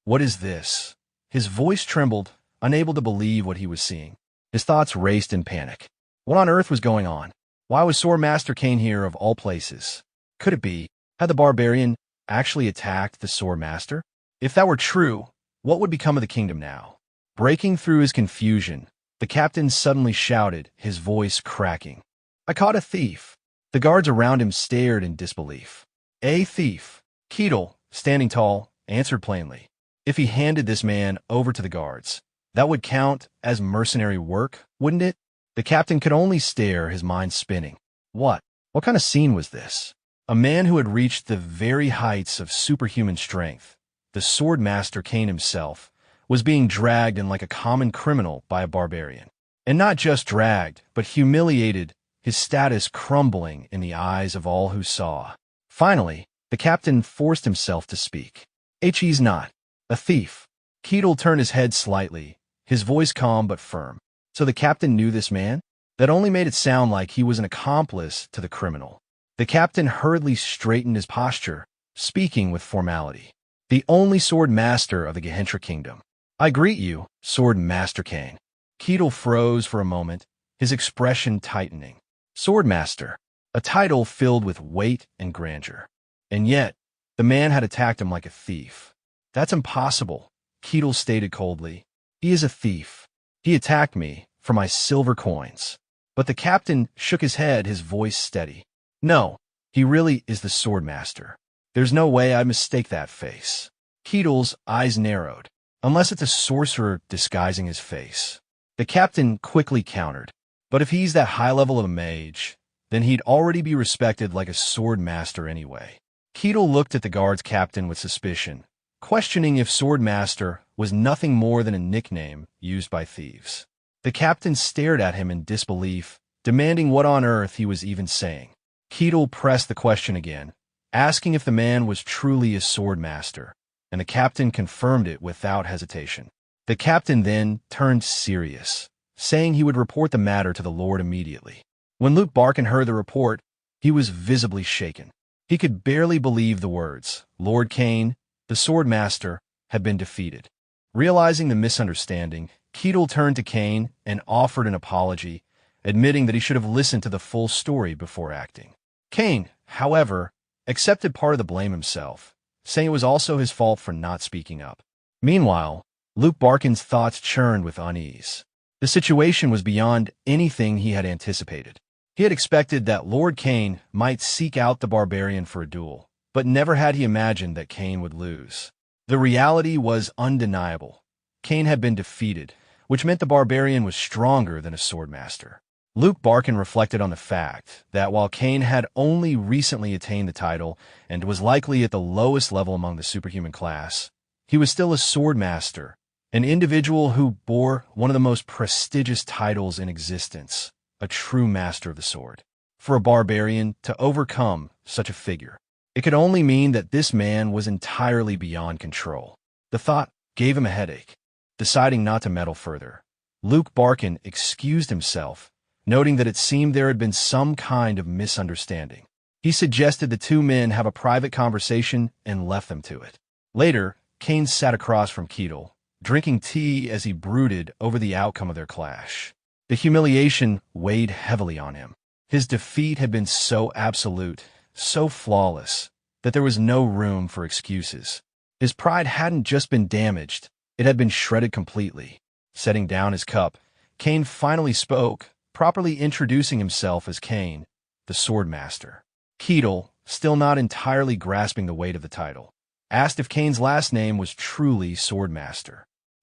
Speaker 1: what is this?" His voice trembled, unable to believe what he was seeing. His thoughts raced in panic. What on earth was going on? Why was Sword Master Kane here of all places? Could it be? Had the barbarian actually attacked the Sword Master? If that were true, what would become of the kingdom now? Breaking through his confusion, the captain suddenly shouted, his voice cracking. "I caught a thief." The guards around him stared in disbelief. "A thief?" Keatle, standing tall, answered plainly. If he handed this man over to the guards, that would count as mercenary work, wouldn't it? The captain could only stare, his mind spinning. What kind of scene was this? A man who had reached the very heights of superhuman strength, the Sword Master Kane himself, was being dragged in like a common criminal by a barbarian. And not just dragged, but humiliated, his status crumbling in the eyes of all who saw. Finally, the captain forced himself to speak. "He's not a thief." Keatle turned his head slightly, his voice calm but firm. So the captain knew this man? That only made it sound like he was an accomplice to the criminal. The captain hurriedly straightened his posture, speaking with formality. "The only sword master of the Gehentra Kingdom. I greet you, Sword Master Kane." Keatle froze for a moment, his expression tightening. Sword Master, a title filled with weight and grandeur. And yet, the man had attacked him like a thief. "That's impossible," Keatle stated coldly. "He is a thief. He attacked me for my silver coins." But the captain shook his head, his voice steady. "No, he really is the Sword Master. There's no way I mistake that face." Keatle's eyes narrowed. "Unless it's a sorcerer disguising his face." The captain quickly countered. "But if he's that high level of a mage, then he'd already be respected like a sword master anyway." Keatle looked at the guard's captain with suspicion, questioning if Sword Master was nothing more than a nickname used by thieves. The captain stared at him in disbelief, demanding what on earth he was even saying. Keatle pressed the question again, asking if the man was truly a sword master, and the captain confirmed it without hesitation. The captain then turned serious, saying he would report the matter to the Lord immediately. When Luke Barkin heard the report, he was visibly shaken. He could barely believe the words. Lord Kane, the sword master, had been defeated. Realizing the misunderstanding, Keatle turned to Kane and offered an apology, admitting that he should have listened to the full story before acting. Kane, however, accepted part of the blame himself, saying it was also his fault for not speaking up. Meanwhile, Luke Barkin's thoughts churned with unease. The situation was beyond anything he had anticipated. He had expected that Lord Kane might seek out the Barbarian for a duel, but never had he imagined that Kane would lose. The reality was undeniable. Kane had been defeated, which meant the Barbarian was stronger than a swordmaster. Luke Barkin reflected on the fact that while Kane had only recently attained the title and was likely at the lowest level among the superhuman class, he was still a swordmaster, an individual who bore one of the most prestigious titles in existence, a true master of the sword. For a barbarian to overcome such a figure, it could only mean that this man was entirely beyond control. The thought gave him a headache. Deciding not to meddle further, Luke Barkin excused himself, noting that it seemed there had been some kind of misunderstanding. He suggested the two men have a private conversation and left them to it. Later, Kane sat across from Keatle, drinking tea as he brooded over the outcome of their clash. The humiliation weighed heavily on him. His defeat had been so absolute, so flawless, that there was no room for excuses. His pride hadn't just been damaged, it had been shredded completely. Setting down his cup, Kane finally spoke, properly introducing himself as Kane, the swordmaster. Keatle, still not entirely grasping the weight of the title, asked if Kane's last name was truly swordmaster.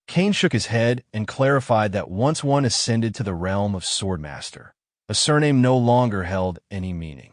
Speaker 1: Kane shook his head and clarified that once one ascended to the realm of swordmaster, a surname no longer held any meaning.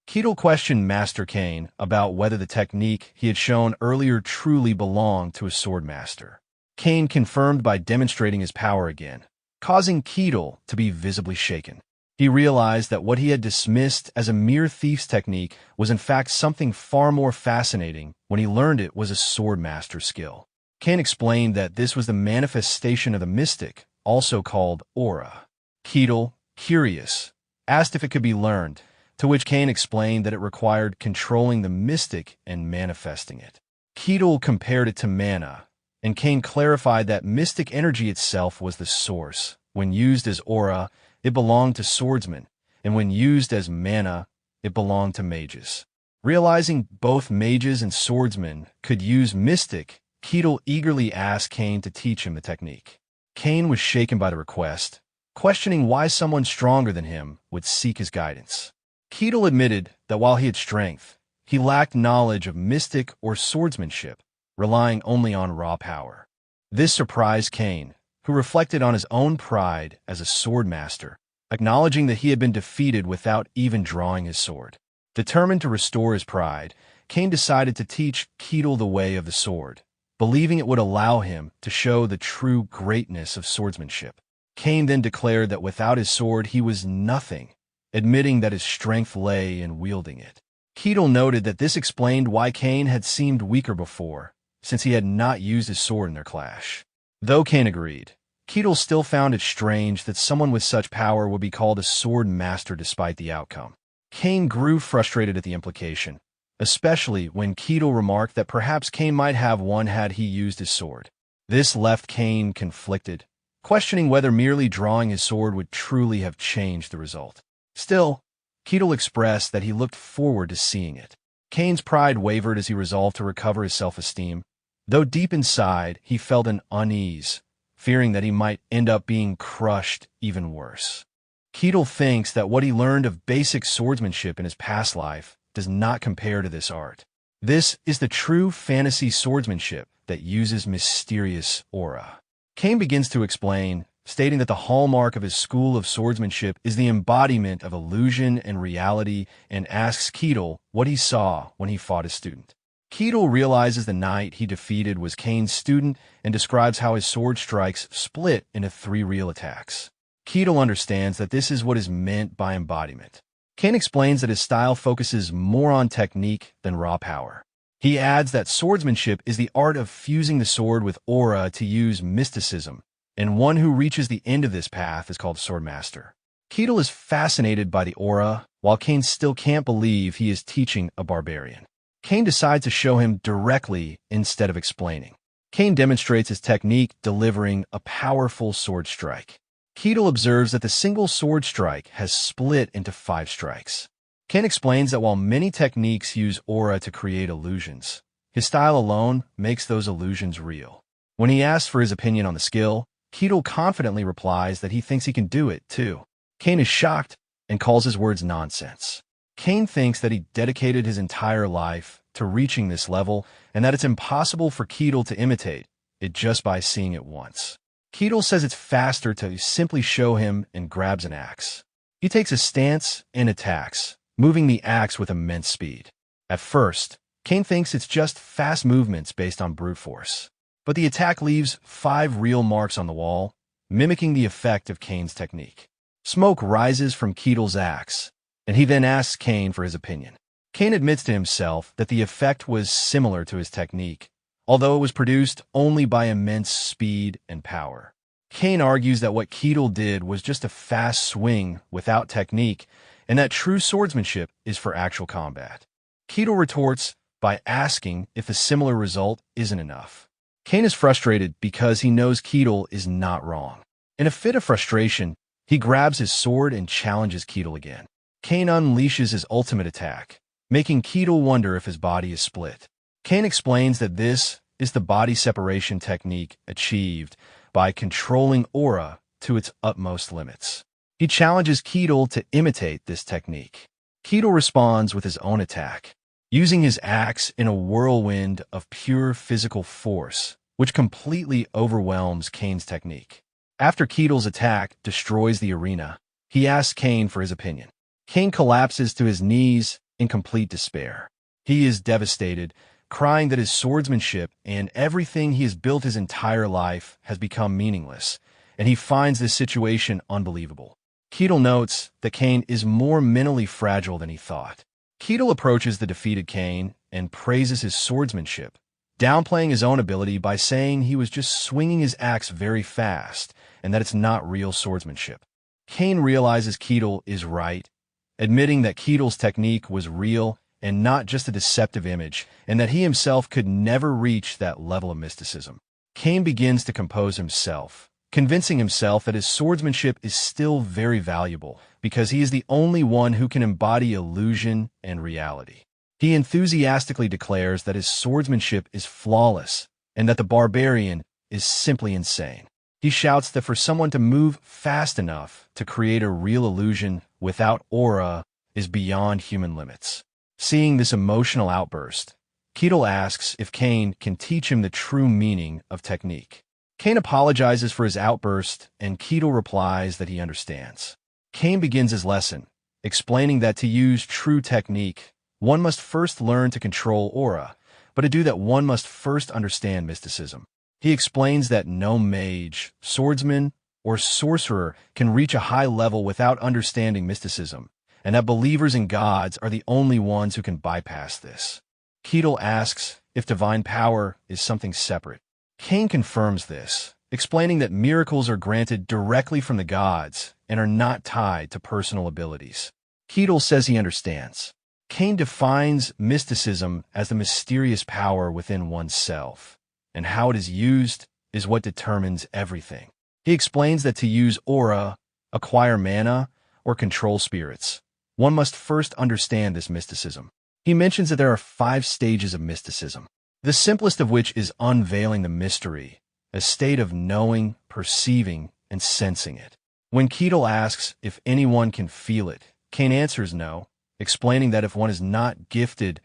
Speaker 1: Keatle questioned Master Kane about whether the technique he had shown earlier truly belonged to a swordmaster. Kane confirmed by demonstrating his power again, causing Keatle to be visibly shaken. He realized that what he had dismissed as a mere thief's technique was in fact something far more fascinating when he learned it was a swordmaster skill. Kane explained that this was the manifestation of the mystic, also called aura. Keatle, curious, asked if it could be learned, to which Kane explained that it required controlling the mystic and manifesting it. Keatle compared it to mana, and Kane clarified that mystic energy itself was the source. When used as aura, it belonged to swordsmen, and when used as mana, it belonged to mages. Realizing both mages and swordsmen could use mystic, Keatle eagerly asked Kane to teach him the technique. Kane was shaken by the request, questioning why someone stronger than him would seek his guidance. Keatle admitted that while he had strength, he lacked knowledge of mystic or swordsmanship, relying only on raw power. This surprised Kane, who reflected on his own pride as a swordmaster, acknowledging that he had been defeated without even drawing his sword. Determined to restore his pride, Kane decided to teach Keatle the way of the sword, believing it would allow him to show the true greatness of swordsmanship. Kane then declared that without his sword he was nothing, admitting that his strength lay in wielding it. Keatle noted that this explained why Kane had seemed weaker before, since he had not used his sword in their clash. Though Kane agreed, Keatle still found it strange that someone with such power would be called a sword master despite the outcome. Kane grew frustrated at the implication, especially when Keatle remarked that perhaps Kane might have one had he used his sword. This left Kane conflicted, questioning whether merely drawing his sword would truly have changed the result. Still, Keatle expressed that he looked forward to seeing it. Kane's pride wavered as he resolved to recover his self-esteem, though deep inside he felt an unease, fearing that he might end up being crushed even worse. Keatle thinks that what he learned of basic swordsmanship in his past life does not compare to this art. This is the true fantasy swordsmanship that uses mysterious aura. Kane begins to explain, stating that the hallmark of his school of swordsmanship is the embodiment of illusion and reality, and asks Keatle what he saw when he fought his student. Keatle realizes the knight he defeated was Kane's student and describes how his sword strikes split into 3 real attacks. Keatle understands that this is what is meant by embodiment. Kane explains that his style focuses more on technique than raw power. He adds that swordsmanship is the art of fusing the sword with aura to use mysticism, and one who reaches the end of this path is called Swordmaster. Ketil is fascinated by the aura, while Cain still can't believe he is teaching a barbarian. Cain decides to show him directly instead of explaining. Cain demonstrates his technique, delivering a powerful sword strike. Ketil observes that the single sword strike has split into 5 strikes. Cain explains that while many techniques use aura to create illusions, his style alone makes those illusions real. When he asks for his opinion on the skill, Ketil confidently replies that he thinks he can do it, too. Cain is shocked and calls his words nonsense. Cain thinks that he dedicated his entire life to reaching this level and that it's impossible for Ketil to imitate it just by seeing it once. Ketil says it's faster to simply show him and grabs an axe. He takes a stance and attacks, moving the axe with immense speed. At first, Cain thinks it's just fast movements based on brute force. But the attack leaves 5 real marks on the wall, mimicking the effect of Cain's technique. Smoke rises from Ketil's axe, and he then asks Cain for his opinion. Cain admits to himself that the effect was similar to his technique, although it was produced only by immense speed and power. Cain argues that what Ketil did was just a fast swing without technique, and that true swordsmanship is for actual combat. Ketil retorts by asking if a similar result isn't enough. Cain is frustrated because he knows Ketil is not wrong. In a fit of frustration, he grabs his sword and challenges Ketil again. Cain unleashes his ultimate attack, making Ketil wonder if his body is split. Cain explains that this is the body separation technique achieved by controlling aura to its utmost limits. He challenges Ketil to imitate this technique. Ketil responds with his own attack, using his axe in a whirlwind of pure physical force, which completely overwhelms Cain's technique. After Ketil's attack destroys the arena, he asks Cain for his opinion. Cain collapses to his knees in complete despair. He is devastated, crying that his swordsmanship and everything he has built his entire life has become meaningless, and he finds this situation unbelievable. Ketil notes that Cain is more mentally fragile than he thought. Ketil approaches the defeated Cain and praises his swordsmanship, downplaying his own ability by saying he was just swinging his axe very fast and that it's not real swordsmanship. Cain realizes Ketil is right, admitting that Ketil's technique was real and not just a deceptive image, and that he himself could never reach that level of mysticism. Cain begins to compose himself, convincing himself that his swordsmanship is still very valuable because he is the only one who can embody illusion and reality. He enthusiastically declares that his swordsmanship is flawless and that the barbarian is simply insane. He shouts that for someone to move fast enough to create a real illusion without aura is beyond human limits. Seeing this emotional outburst, Ketil asks if Cain can teach him the true meaning of technique. Cain apologizes for his outburst, and Ketil replies that he understands. Cain begins his lesson, explaining that to use true technique, one must first learn to control aura, but to do that one must first understand mysticism. He explains that no mage, swordsman, or sorcerer can reach a high level without understanding mysticism, and that believers in gods are the only ones who can bypass this. Ketil asks if divine power is something separate. Cain confirms this, explaining that miracles are granted directly from the gods and are not tied to personal abilities. Ketil says he understands. Cain defines mysticism as the mysterious power within oneself, and how it is used is what determines everything. He explains that to use aura, acquire mana, or control spirits, one must first understand this mysticism. He mentions that there are 5 stages of mysticism, the simplest of which is unveiling the mystery, a state of knowing, perceiving, and sensing it. When Ketil asks if anyone can feel it, Cain answers no, explaining that if one is not gifted,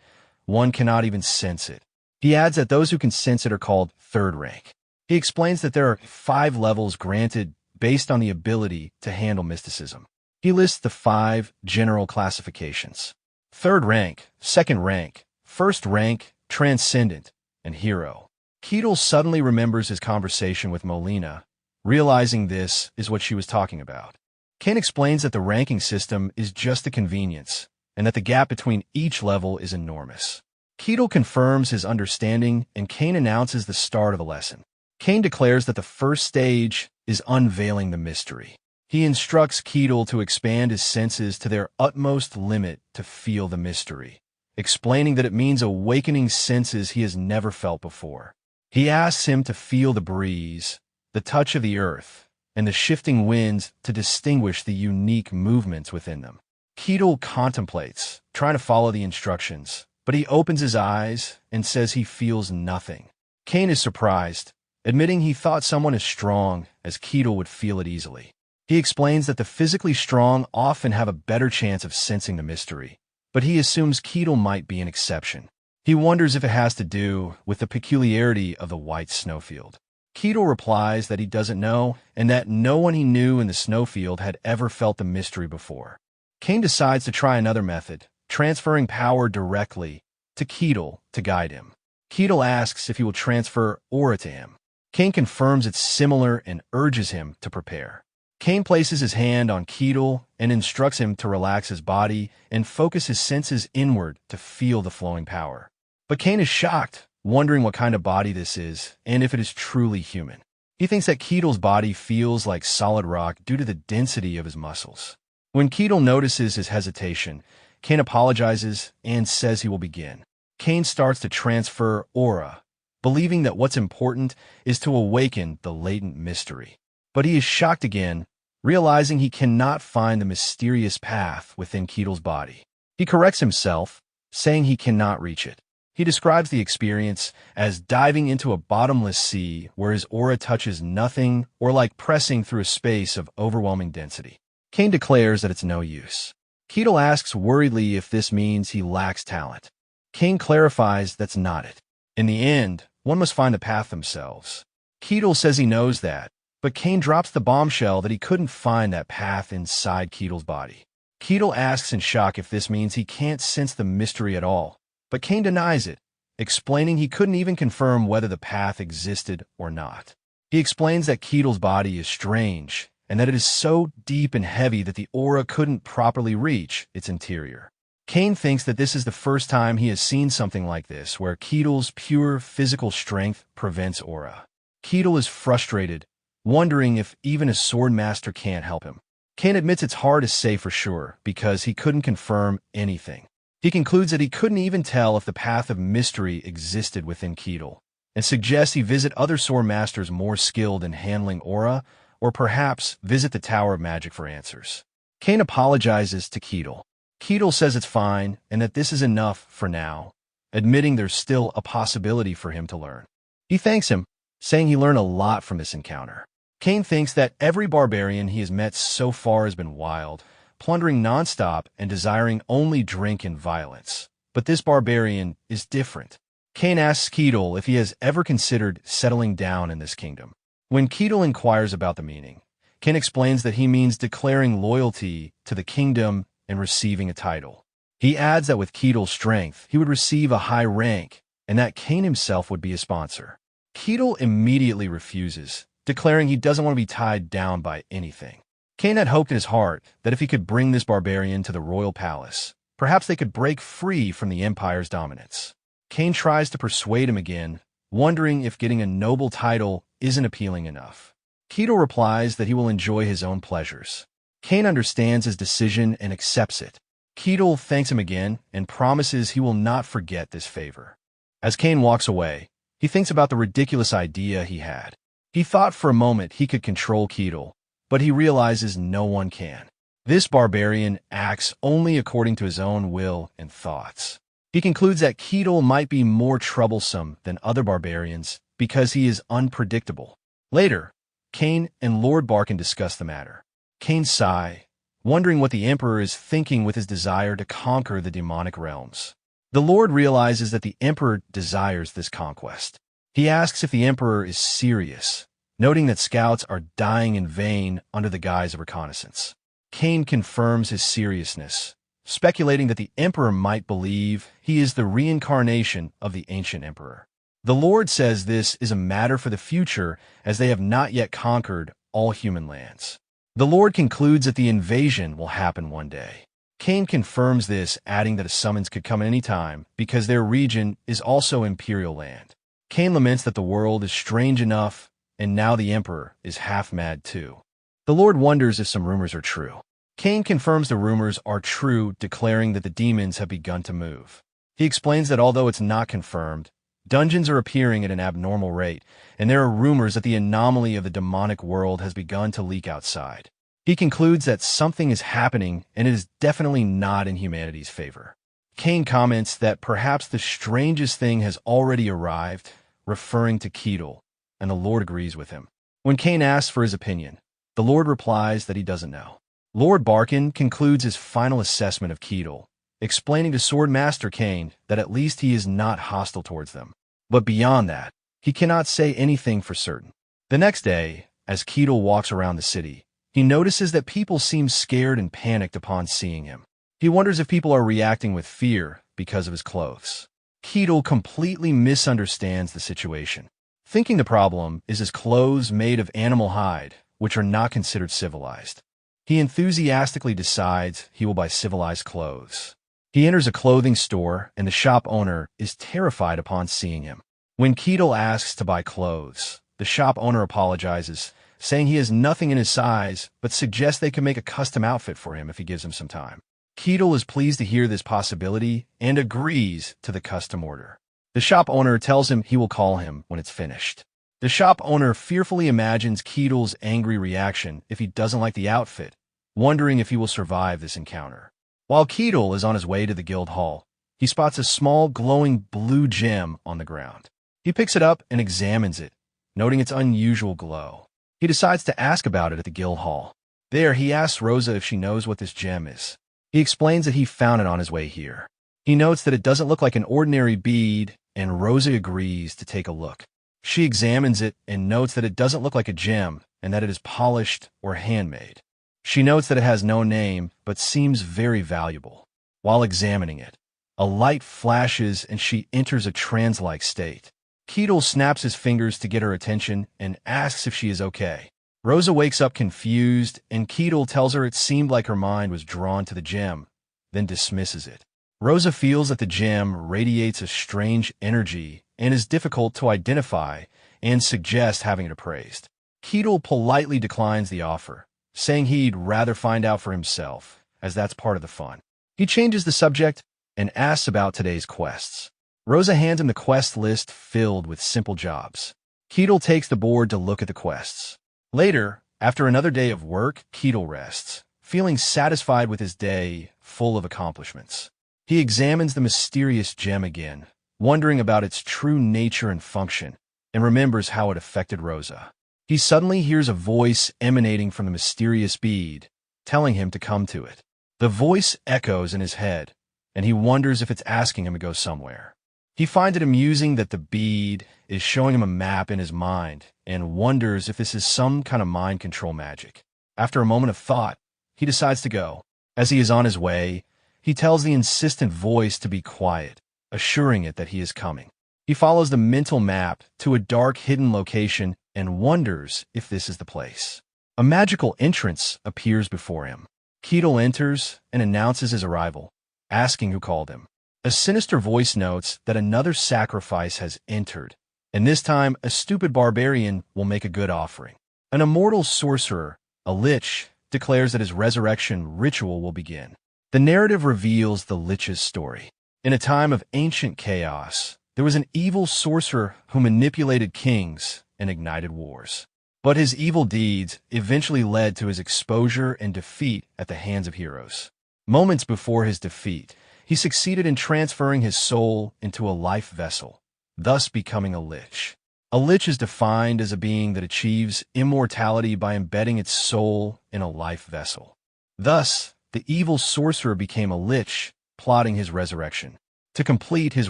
Speaker 1: one cannot even sense it. He adds that those who can sense it are called third rank. He explains that there are 5 levels granted based on the ability to handle mysticism. He lists the 5 general classifications: third rank, second rank, first rank, transcendent, and hero. Ketil suddenly remembers his conversation with Molina, realizing this is what she was talking about. Cain explains that the ranking system is just a convenience, and that the gap between each level is enormous. Keatle confirms his understanding, and Cain announces the start of the lesson. Cain declares that the first stage is unveiling the mystery. He instructs Keatle to expand his senses to their utmost limit to feel the mystery, explaining that it means awakening senses he has never felt before. He asks him to feel the breeze, the touch of the earth, and the shifting winds to distinguish the unique movements within them. Keatle contemplates, trying to follow the instructions, but he opens his eyes and says he feels nothing. Cain is surprised, admitting he thought someone as strong as Keatle would feel it easily. He explains that the physically strong often have a better chance of sensing the mystery, but he assumes Keatle might be an exception. He wonders if it has to do with the peculiarity of the white snowfield. Keatle replies that he doesn't know, and that no one he knew in the snowfield had ever felt the mystery before. Cain decides to try another method, transferring power directly to Keatle to guide him. Keatle asks if he will transfer aura to him. Cain confirms it's similar and urges him to prepare. Cain places his hand on Keatle and instructs him to relax his body and focus his senses inward to feel the flowing power. But Cain is shocked, wondering what kind of body this is and if it is truly human. He thinks that Keatle's body feels like solid rock due to the density of his muscles. When Keatle notices his hesitation, Cain apologizes and says he will begin. Cain starts to transfer aura, believing that what's important is to awaken the latent mystery. But he is shocked again, realizing he cannot find the mysterious path within Keatle's body. He corrects himself, saying he cannot reach it. He describes the experience as diving into a bottomless sea where his aura touches nothing, or like pressing through a space of overwhelming density. Cain declares that it's no use. Keatle asks worriedly if this means he lacks talent. Cain clarifies that's not it. In the end, one must find the path themselves. Keatle says he knows that, but Cain drops the bombshell that he couldn't find that path inside Keatle's body. Keatle asks in shock if this means he can't sense the mystery at all, but Cain denies it, explaining he couldn't even confirm whether the path existed or not. He explains that Keatle's body is strange, and that it is so deep and heavy that the aura couldn't properly reach its interior. Cain thinks that this is the first time he has seen something like this, where Keatle's pure physical strength prevents aura. Keatle is frustrated, wondering if even a sword master can't help him. Cain admits it's hard to say for sure, because he couldn't confirm anything. He concludes that he couldn't even tell if the path of mystery existed within Keatle, and suggests he visit other sword masters more skilled in handling aura, or perhaps visit the Tower of Magic for answers. Cain apologizes to Keatle. Keatle says it's fine and that this is enough for now, admitting there's still a possibility for him to learn. He thanks him, saying he learned a lot from this encounter. Cain thinks that every barbarian he has met so far has been wild, plundering nonstop and desiring only drink and violence. But this barbarian is different. Cain asks Keatle if he has ever considered settling down in this kingdom. When Keatle inquires about the meaning, Cain explains that he means declaring loyalty to the kingdom and receiving a title. He adds that with Keatle's strength, he would receive a high rank, and that Cain himself would be a sponsor. Keatle immediately refuses, declaring he doesn't want to be tied down by anything. Cain had hoped in his heart that if he could bring this barbarian to the royal palace, perhaps they could break free from the empire's dominance. Cain tries to persuade him again, wondering if getting a noble title isn't appealing enough. Keatle replies that he will enjoy his own pleasures. Cain understands his decision and accepts it. Keatle thanks him again and promises he will not forget this favor. As Cain walks away, he thinks about the ridiculous idea he had. He thought for a moment he could control Keatle, but he realizes no one can. This barbarian acts only according to his own will and thoughts. He concludes that Keatle might be more troublesome than other barbarians because he is unpredictable. Later, Cain and Lord Barkin discuss the matter. Cain sighs, wondering what the Emperor is thinking with his desire to conquer the demonic realms. The Lord realizes that the Emperor desires this conquest. He asks if the Emperor is serious, noting that scouts are dying in vain under the guise of reconnaissance. Cain confirms his seriousness, speculating that the Emperor might believe he is the reincarnation of the ancient Emperor. The Lord says this is a matter for the future, as they have not yet conquered all human lands. The Lord concludes that the invasion will happen one day. Kane confirms this, adding that a summons could come at any time because their region is also Imperial land. Kane laments that the world is strange enough, and now the Emperor is half mad too. The Lord wonders if some rumors are true. Kane confirms the rumors are true, declaring that the demons have begun to move. He explains that although it's not confirmed, dungeons are appearing at an abnormal rate, and there are rumors that the anomaly of the demonic world has begun to leak outside. He concludes that something is happening, and it is definitely not in humanity's favor. Kane comments that perhaps the strangest thing has already arrived, referring to Keetle, and the Lord agrees with him. When Kane asks for his opinion, the Lord replies that he doesn't know. Lord Barkin concludes his final assessment of Keetle, explaining to Swordmaster Kane that at least he is not hostile towards them. But beyond that, he cannot say anything for certain. The next day, as Keetle walks around the city, he notices that people seem scared and panicked upon seeing him. He wonders if people are reacting with fear because of his clothes. Keetle completely misunderstands the situation, thinking the problem is his clothes made of animal hide, which are not considered civilized. He enthusiastically decides he will buy civilized clothes. He enters a clothing store, and the shop owner is terrified upon seeing him. When Keetle asks to buy clothes, the shop owner apologizes, saying he has nothing in his size, but suggests they can make a custom outfit for him if he gives him some time. Keetle is pleased to hear this possibility and agrees to the custom order. The shop owner tells him he will call him when it's finished. The shop owner fearfully imagines Keetle's angry reaction if he doesn't like the outfit, wondering if he will survive this encounter. While Keetle is on his way to the guild hall, he spots a small glowing blue gem on the ground. He picks it up and examines it, noting its unusual glow. He decides to ask about it at the guild hall. There, he asks Rosa if she knows what this gem is. He explains that he found it on his way here. He notes that it doesn't look like an ordinary bead, and Rosa agrees to take a look. She examines it and notes that it doesn't look like a gem and that it is polished or handmade. She notes that it has no name but seems very valuable. While examining it, a light flashes and she enters a trance-like state. Keetle snaps his fingers to get her attention and asks if she is okay. Rosa wakes up confused, and Keetle tells her it seemed like her mind was drawn to the gem, then dismisses it. Rosa feels that the gem radiates a strange energy and is difficult to identify and suggests having it appraised. Keetle politely declines the offer, saying he'd rather find out for himself, as that's part of the fun. He changes the subject and asks about today's quests. Rosa hands him the quest list filled with simple jobs. Keetle takes the board to look at the quests. Later, after another day of work, Keetle rests, feeling satisfied with his day full of accomplishments. He examines the mysterious gem again, wondering about its true nature and function, and remembers how it affected Rosa. He suddenly hears a voice emanating from the mysterious bead, telling him to come to it. The voice echoes in his head, and he wonders if it's asking him to go somewhere. He finds it amusing that the bead is showing him a map in his mind and wonders if this is some kind of mind control magic. After a moment of thought, he decides to go. As he is on his way, he tells the insistent voice to be quiet, assuring it that he is coming. He follows the mental map to a dark hidden location and wonders if this is the place. A magical entrance appears before him. Keetle enters and announces his arrival, asking who called him. A sinister voice notes that another sacrifice has entered, and this time a stupid barbarian will make a good offering. An immortal sorcerer, a lich, declares that his resurrection ritual will begin. The narrative reveals the lich's story. In a time of ancient chaos, there was an evil sorcerer who manipulated kings and ignited wars. But his evil deeds eventually led to his exposure and defeat at the hands of heroes. Moments before his defeat, he succeeded in transferring his soul into a life vessel, thus becoming a lich. A lich is defined as a being that achieves immortality by embedding its soul in a life vessel. Thus, the evil sorcerer became a lich, plotting his resurrection. To complete his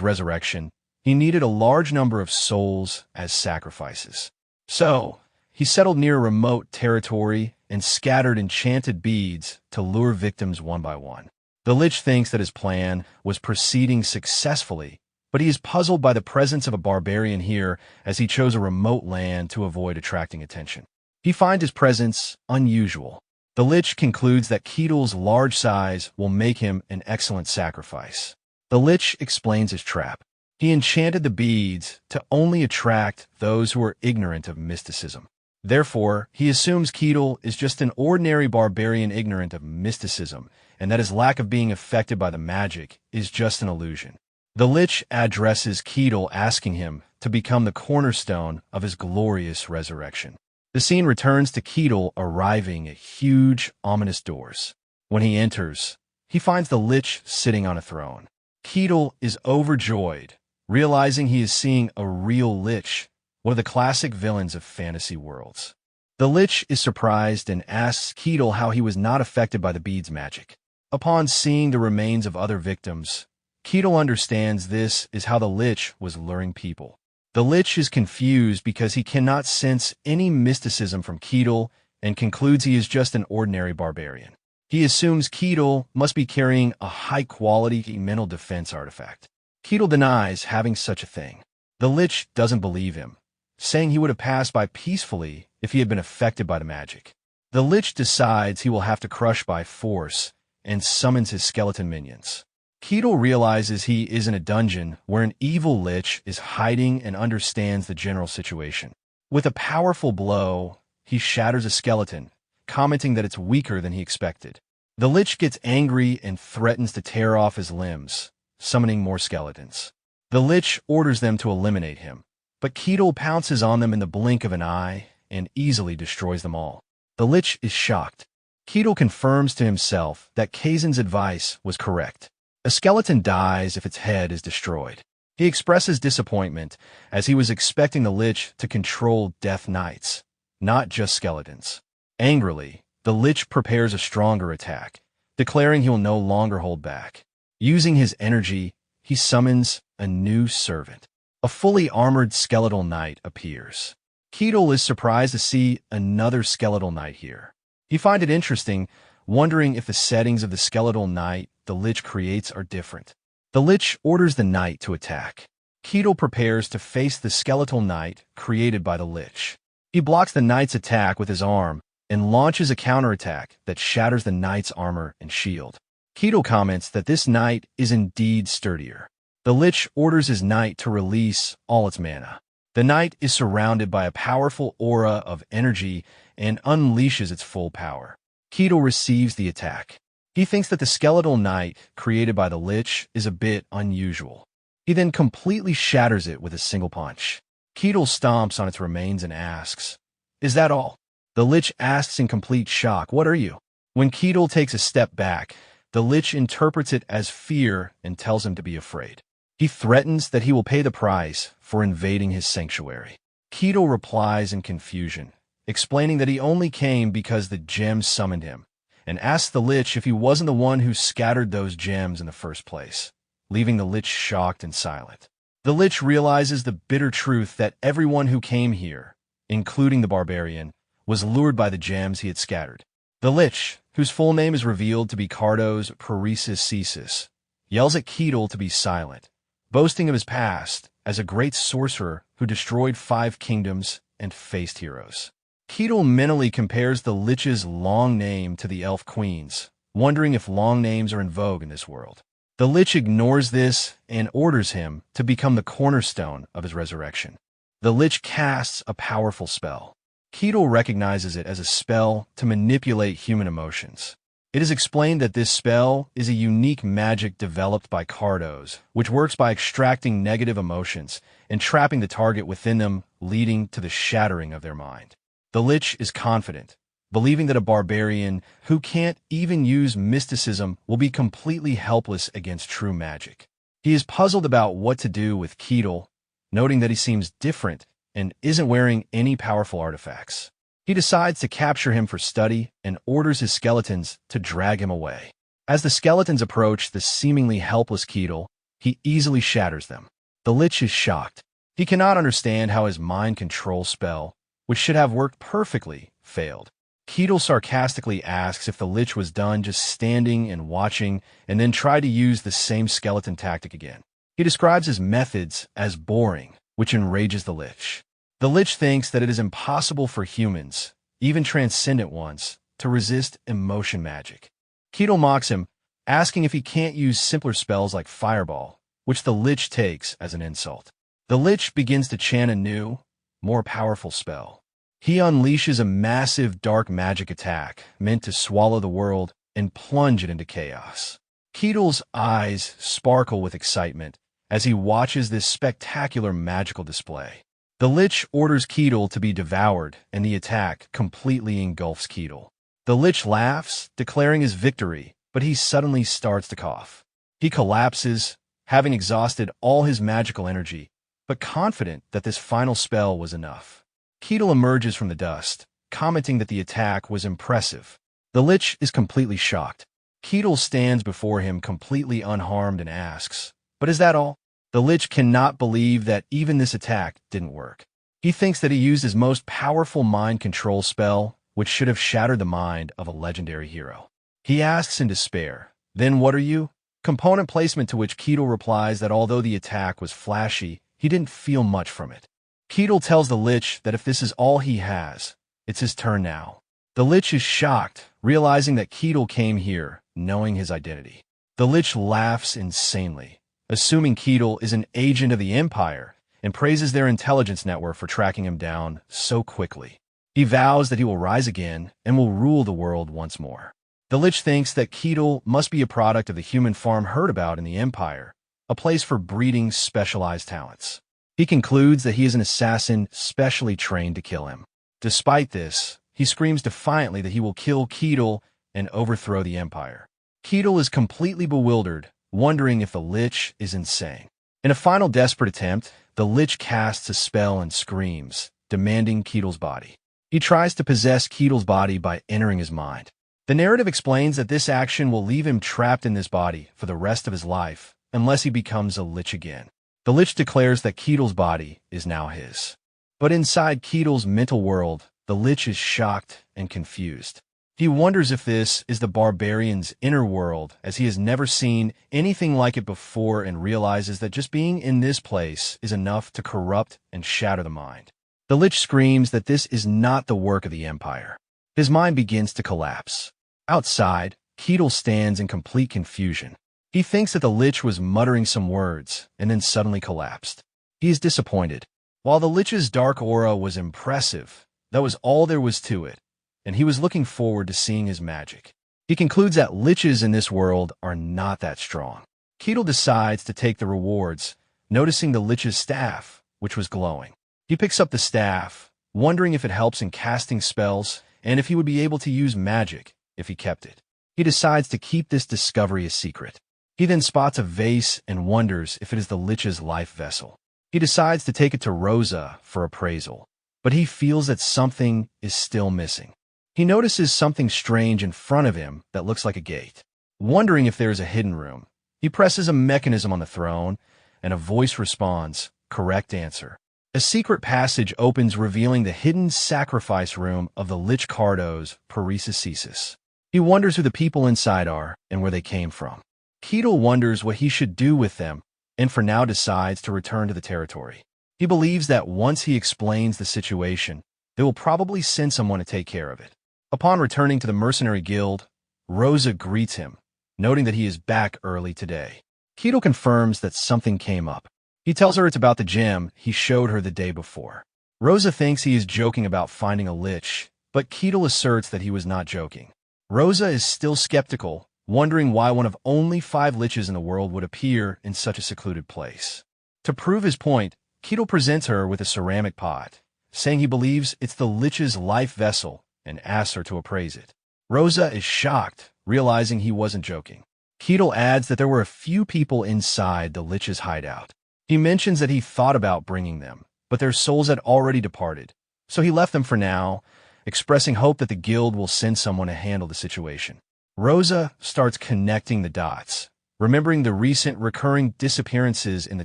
Speaker 1: resurrection, he needed a large number of souls as sacrifices. So, he settled near a remote territory and scattered enchanted beads to lure victims one by one. The lich thinks that his plan was proceeding successfully, but he is puzzled by the presence of a barbarian here as he chose a remote land to avoid attracting attention. He finds his presence unusual. The Lich concludes that Ketel's large size will make him an excellent sacrifice. The Lich explains his trap. He enchanted the beads to only attract those who are ignorant of mysticism. Therefore, he assumes Ketel is just an ordinary barbarian ignorant of mysticism, and that his lack of being affected by the magic is just an illusion. The Lich addresses Ketel, asking him to become the cornerstone of his glorious resurrection. The scene returns to Ketel arriving at huge, ominous doors. When he enters, he finds the Lich sitting on a throne. Ketel is overjoyed, realizing he is seeing a real Lich, one of the classic villains of fantasy worlds. The Lich is surprised and asks Ketel how he was not affected by the bead's magic. Upon seeing the remains of other victims, Ketel understands this is how the Lich was luring people. The Lich is confused because he cannot sense any mysticism from Ketel and concludes he is just an ordinary barbarian. He assumes Ketel must be carrying a high-quality mental defense artifact. Ketel denies having such a thing. The Lich doesn't believe him, saying he would have passed by peacefully if he had been affected by the magic. The Lich decides he will have to crush by force and summons his skeleton minions. Ketel realizes he is in a dungeon where an evil Lich is hiding and understands the general situation. With a powerful blow, he shatters a skeleton, commenting that it's weaker than he expected. The Lich gets angry and threatens to tear off his limbs, summoning more skeletons. The Lich orders them to eliminate him, but Ketel pounces on them in the blink of an eye and easily destroys them all. The Lich is shocked. Ketel confirms to himself that Kaizen's advice was correct. A skeleton dies if its head is destroyed. He expresses disappointment as he was expecting the Lich to control Death Knights, not just skeletons. Angrily, the Lich prepares a stronger attack, declaring he will no longer hold back. Using his energy, he summons a new servant. A fully armored skeletal knight appears. Ketel is surprised to see another skeletal knight here. He finds it interesting, wondering if the settings of the skeletal knight the Lich creates are different. The Lich orders the knight to attack. Ketel prepares to face the skeletal knight created by the Lich. He blocks the knight's attack with his arm and launches a counterattack that shatters the knight's armor and shield. Ketel comments that this knight is indeed sturdier. The Lich orders his knight to release all its mana. The knight is surrounded by a powerful aura of energy and unleashes its full power. Ketel receives the attack. He thinks that the skeletal knight created by the Lich is a bit unusual. He then completely shatters it with a single punch. Ketel stomps on its remains and asks, "Is that all?" The Lich asks in complete shock, "What are you?" When Ketel takes a step back, the Lich interprets it as fear and tells him to be afraid. He threatens that he will pay the price for invading his sanctuary. Ketel replies in confusion, explaining that he only came because the gems summoned him, and asks the Lich if he wasn't the one who scattered those gems in the first place, leaving the Lich shocked and silent. The Lich realizes the bitter truth that everyone who came here, including the Barbarian, was lured by the gems he had scattered. The Lich, whose full name is revealed to be Cardos Paresis, yells at Ketel to be silent, boasting of his past as a great sorcerer who destroyed 5 kingdoms and faced heroes. Ketel mentally compares the Lich's long name to the Elf Queen's, wondering if long names are in vogue in this world. The Lich ignores this and orders him to become the cornerstone of his resurrection. The Lich casts a powerful spell. Ketel recognizes it as a spell to manipulate human emotions. It is explained that this spell is a unique magic developed by Cardos, which works by extracting negative emotions and trapping the target within them, leading to the shattering of their mind. The Lich is confident, believing that a barbarian who can't even use mysticism will be completely helpless against true magic. He is puzzled about what to do with Ketel, noting that he seems different and isn't wearing any powerful artifacts. He decides to capture him for study and orders his skeletons to drag him away. As the skeletons approach the seemingly helpless Ketel, he easily shatters them. The Lich is shocked. He cannot understand how his mind control spell, which should have worked perfectly, failed. Ketel sarcastically asks if the Lich was done just standing and watching and then tried to use the same skeleton tactic again. He describes his methods as boring, which enrages the Lich. The Lich thinks that it is impossible for humans, even transcendent ones, to resist emotion magic. Keto mocks him, asking if he can't use simpler spells like Fireball, which the Lich takes as an insult. The Lich begins to chant a new, more powerful spell. He unleashes a massive dark magic attack meant to swallow the world and plunge it into chaos. Ketel's eyes sparkle with excitement as he watches this spectacular magical display. The Lich orders Ketel to be devoured, and the attack completely engulfs Ketel. The Lich laughs, declaring his victory, but he suddenly starts to cough. He collapses, having exhausted all his magical energy, but confident that this final spell was enough. Ketel emerges from the dust, commenting that the attack was impressive. The Lich is completely shocked. Ketel stands before him completely unharmed and asks, "But is that all?" The Lich cannot believe that even this attack didn't work. He thinks that he used his most powerful mind control spell, which should have shattered the mind of a legendary hero. He asks in despair, "Then what are you?" Component placement, to which Ketel replies that although the attack was flashy, he didn't feel much from it. Ketel tells the Lich that if this is all he has, it's his turn now. The Lich is shocked, realizing that Ketel came here, knowing his identity. The Lich laughs insanely, assuming Ketel is an agent of the Empire, and praises their intelligence network for tracking him down so quickly. He vows that he will rise again and will rule the world once more. The Lich thinks that Ketel must be a product of the human farm heard about in the Empire, a place for breeding specialized talents. He concludes that he is an assassin specially trained to kill him. Despite this, he screams defiantly that he will kill Ketel and overthrow the Empire. Ketel is completely bewildered, wondering if the Lich is insane. In a final desperate attempt, the Lich casts a spell and screams, demanding Ketel's body. He tries to possess Ketel's body by entering his mind. The narrative explains that this action will leave him trapped in this body for the rest of his life, unless he becomes a Lich again. The Lich declares that Ketel's body is now his. But inside Ketel's mental world, the Lich is shocked and confused. He wonders if this is the Barbarian's inner world, as he has never seen anything like it before, and realizes that just being in this place is enough to corrupt and shatter the mind. The Lich screams that this is not the work of the Empire. His mind begins to collapse. Outside, Ketel stands in complete confusion. He thinks that the Lich was muttering some words, and then suddenly collapsed. He is disappointed. While the Lich's dark aura was impressive, that was all there was to it, and he was looking forward to seeing his magic. He concludes that Liches in this world are not that strong. Ketel decides to take the rewards, noticing the Lich's staff, which was glowing. He picks up the staff, wondering if it helps in casting spells, and if he would be able to use magic if he kept it. He decides to keep this discovery a secret. He then spots a vase and wonders if it is the Lich's life vessel. He decides to take it to Rosa for appraisal, but he feels that something is still missing. He notices something strange in front of him that looks like a gate. Wondering if there is a hidden room, he presses a mechanism on the throne, and a voice responds, "Correct answer." A secret passage opens, revealing the hidden sacrifice room of the Lich Cardo's Paresis. He wonders who the people inside are and where they came from. Ketel wonders what he should do with them, and for now decides to return to the territory. He believes that once he explains the situation, they will probably send someone to take care of it. Upon returning to the mercenary guild, Rosa greets him, noting that he is back early today. Ketel confirms that something came up. He tells her it's about the gem he showed her the day before. Rosa thinks he is joking about finding a Lich, but Ketel asserts that he was not joking. Rosa is still skeptical, wondering why one of only 5 Liches in the world would appear in such a secluded place. To prove his point, Ketel presents her with a ceramic pot, saying he believes it's the Lich's life vessel, and asks her to appraise it. Rosa is shocked, realizing he wasn't joking. Ketel adds that there were a few people inside the Lich's hideout. He mentions that he thought about bringing them, but their souls had already departed, so he left them for now, expressing hope that the guild will send someone to handle the situation. Rosa starts connecting the dots, remembering the recent recurring disappearances in the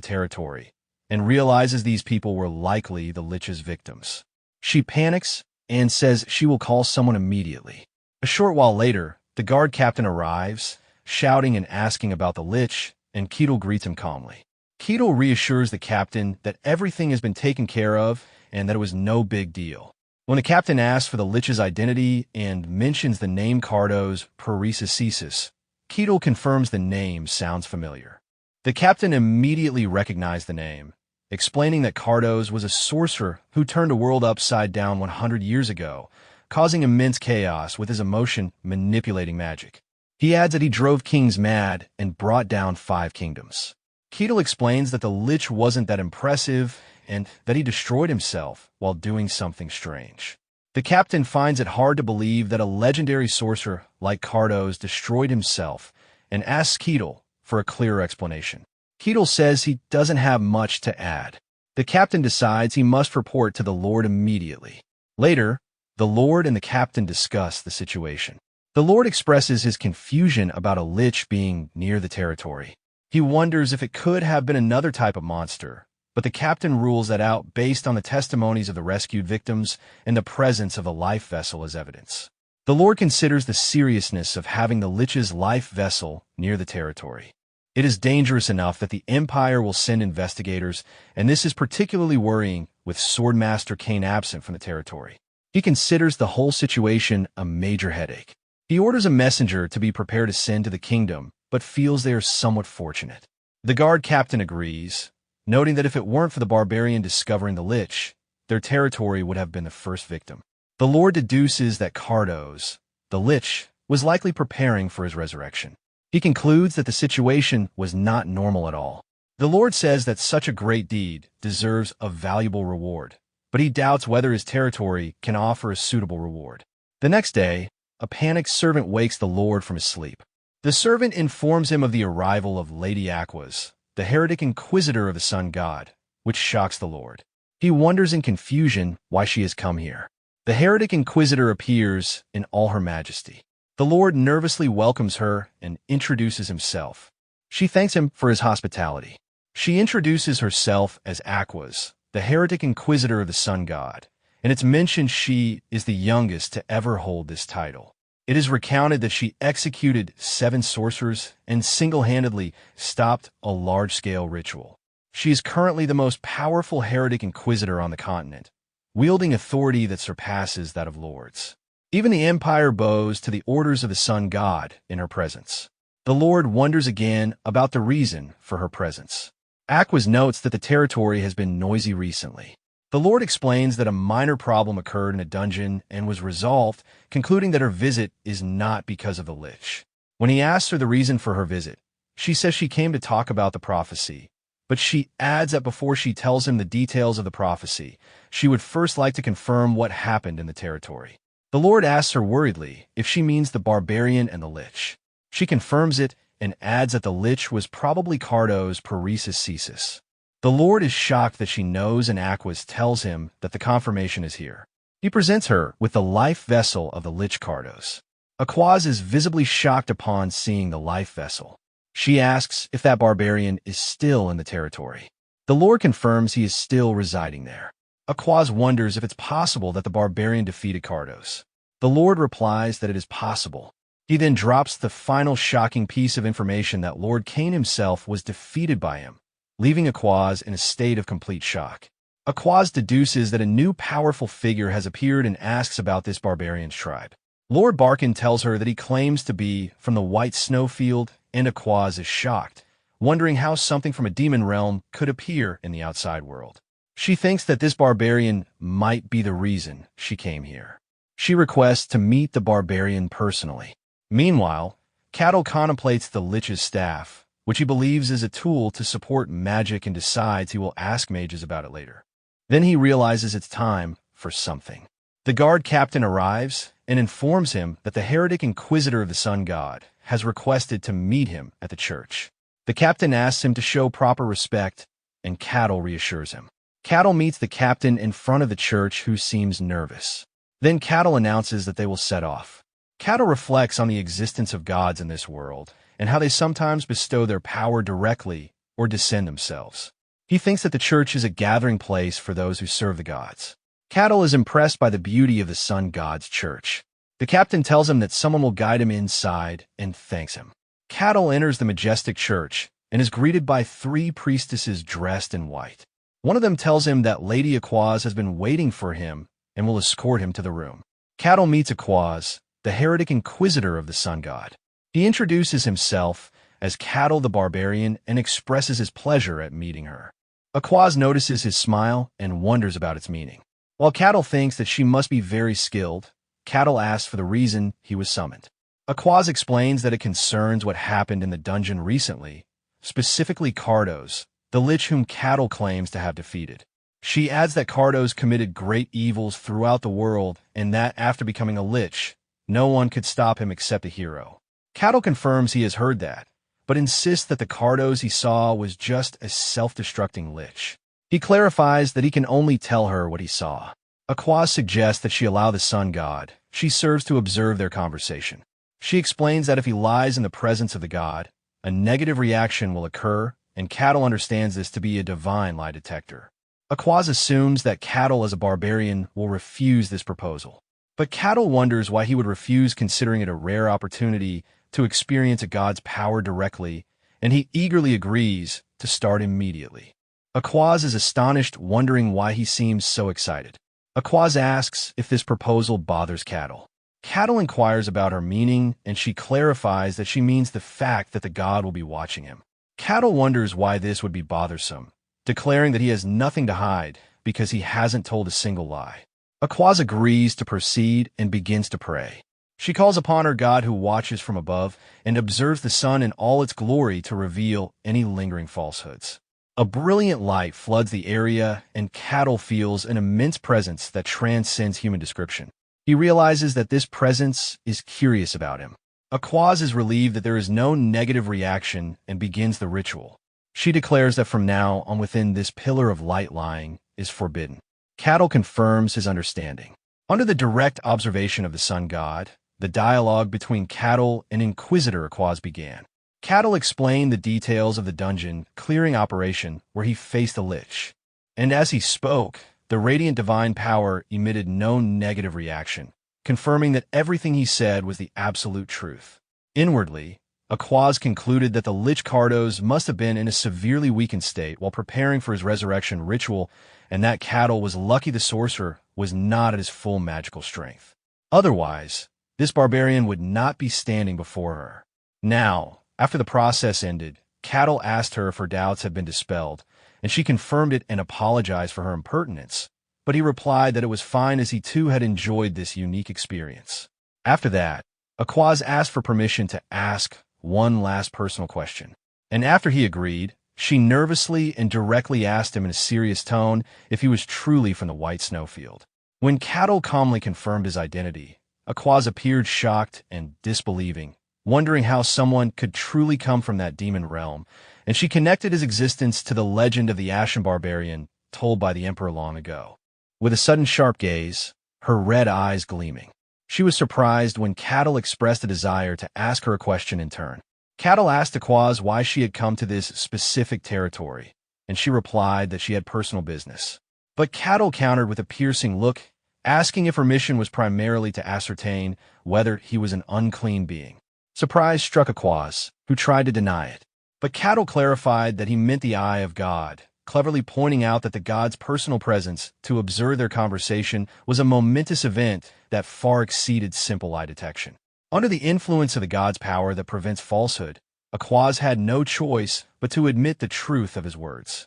Speaker 1: territory, and realizes these people were likely the Lich's victims. She panics and says she will call someone immediately. A short while later, the guard captain arrives, shouting and asking about the Lich, and Ketel greets him calmly. Ketel reassures the captain that everything has been taken care of and that it was no big deal. When the captain asks for the Lich's identity and mentions the name Cardos Paresis, Keatle confirms the name sounds familiar. The captain immediately recognized the name, explaining that Cardos was a sorcerer who turned a world upside down 100 years ago, causing immense chaos with his emotion manipulating magic. He adds that he drove kings mad and brought down 5 kingdoms. Keatle explains that the Lich wasn't that impressive and that he destroyed himself while doing something strange. The captain finds it hard to believe that a legendary sorcerer like Cardos destroyed himself and asks Keatle for a clearer explanation. Keatle says he doesn't have much to add. The captain decides he must report to the Lord immediately. Later, the Lord and the captain discuss the situation. The Lord expresses his confusion about a Lich being near the territory. He wonders if it could have been another type of monster, but the captain rules that out based on the testimonies of the rescued victims and the presence of a life vessel as evidence. The Lord considers the seriousness of having the Lich's life vessel near the territory. It is dangerous enough that the Empire will send investigators, and this is particularly worrying with Swordmaster Kane absent from the territory. He considers the whole situation a major headache. He orders a messenger to be prepared to send to the kingdom, but feels they are somewhat fortunate. The guard captain agrees, noting that if it weren't for the Barbarian discovering the Lich, their territory would have been the first victim. The Lord deduces that Cardos, the Lich, was likely preparing for his resurrection. He concludes that the situation was not normal at all. The Lord says that such a great deed deserves a valuable reward, but he doubts whether his territory can offer a suitable reward. The next day, a panicked servant wakes the Lord from his sleep. The servant informs him of the arrival of Lady Aquas, the heretic inquisitor of the sun god, which shocks the Lord. He wonders in confusion why she has come here. The heretic inquisitor appears in all her majesty. The Lord nervously welcomes her and introduces himself. She thanks him for his hospitality. She introduces herself as Aquas, the heretic inquisitor of the sun god, and it's mentioned she is the youngest to ever hold this title. It is recounted that she executed 7 sorcerers and single-handedly stopped a large-scale ritual. She is currently the most powerful heretic inquisitor on the continent, wielding authority that surpasses that of lords. Even the Empire bows to the orders of the sun god in her presence. The Lord wonders again about the reason for her presence. Aquas notes that the territory has been noisy recently. The Lord explains that a minor problem occurred in a dungeon and was resolved, concluding that her visit is not because of the Lich. When he asks her the reason for her visit, she says she came to talk about the prophecy, but she adds that before she tells him the details of the prophecy, she would first like to confirm what happened in the territory. The Lord asks her worriedly if she means the Barbarian and the Lich. She confirms it and adds that the Lich was probably Cardos Paresis. The Lord is shocked that she knows, and Aquas tells him that the confirmation is here. He presents her with the life vessel of the Lich Cardos. Aquas is visibly shocked upon seeing the life vessel. She asks if that Barbarian is still in the territory. The Lord confirms he is still residing there. Aquas wonders if it's possible that the Barbarian defeated Cardos. The Lord replies that it is possible. He then drops the final shocking piece of information that Lord Kane himself was defeated by him, leaving Aquas in a state of complete shock. Aquas deduces that a new powerful figure has appeared and asks about this Barbarian's tribe. Lord Barkin tells her that he claims to be from the White Snowfield, and Aquas is shocked, wondering how something from a demon realm could appear in the outside world. She thinks that this Barbarian might be the reason she came here. She requests to meet the Barbarian personally. Meanwhile, Cattle contemplates the Lich's staff, which he believes is a tool to support magic, and decides he will ask mages about it later. Then he realizes it's time for something. The guard captain arrives and informs him that the heretic inquisitor of the sun god has requested to meet him at the church. The captain asks him to show proper respect, and Cattle reassures him. Cattle meets the captain in front of the church, who seems nervous. Then Cattle announces that they will set off. Cattle reflects on the existence of gods in this world, and how they sometimes bestow their power directly or descend themselves. He thinks that the church is a gathering place for those who serve the gods. Cattle is impressed by the beauty of the sun god's church. The captain tells him that someone will guide him inside and thanks him. Cattle enters the majestic church and is greeted by 3 priestesses dressed in white. One of them tells him that Lady Aquas has been waiting for him and will escort him to the room. Cattle meets Aquaz, the heretic inquisitor of the sun god. He introduces himself as Cattle the Barbarian and expresses his pleasure at meeting her. Aquaz notices his smile and wonders about its meaning. While Cattle thinks that she must be very skilled, Cattle asks for the reason he was summoned. Aquaz explains that it concerns what happened in the dungeon recently, specifically Cardos, the lich whom Cattle claims to have defeated. She adds that Cardos committed great evils throughout the world and that after becoming a lich, no one could stop him except a hero. Cattle confirms he has heard that, but insists that the Cardos he saw was just a self-destructing lich. He clarifies that he can only tell her what he saw. Aquaz suggests that she allow the sun god she serves to observe their conversation. She explains that if he lies in the presence of the god, a negative reaction will occur, and Cattle understands this to be a divine lie detector. Aquaz assumes that Cattle as a barbarian will refuse this proposal. But Cattle wonders why he would refuse, considering it a rare opportunity to experience a god's power directly, and he eagerly agrees to start immediately. Aquaz is astonished, wondering why he seems so excited. Aquaz asks if this proposal bothers Cattle. Cattle inquires about her meaning, and she clarifies that she means the fact that the god will be watching him. Cattle wonders why this would be bothersome, declaring that he has nothing to hide because he hasn't told a single lie. Aquaz agrees to proceed and begins to pray. She calls upon her god who watches from above and observes the sun in all its glory to reveal any lingering falsehoods. A brilliant light floods the area, and Cattle feels an immense presence that transcends human description. He realizes that this presence is curious about him. Aquaz is relieved that there is no negative reaction and begins the ritual. She declares that from now on within this pillar of light lying is forbidden. Cattle confirms his understanding. Under the direct observation of the sun god, the dialogue between Cattle and Inquisitor Aquaz began. Cattle explained the details of the dungeon clearing operation where he faced the lich. And as he spoke, the radiant divine power emitted no negative reaction, confirming that everything he said was the absolute truth. Inwardly, Aquaz concluded that the lich Cardos must have been in a severely weakened state while preparing for his resurrection ritual, and that Cattle was lucky the sorcerer was not at his full magical strength. Otherwise, this barbarian would not be standing before her. Now, after the process ended, Cattle asked her if her doubts had been dispelled, and she confirmed it and apologized for her impertinence, but he replied that it was fine as he too had enjoyed this unique experience. After that, Aquaz asked for permission to ask one last personal question, and after he agreed, she nervously and directly asked him in a serious tone if he was truly from the White Snowfield. When Cattle calmly confirmed his identity, Aquaz appeared shocked and disbelieving, wondering how someone could truly come from that demon realm, and she connected his existence to the legend of the Ashen Barbarian told by the Emperor long ago. With a sudden sharp gaze, her red eyes gleaming, she was surprised when Cattle expressed a desire to ask her a question in turn. Cattle asked Aquaz why she had come to this specific territory, and she replied that she had personal business. But Cattle countered with a piercing look, asking if her mission was primarily to ascertain whether he was an unclean being. Surprise struck Aquaz, who tried to deny it. But Cattle clarified that he meant the eye of God, cleverly pointing out that the god's personal presence to observe their conversation was a momentous event that far exceeded simple lie detection. Under the influence of the god's power that prevents falsehood, Aquaz had no choice but to admit the truth of his words.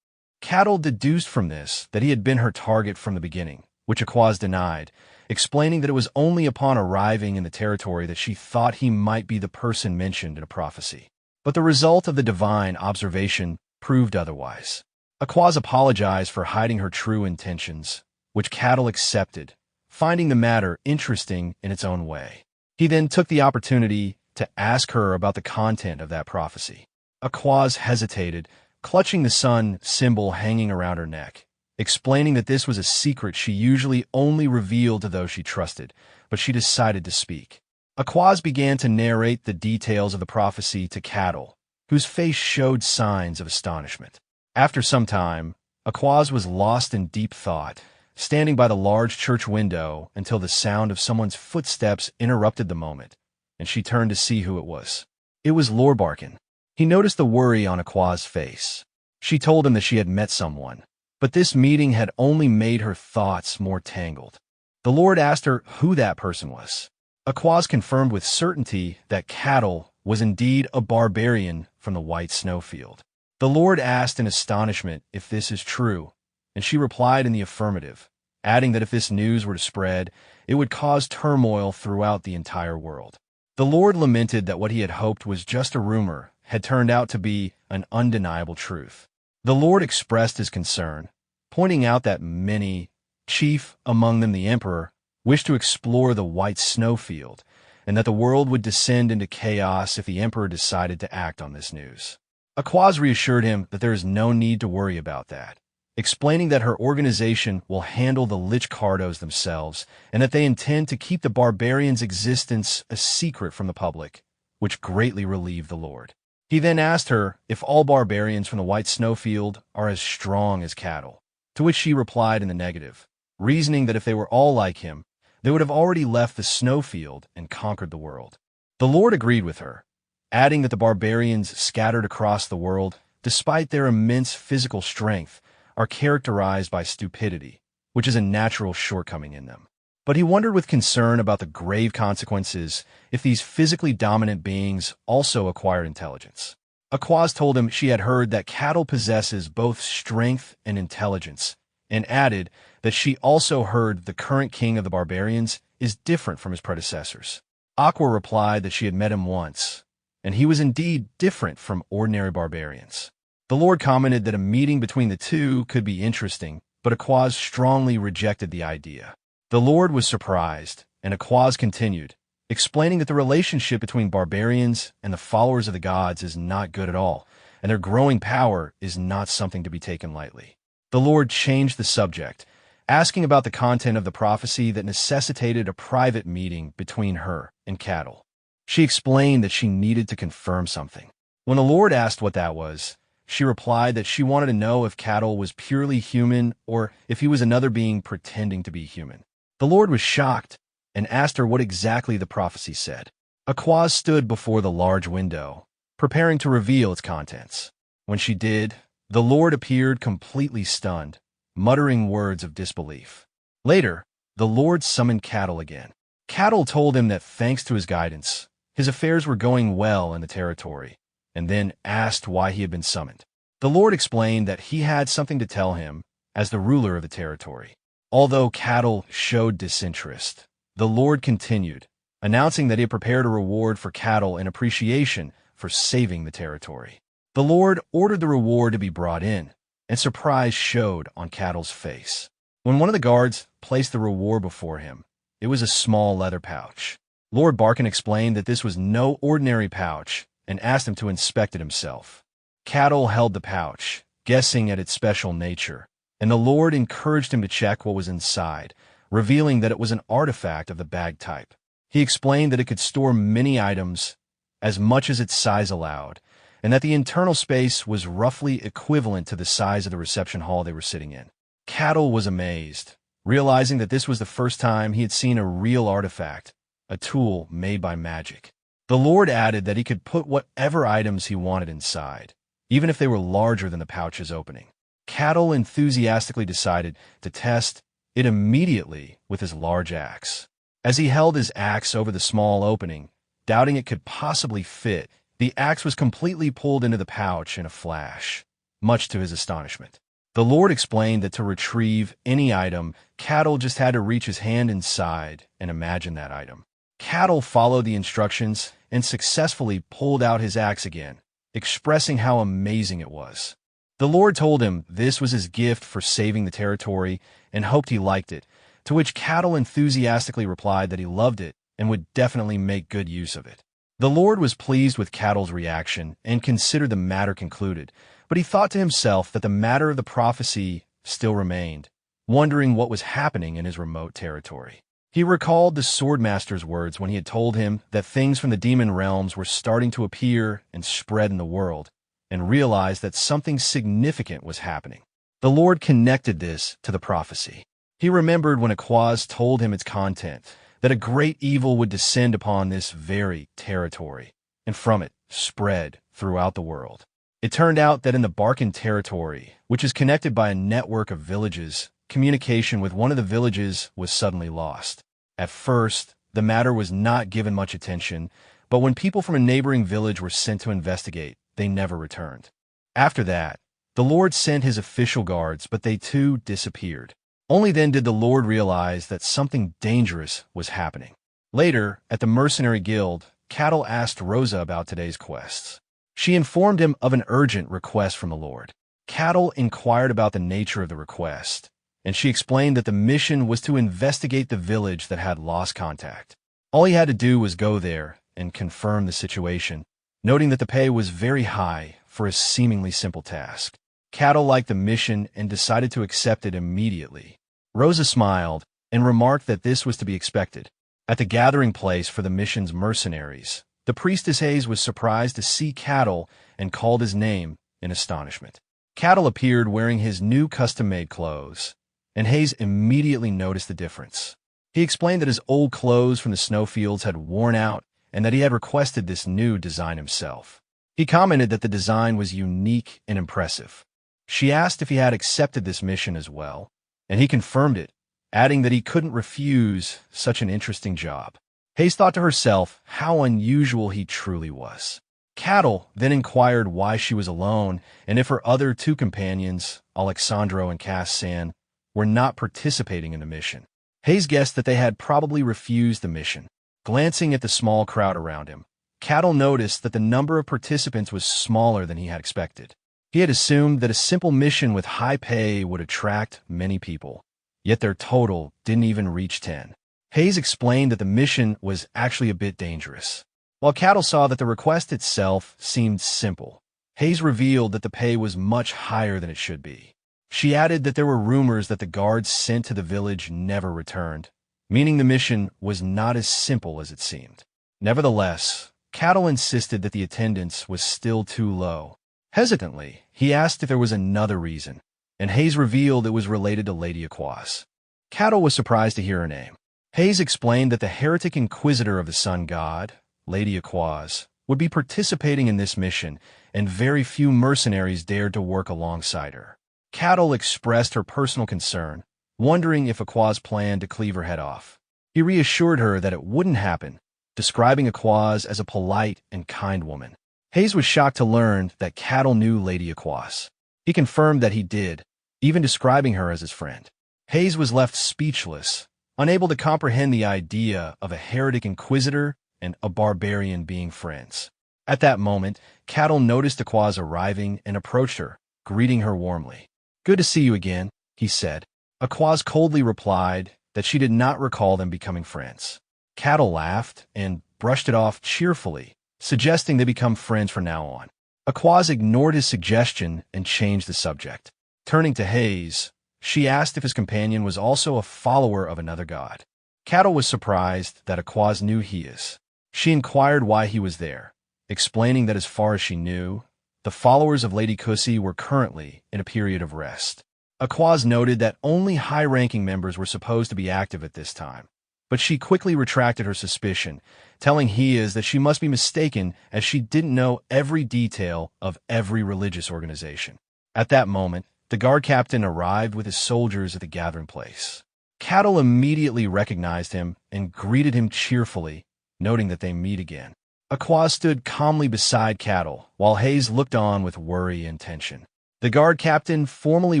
Speaker 1: Cattle deduced from this that he had been her target from the beginning, which Aquaz denied, explaining that it was only upon arriving in the territory that she thought he might be the person mentioned in a prophecy. But the result of the divine observation proved otherwise. Aquaz apologized for hiding her true intentions, which Cattle accepted, finding the matter interesting in its own way. He then took the opportunity to ask her about the content of that prophecy. Aquaz hesitated, clutching the sun symbol hanging around her neck, explaining that this was a secret she usually only revealed to those she trusted, but she decided to speak. Aquaz began to narrate the details of the prophecy to Cattle, whose face showed signs of astonishment. After some time, Aquaz was lost in deep thought, standing by the large church window until the sound of someone's footsteps interrupted the moment, and she turned to see who it was. It was Lorbarkin. He noticed the worry on Aquaz's face. She told him that she had met someone, but this meeting had only made her thoughts more tangled. The Lord asked her who that person was. Aquaz confirmed with certainty that Cattle was indeed a barbarian from the White Snowfield. The Lord asked in astonishment if this is true, and she replied in the affirmative, adding that if this news were to spread, it would cause turmoil throughout the entire world. The Lord lamented that what he had hoped was just a rumor had turned out to be an undeniable truth. The Lord expressed his concern, pointing out that many, chief among them the Emperor, wished to explore the White Snowfield, and that the world would descend into chaos if the Emperor decided to act on this news. Aquaz reassured him that there is no need to worry about that, explaining that her organization will handle the Lich Cardos themselves and that they intend to keep the barbarians' existence a secret from the public, which greatly relieved the Lord. He then asked her if all barbarians from the White Snowfield are as strong as Cattle, to which she replied in the negative, reasoning that if they were all like him, they would have already left the snowfield and conquered the world. The Lord agreed with her, adding that the barbarians scattered across the world, despite their immense physical strength, are characterized by stupidity, which is a natural shortcoming in them. But he wondered with concern about the grave consequences if these physically dominant beings also acquired intelligence. Aquaz told him she had heard that Cattle possesses both strength and intelligence, and added that she also heard the current king of the barbarians is different from his predecessors. Aqua replied that she had met him once, and he was indeed different from ordinary barbarians. The Lord commented that a meeting between the two could be interesting, but Aquaz strongly rejected the idea. The Lord was surprised, and Aquaz continued, explaining that the relationship between barbarians and the followers of the gods is not good at all, and their growing power is not something to be taken lightly. The Lord changed the subject, asking about the content of the prophecy that necessitated a private meeting between her and Cattle. She explained that she needed to confirm something. When the Lord asked what that was, she replied that she wanted to know if Cattle was purely human or if he was another being pretending to be human. The Lord was shocked and asked her what exactly the prophecy said. Aquaz stood before the large window, preparing to reveal its contents. When she did, the Lord appeared completely stunned, muttering words of disbelief. Later, the Lord summoned Cattle again. Cattle told him that thanks to his guidance, his affairs were going well in the territory, and then asked why he had been summoned. The Lord explained that he had something to tell him as the ruler of the territory. Although Cattle showed disinterest, the Lord continued, announcing that he had prepared a reward for Cattle in appreciation for saving the territory. The Lord ordered the reward to be brought in, and surprise showed on Cattle's face. When one of the guards placed the reward before him, it was a small leather pouch. Lord Barkin explained that this was no ordinary pouch and asked him to inspect it himself. Cattle held the pouch, guessing at its special nature, and the Lord encouraged him to check what was inside, revealing that it was an artifact of the bag type. He explained that it could store many items, as much as its size allowed, and that the internal space was roughly equivalent to the size of the reception hall they were sitting in. Cattle was amazed, realizing that this was the first time he had seen a real artifact, a tool made by magic. The Lord added that he could put whatever items he wanted inside, even if they were larger than the pouch's opening. Cattle enthusiastically decided to test it immediately with his large axe. As he held his axe over the small opening, doubting it could possibly fit, the axe was completely pulled into the pouch in a flash, much to his astonishment. The Lord explained that to retrieve any item, Cattle just had to reach his hand inside and imagine that item. Cattle followed the instructions and successfully pulled out his axe again, expressing how amazing it was. The Lord told him this was his gift for saving the territory and hoped he liked it, to which Cattle enthusiastically replied that he loved it and would definitely make good use of it. The Lord was pleased with Cattle's reaction and considered the matter concluded, but he thought to himself that the matter of the prophecy still remained, wondering what was happening in his remote territory. He recalled the Swordmaster's words when he had told him that things from the demon realms were starting to appear and spread in the world, and realized that something significant was happening. The Lord connected this to the prophecy. He remembered when Aquaz told him its content, that a great evil would descend upon this very territory, and from it spread throughout the world. It turned out that in the Barkin territory, which is connected by a network of villages, communication with one of the villages was suddenly lost. At first, the matter was not given much attention, but when people from a neighboring village were sent to investigate, they never returned. After that, the Lord sent his official guards, but they too disappeared. Only then did the Lord realize that something dangerous was happening. Later, at the mercenary guild, Cattle asked Rosa about today's quests. She informed him of an urgent request from the Lord. Cattle inquired about the nature of the request, and she explained that the mission was to investigate the village that had lost contact. All he had to do was go there and confirm the situation, noting that the pay was very high for a seemingly simple task. Cattle liked the mission and decided to accept it immediately. Rosa smiled and remarked that this was to be expected. At the gathering place for the mission's mercenaries, the priestess Hayes was surprised to see Cattle and called his name in astonishment. Cattle appeared wearing his new custom-made clothes, and Hayes immediately noticed the difference. He explained that his old clothes from the snowfields had worn out and that he had requested this new design himself. He commented that the design was unique and impressive. She asked if he had accepted this mission as well, and he confirmed it, adding that he couldn't refuse such an interesting job. Hayes thought to herself how unusual he truly was. Cattle then inquired why she was alone and if her other two companions, Alexandro and Cass-san, were not participating in the mission. Hayes guessed that they had probably refused the mission. Glancing at the small crowd around him, Cattle noticed that the number of participants was smaller than he had expected. He had assumed that a simple mission with high pay would attract many people, yet their total didn't even reach 10. Hayes explained that the mission was actually a bit dangerous. While Cattle saw that the request itself seemed simple, Hayes revealed that the pay was much higher than it should be. She added that there were rumors that the guards sent to the village never returned, meaning the mission was not as simple as it seemed. Nevertheless, Cattle insisted that the attendance was still too low. Hesitantly, he asked if there was another reason, and Hayes revealed it was related to Lady Aquas. Cattle was surprised to hear her name. Hayes explained that the heretic inquisitor of the sun god, Lady Aquas, would be participating in this mission, and very few mercenaries dared to work alongside her. Cattle expressed her personal concern, wondering if Aquas planned to cleave her head off. He reassured her that it wouldn't happen, describing Aquas as a polite and kind woman. Hayes was shocked to learn that Cattle knew Lady Aquas. He confirmed that he did, even describing her as his friend. Hayes was left speechless, unable to comprehend the idea of a heretic inquisitor and a barbarian being friends. At that moment, Cattle noticed Aquas arriving and approached her, greeting her warmly. "Good to see you again," he said. Aquas coldly replied that she did not recall them becoming friends. Cattle laughed and brushed it off cheerfully, suggesting they become friends from now on. Aquas ignored his suggestion and changed the subject. Turning to Hayes, she asked if his companion was also a follower of another god. Cattle was surprised that Aquas knew he is. She inquired why he was there, explaining that as far as she knew, the followers of Lady Kusi were currently in a period of rest. Aquas noted that only high-ranking members were supposed to be active at this time, but she quickly retracted her suspicion, telling Hias that she must be mistaken as she didn't know every detail of every religious organization. At that moment, the guard captain arrived with his soldiers at the gathering place. Cattle immediately recognized him and greeted him cheerfully, noting that they meet again. Aquas stood calmly beside Cattle, while Hayes looked on with worry and tension. The guard captain formally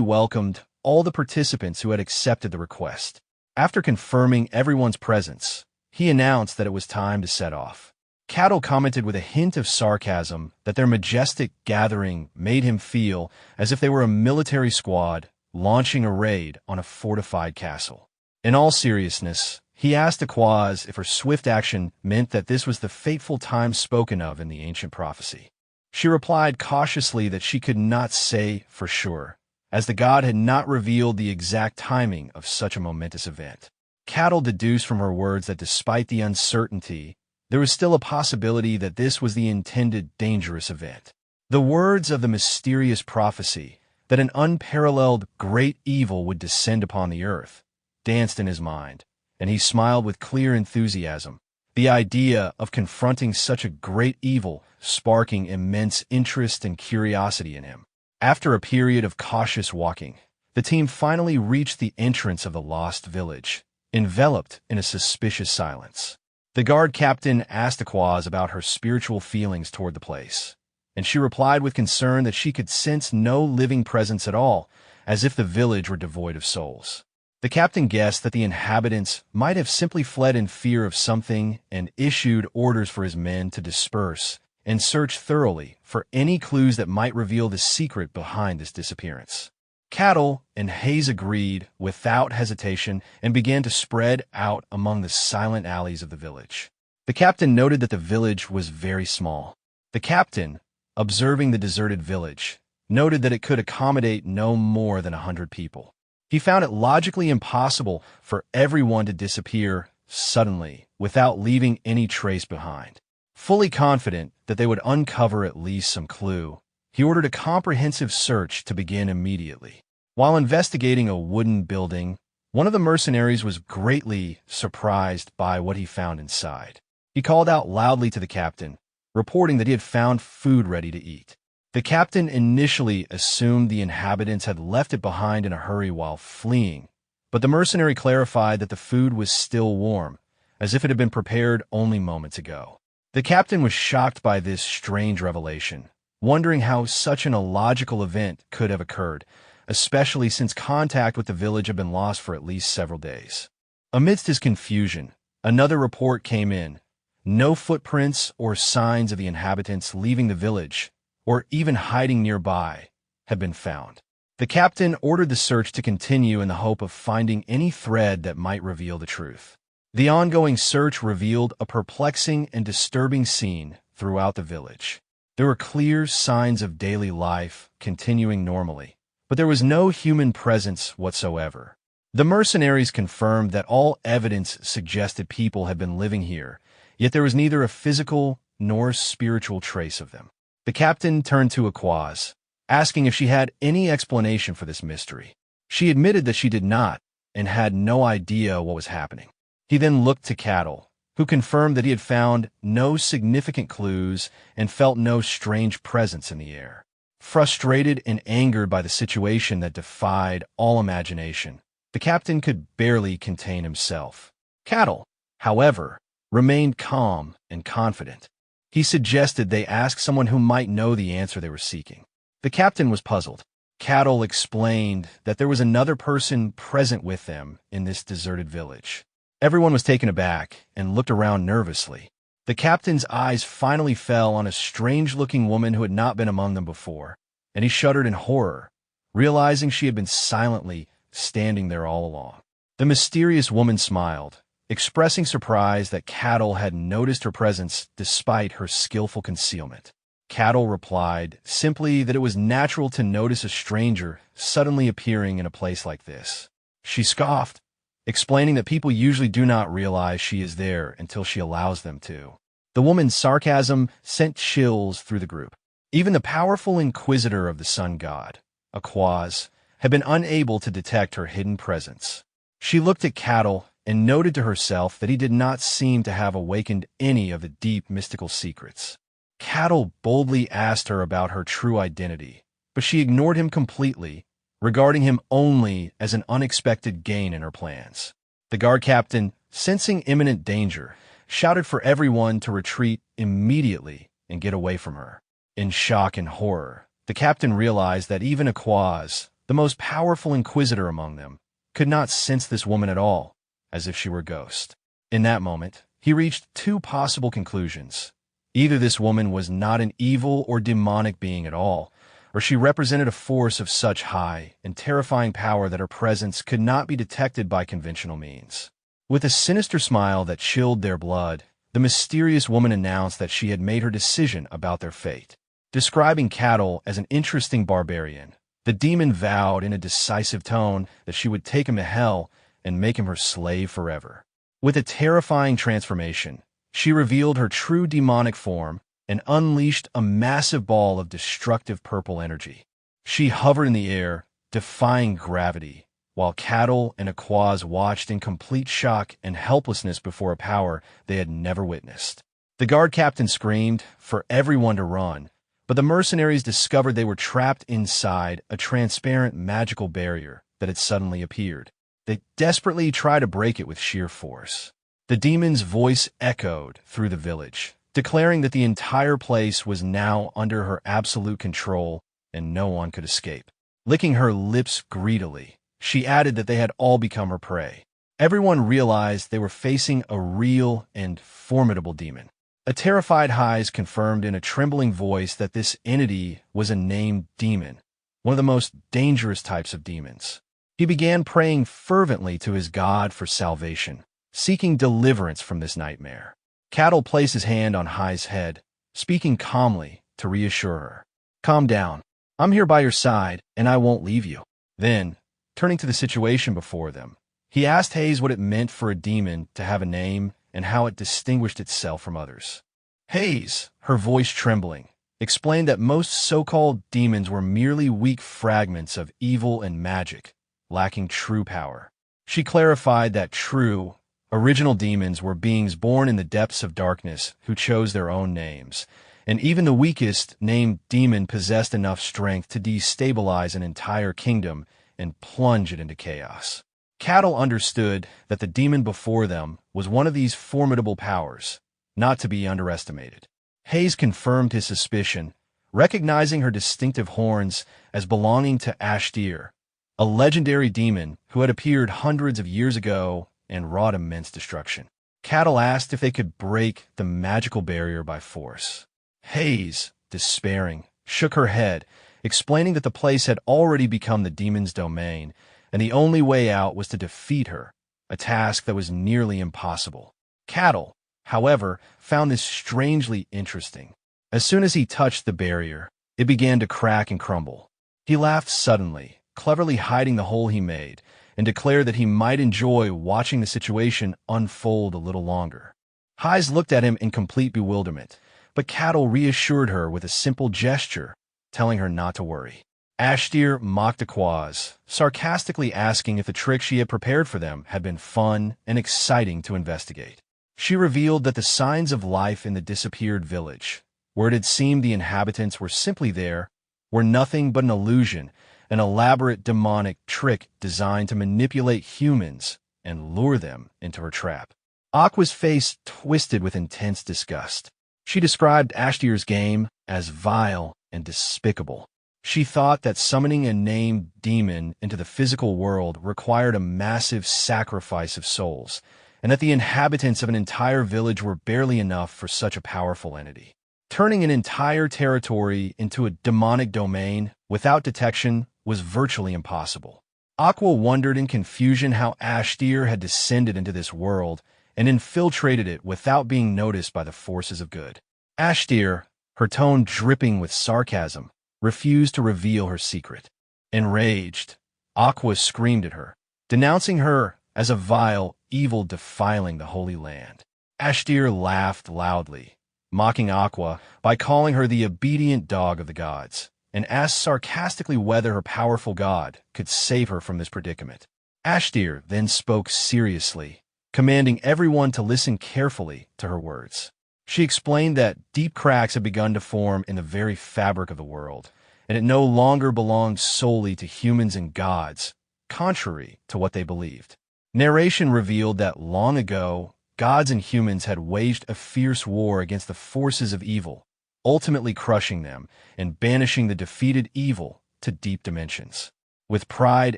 Speaker 1: welcomed all the participants who had accepted the request. After confirming everyone's presence, he announced that it was time to set off. Cattle commented with a hint of sarcasm that their majestic gathering made him feel as if they were a military squad launching a raid on a fortified castle. In all seriousness, he asked Aquas if her swift action meant that this was the fateful time spoken of in the ancient prophecy. She replied cautiously that she could not say for sure, as the god had not revealed the exact timing of such a momentous event. Cattle deduced from her words that despite the uncertainty, there was still a possibility that this was the intended dangerous event. The words of the mysterious prophecy that an unparalleled great evil would descend upon the earth danced in his mind, and he smiled with clear enthusiasm, the idea of confronting such a great evil sparking immense interest and curiosity in him. After a period of cautious walking, the team finally reached the entrance of the lost village, enveloped in a suspicious silence. The guard captain asked Aquaz about her spiritual feelings toward the place, and she replied with concern that she could sense no living presence at all, as if the village were devoid of souls. The captain guessed that the inhabitants might have simply fled in fear of something and issued orders for his men to disperse and search thoroughly for any clues that might reveal the secret behind this disappearance. Cattle and Hayes agreed without hesitation and began to spread out among the silent alleys of the village. The captain noted that the village was very small. The captain, observing the deserted village, noted that it could accommodate no more than 100 people. He found it logically impossible for everyone to disappear suddenly without leaving any trace behind. Fully confident that they would uncover at least some clue, he ordered a comprehensive search to begin immediately. While investigating a wooden building, one of the mercenaries was greatly surprised by what he found inside. He called out loudly to the captain, reporting that he had found food ready to eat. The captain initially assumed the inhabitants had left it behind in a hurry while fleeing, but the mercenary clarified that the food was still warm, as if it had been prepared only moments ago. The captain was shocked by this strange revelation, wondering how such an illogical event could have occurred, especially since contact with the village had been lost for at least several days. Amidst his confusion, another report came in. No footprints or signs of the inhabitants leaving the village, or even hiding nearby, had been found. The captain ordered the search to continue in the hope of finding any thread that might reveal the truth. The ongoing search revealed a perplexing and disturbing scene throughout the village. There were clear signs of daily life continuing normally, but there was no human presence whatsoever. The mercenaries confirmed that all evidence suggested people had been living here, yet there was neither a physical nor spiritual trace of them. The captain turned to Aquaz, asking if she had any explanation for this mystery. She admitted that she did not and had no idea what was happening. He then looked to Cattle, who confirmed that he had found no significant clues and felt no strange presence in the air. Frustrated and angered by the situation that defied all imagination, the captain could barely contain himself. Cattle, however, remained calm and confident. He suggested they ask someone who might know the answer they were seeking. The captain was puzzled. Cattle explained that there was another person present with them in this deserted village. Everyone was taken aback and looked around nervously. The captain's eyes finally fell on a strange-looking woman who had not been among them before, and he shuddered in horror, realizing she had been silently standing there all along. The mysterious woman smiled, expressing surprise that Cattle had noticed her presence despite her skillful concealment. Cattle replied simply that it was natural to notice a stranger suddenly appearing in a place like this. She scoffed, explaining that people usually do not realize she is there until she allows them to. The woman's sarcasm sent chills through the group. Even the powerful inquisitor of the sun god, Aquaz, had been unable to detect her hidden presence. She looked at Cattle and noted to herself that he did not seem to have awakened any of the deep mystical secrets. Cattle boldly asked her about her true identity, but she ignored him completely, regarding him only as an unexpected gain in her plans. The guard captain, sensing imminent danger, shouted for everyone to retreat immediately and get away from her. In shock and horror, the captain realized that even Aquaz, the most powerful inquisitor among them, could not sense this woman at all, as if she were a ghost. In that moment, he reached two possible conclusions. Either this woman was not an evil or demonic being at all, or she represented a force of such high and terrifying power that her presence could not be detected by conventional means. With a sinister smile that chilled their blood, the mysterious woman announced that she had made her decision about their fate. Describing Cattle as an interesting barbarian, the demon vowed in a decisive tone that she would take him to hell and make him her slave forever. With a terrifying transformation, she revealed her true demonic form and unleashed a massive ball of destructive purple energy. She hovered in the air, defying gravity, while Cattle and Aquaz watched in complete shock and helplessness before a power they had never witnessed. The guard captain screamed for everyone to run, but the mercenaries discovered they were trapped inside a transparent magical barrier that had suddenly appeared. They desperately tried to break it with sheer force. The demon's voice echoed through the village, declaring that the entire place was now under her absolute control and no one could escape. Licking her lips greedily, she added that they had all become her prey. Everyone realized they were facing a real and formidable demon. A terrified Heise confirmed in a trembling voice that this entity was a named demon, one of the most dangerous types of demons. He began praying fervently to his god for salvation, seeking deliverance from this nightmare. Cattle placed his hand on Heise's head, speaking calmly to reassure her. "Calm down. I'm here by your side, and I won't leave you." Then, turning to the situation before them, he asked Heise what it meant for a demon to have a name and how it distinguished itself from others. Heise, her voice trembling, explained that most so-called demons were merely weak fragments of evil and magic, lacking true power. She clarified that true, original demons were beings born in the depths of darkness who chose their own names, and even the weakest named demon possessed enough strength to destabilize an entire kingdom and plunge it into chaos. Cattle understood that the demon before them was one of these formidable powers, not to be underestimated. Heise confirmed his suspicion, recognizing her distinctive horns as belonging to Ashtir, a legendary demon who had appeared hundreds of years ago and wrought immense destruction. Cattle asked if they could break the magical barrier by force. Heise, despairing, shook her head, explaining that the place had already become the demon's domain, and the only way out was to defeat her, a task that was nearly impossible. Cattle, however, found this strangely interesting. As soon as he touched the barrier, it began to crack and crumble. He laughed suddenly, cleverly hiding the hole he made, and declared that he might enjoy watching the situation unfold a little longer. Heise looked at him in complete bewilderment, but Cattle reassured her with a simple gesture, telling her not to worry. Ashtir mocked Aquaz, sarcastically asking if the trick she had prepared for them had been fun and exciting to investigate. She revealed that the signs of life in the disappeared village, where it had seemed the inhabitants were simply there, were nothing but an illusion, an elaborate demonic trick designed to manipulate humans and lure them into her trap. Aqua's face twisted with intense disgust. She described Ashtir's game as vile and despicable. She thought that summoning a named demon into the physical world required a massive sacrifice of souls, and that the inhabitants of an entire village were barely enough for such a powerful entity. Turning an entire territory into a demonic domain without detection was virtually impossible. Aqua wondered in confusion how Ashtir had descended into this world and infiltrated it without being noticed by the forces of good. Ashtir, her tone dripping with sarcasm, refused to reveal her secret. Enraged, Aqua screamed at her, denouncing her as a vile evil defiling the Holy Land. Ashtir laughed loudly, mocking Aqua by calling her the obedient dog of the gods, and asked sarcastically whether her powerful god could save her from this predicament. Ashtir then spoke seriously, commanding everyone to listen carefully to her words. She explained that deep cracks had begun to form in the very fabric of the world, and it no longer belonged solely to humans and gods, contrary to what they believed. Narration revealed that long ago, gods and humans had waged a fierce war against the forces of evil, ultimately crushing them and banishing the defeated evil to deep dimensions. With pride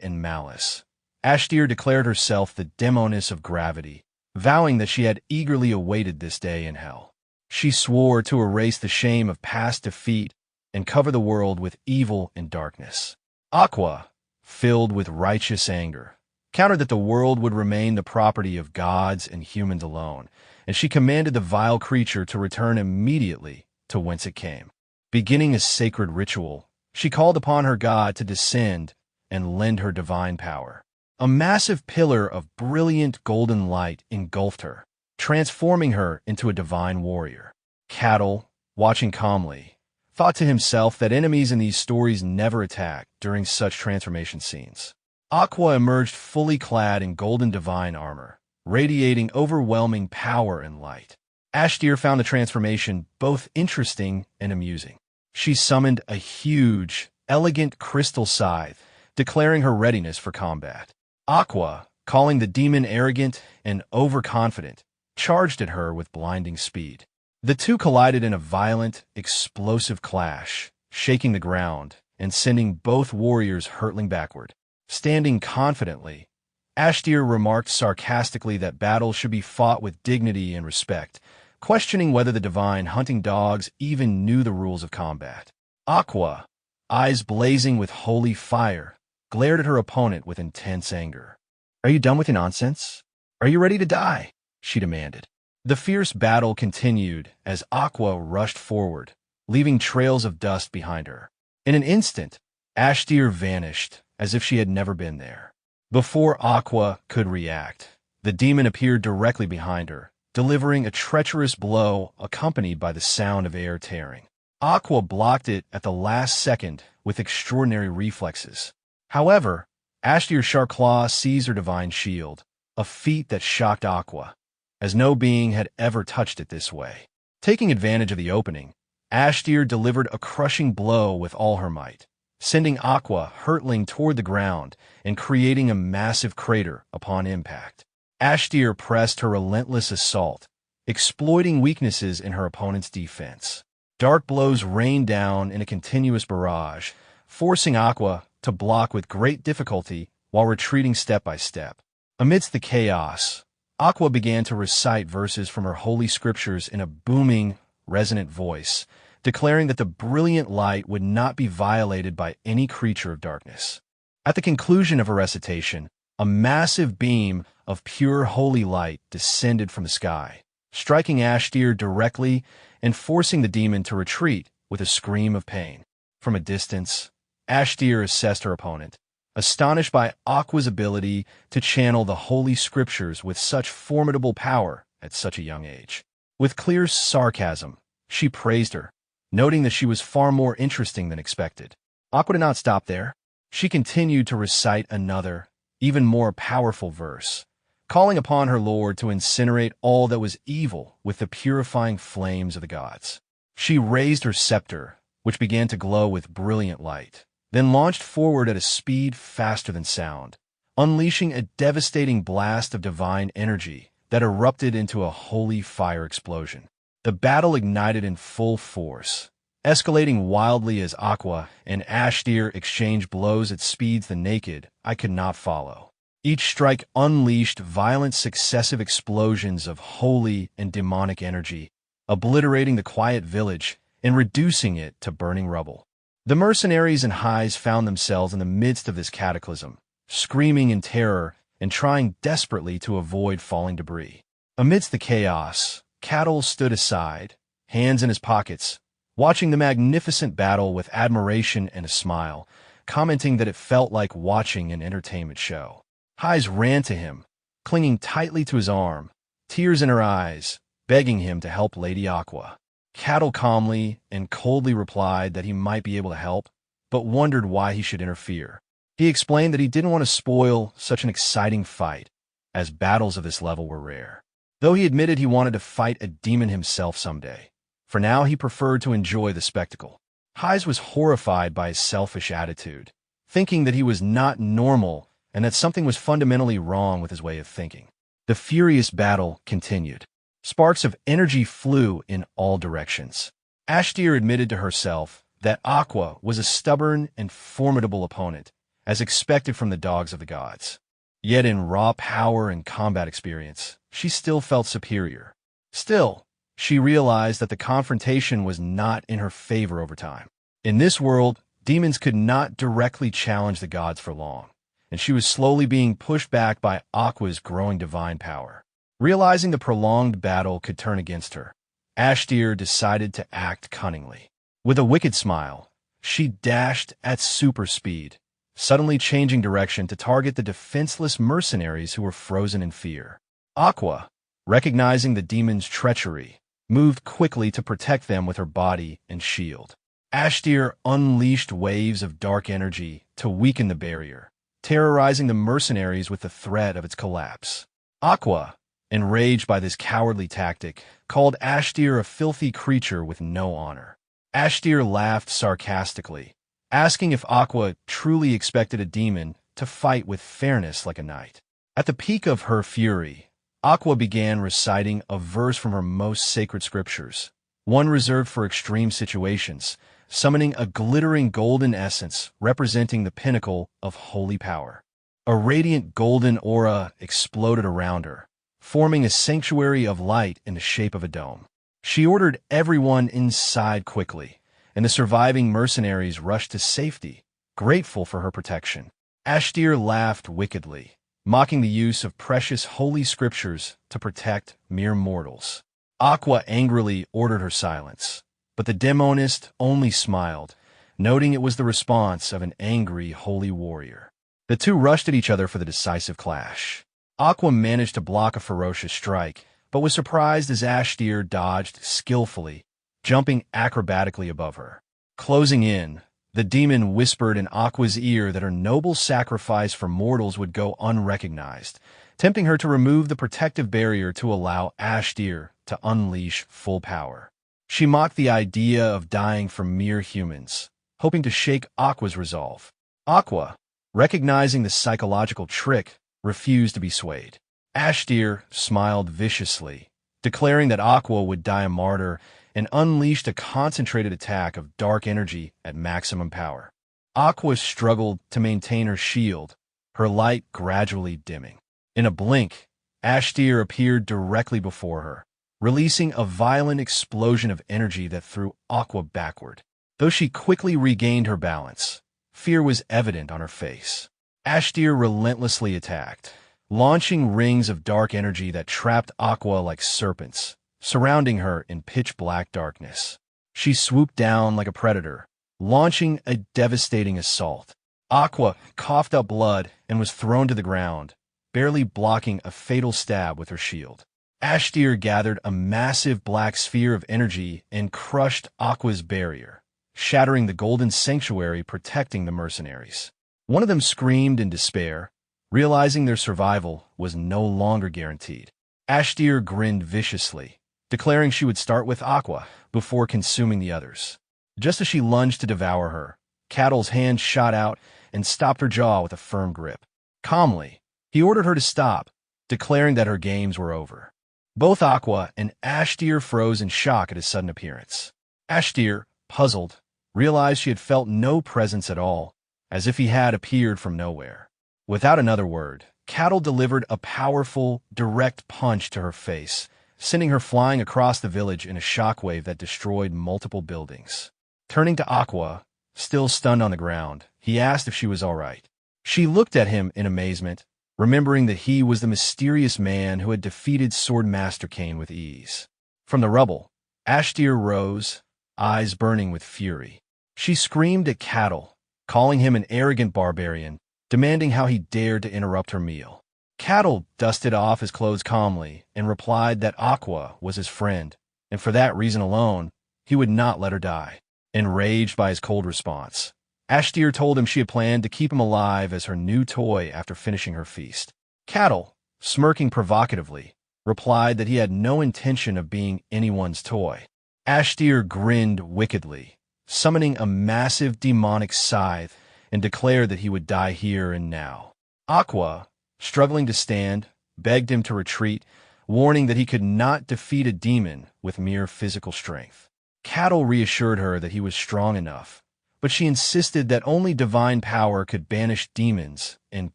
Speaker 1: and malice, Ashtir declared herself the demoness of gravity, vowing that she had eagerly awaited this day in hell. She swore to erase the shame of past defeat and cover the world with evil and darkness. Aqua, filled with righteous anger, countered that the world would remain the property of gods and humans alone, and she commanded the vile creature to return immediately to whence it came. Beginning a sacred ritual, she called upon her god to descend and lend her divine power. A massive pillar of brilliant golden light engulfed her, transforming her into a divine warrior. Cattle, watching calmly, thought to himself that enemies in these stories never attack during such transformation scenes. Aqua emerged fully clad in golden divine armor, radiating overwhelming power and light. Ashtir found the transformation both interesting and amusing. She summoned a huge, elegant crystal scythe declaring her readiness for combat. Aqua, calling the demon arrogant and overconfident, charged at her with blinding speed. The two collided in a violent, explosive clash, shaking the ground and sending both warriors hurtling backward. Standing confidently, Ashtir remarked sarcastically that battles should be fought with dignity and respect, questioning whether the divine hunting dogs even knew the rules of combat. Aqua, eyes blazing with holy fire, glared at her opponent with intense anger. "Are you done with your nonsense? Are you ready to die?" she demanded. The fierce battle continued as Aqua rushed forward, leaving trails of dust behind her. In an instant, Ashtir vanished as if she had never been there. Before Aqua could react, the demon appeared directly behind her, delivering a treacherous blow accompanied by the sound of air tearing. Aqua blocked it at the last second with extraordinary reflexes. However, Ashtir's sharp claw seized her divine shield, a feat that shocked Aqua, as no being had ever touched it this way. Taking advantage of the opening, Ashtir delivered a crushing blow with all her might, sending Aqua hurtling toward the ground and creating a massive crater upon impact. Ashtir pressed her relentless assault, exploiting weaknesses in her opponent's defense. Dark blows rained down in a continuous barrage, forcing Aqua to block with great difficulty while retreating step by step. Amidst the chaos, Aqua began to recite verses from her holy scriptures in a booming, resonant voice, declaring that the brilliant light would not be violated by any creature of darkness. At the conclusion of her recitation, a massive beam of pure holy light descended from the sky, striking Ashtir directly and forcing the demon to retreat with a scream of pain. From a distance, Ashtir assessed her opponent, astonished by Aqua's ability to channel the holy scriptures with such formidable power at such a young age. With clear sarcasm, she praised her, noting that she was far more interesting than expected. Aqua did not stop there. She continued to recite another, even more powerful verse, calling upon her lord to incinerate all that was evil with the purifying flames of the gods. She raised her scepter, which began to glow with brilliant light, then launched forward at a speed faster than sound, unleashing a devastating blast of divine energy that erupted into a holy fire explosion. The battle ignited in full force, escalating wildly as Aqua and Ashtir exchanged blows at speeds the naked eye could not follow. Each strike unleashed violent successive explosions of holy and demonic energy, obliterating the quiet village and reducing it to burning rubble. The mercenaries and highs found themselves in the midst of this cataclysm, screaming in terror and trying desperately to avoid falling debris. Amidst the chaos, Cattle stood aside, hands in his pockets, watching the magnificent battle with admiration and a smile, commenting that it felt like watching an entertainment show. Highs ran to him, clinging tightly to his arm, tears in her eyes, begging him to help Lady Aqua. Cattle calmly and coldly replied that he might be able to help, but wondered why he should interfere. He explained that he didn't want to spoil such an exciting fight, as battles of this level were rare. Though he admitted he wanted to fight a demon himself someday, for now he preferred to enjoy the spectacle. Highs was horrified by his selfish attitude, thinking that he was not normal and that something was fundamentally wrong with his way of thinking. The furious battle continued. Sparks of energy flew in all directions. Ashtir admitted to herself that Aqua was a stubborn and formidable opponent, as expected from the dogs of the gods. Yet in raw power and combat experience, she still felt superior. Still, she realized that the confrontation was not in her favor over time. In this world, demons could not directly challenge the gods for long, and she was slowly being pushed back by Aqua's growing divine power. Realizing the prolonged battle could turn against her, Ashtir decided to act cunningly. With a wicked smile, she dashed at super speed, suddenly changing direction to target the defenseless mercenaries who were frozen in fear. Aqua, recognizing the demon's treachery, moved quickly to protect them with her body and shield. Ashtir unleashed waves of dark energy to weaken the barrier, terrorizing the mercenaries with the threat of its collapse. Aqua, enraged by this cowardly tactic, called Ashtir a filthy creature with no honor. Ashtir laughed sarcastically, asking if Aqua truly expected a demon to fight with fairness like a knight. At the peak of her fury, Aqua began reciting a verse from her most sacred scriptures, one reserved for extreme situations, summoning a glittering golden essence representing the pinnacle of holy power. A radiant golden aura exploded around her, forming a sanctuary of light in the shape of a dome. She ordered everyone inside quickly, and the surviving mercenaries rushed to safety, grateful for her protection. Ashtir laughed wickedly, mocking the use of precious holy scriptures to protect mere mortals. Aqua angrily ordered her silence, but the demonist only smiled, noting it was the response of an angry holy warrior. The two rushed at each other for the decisive clash. Aqua managed to block a ferocious strike, but was surprised as Ashtir dodged skillfully, jumping acrobatically above her. Closing in, the demon whispered in Aqua's ear that her noble sacrifice for mortals would go unrecognized, tempting her to remove the protective barrier to allow Ashtir to unleash full power. She mocked the idea of dying for mere humans, hoping to shake Aqua's resolve. Aqua, recognizing the psychological trick, refused to be swayed. Ashtir smiled viciously, declaring that Aqua would die a martyr, and unleashed a concentrated attack of dark energy at maximum power. Aqua struggled to maintain her shield, her light gradually dimming. In a blink, Ashtir appeared directly before her, releasing a violent explosion of energy that threw Aqua backward. Though she quickly regained her balance, fear was evident on her face. Ashtir relentlessly attacked, launching rings of dark energy that trapped Aqua like serpents, surrounding her in pitch-black darkness. She swooped down like a predator, launching a devastating assault. Aqua coughed up blood and was thrown to the ground, barely blocking a fatal stab with her shield. Ashtir gathered a massive black sphere of energy and crushed Aqua's barrier, shattering the golden sanctuary protecting the mercenaries. One of them screamed in despair, realizing their survival was no longer guaranteed. Ashtir grinned viciously, declaring she would start with Aqua before consuming the others. Just as she lunged to devour her, Cattle's hand shot out and stopped her jaw with a firm grip. Calmly, he ordered her to stop, declaring that her games were over. Both Aqua and Ashtir froze in shock at his sudden appearance. Ashtir, puzzled, realized she had felt no presence at all, as if he had appeared from nowhere. Without another word, Cattle delivered a powerful, direct punch to her face, sending her flying across the village in a shockwave that destroyed multiple buildings. Turning to Aqua, still stunned on the ground, he asked if she was all right. She looked at him in amazement, remembering that he was the mysterious man who had defeated Swordmaster Cain with ease. From the rubble, Ashtir rose, eyes burning with fury. She screamed at Cattle, calling him an arrogant barbarian, demanding how he dared to interrupt her meal. Cattle dusted off his clothes calmly and replied that Aqua was his friend, and for that reason alone, he would not let her die. Enraged by his cold response, Ashtir told him she had planned to keep him alive as her new toy after finishing her feast. Cattle, smirking provocatively, replied that he had no intention of being anyone's toy. Ashtir grinned wickedly, summoning a massive demonic scythe, and declared that he would die here and now. Aqua, struggling to stand, begged him to retreat, warning that he could not defeat a demon with mere physical strength. Cattle reassured her that he was strong enough, but she insisted that only divine power could banish demons and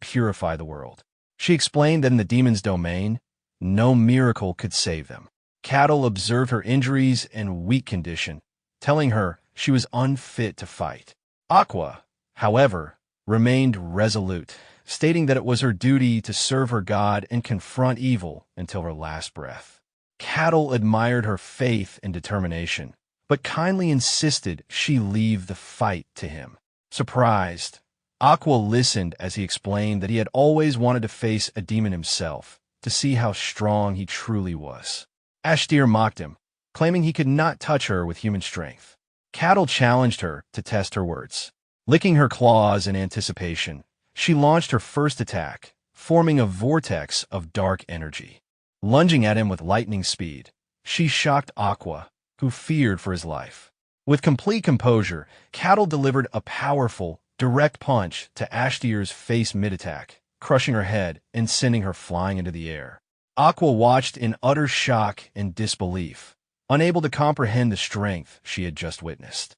Speaker 1: purify the world. She explained that in the demon's domain, no miracle could save them. Cattle observed her injuries and weak condition, telling her she was unfit to fight. Aqua, however, remained resolute, stating that it was her duty to serve her god and confront evil until her last breath. Cattle admired her faith and determination, but kindly insisted she leave the fight to him. Surprised, Aqua listened as he explained that he had always wanted to face a demon himself, to see how strong he truly was. Ashtir mocked him, claiming he could not touch her with human strength. Cattle challenged her to test her words. Licking her claws in anticipation, she launched her first attack, forming a vortex of dark energy. Lunging at him with lightning speed, she shocked Aqua, who feared for his life. With complete composure, Cattle delivered a powerful, direct punch to Ashtier's face mid-attack, crushing her head and sending her flying into the air. Aqua watched in utter shock and disbelief, unable to comprehend the strength she had just witnessed.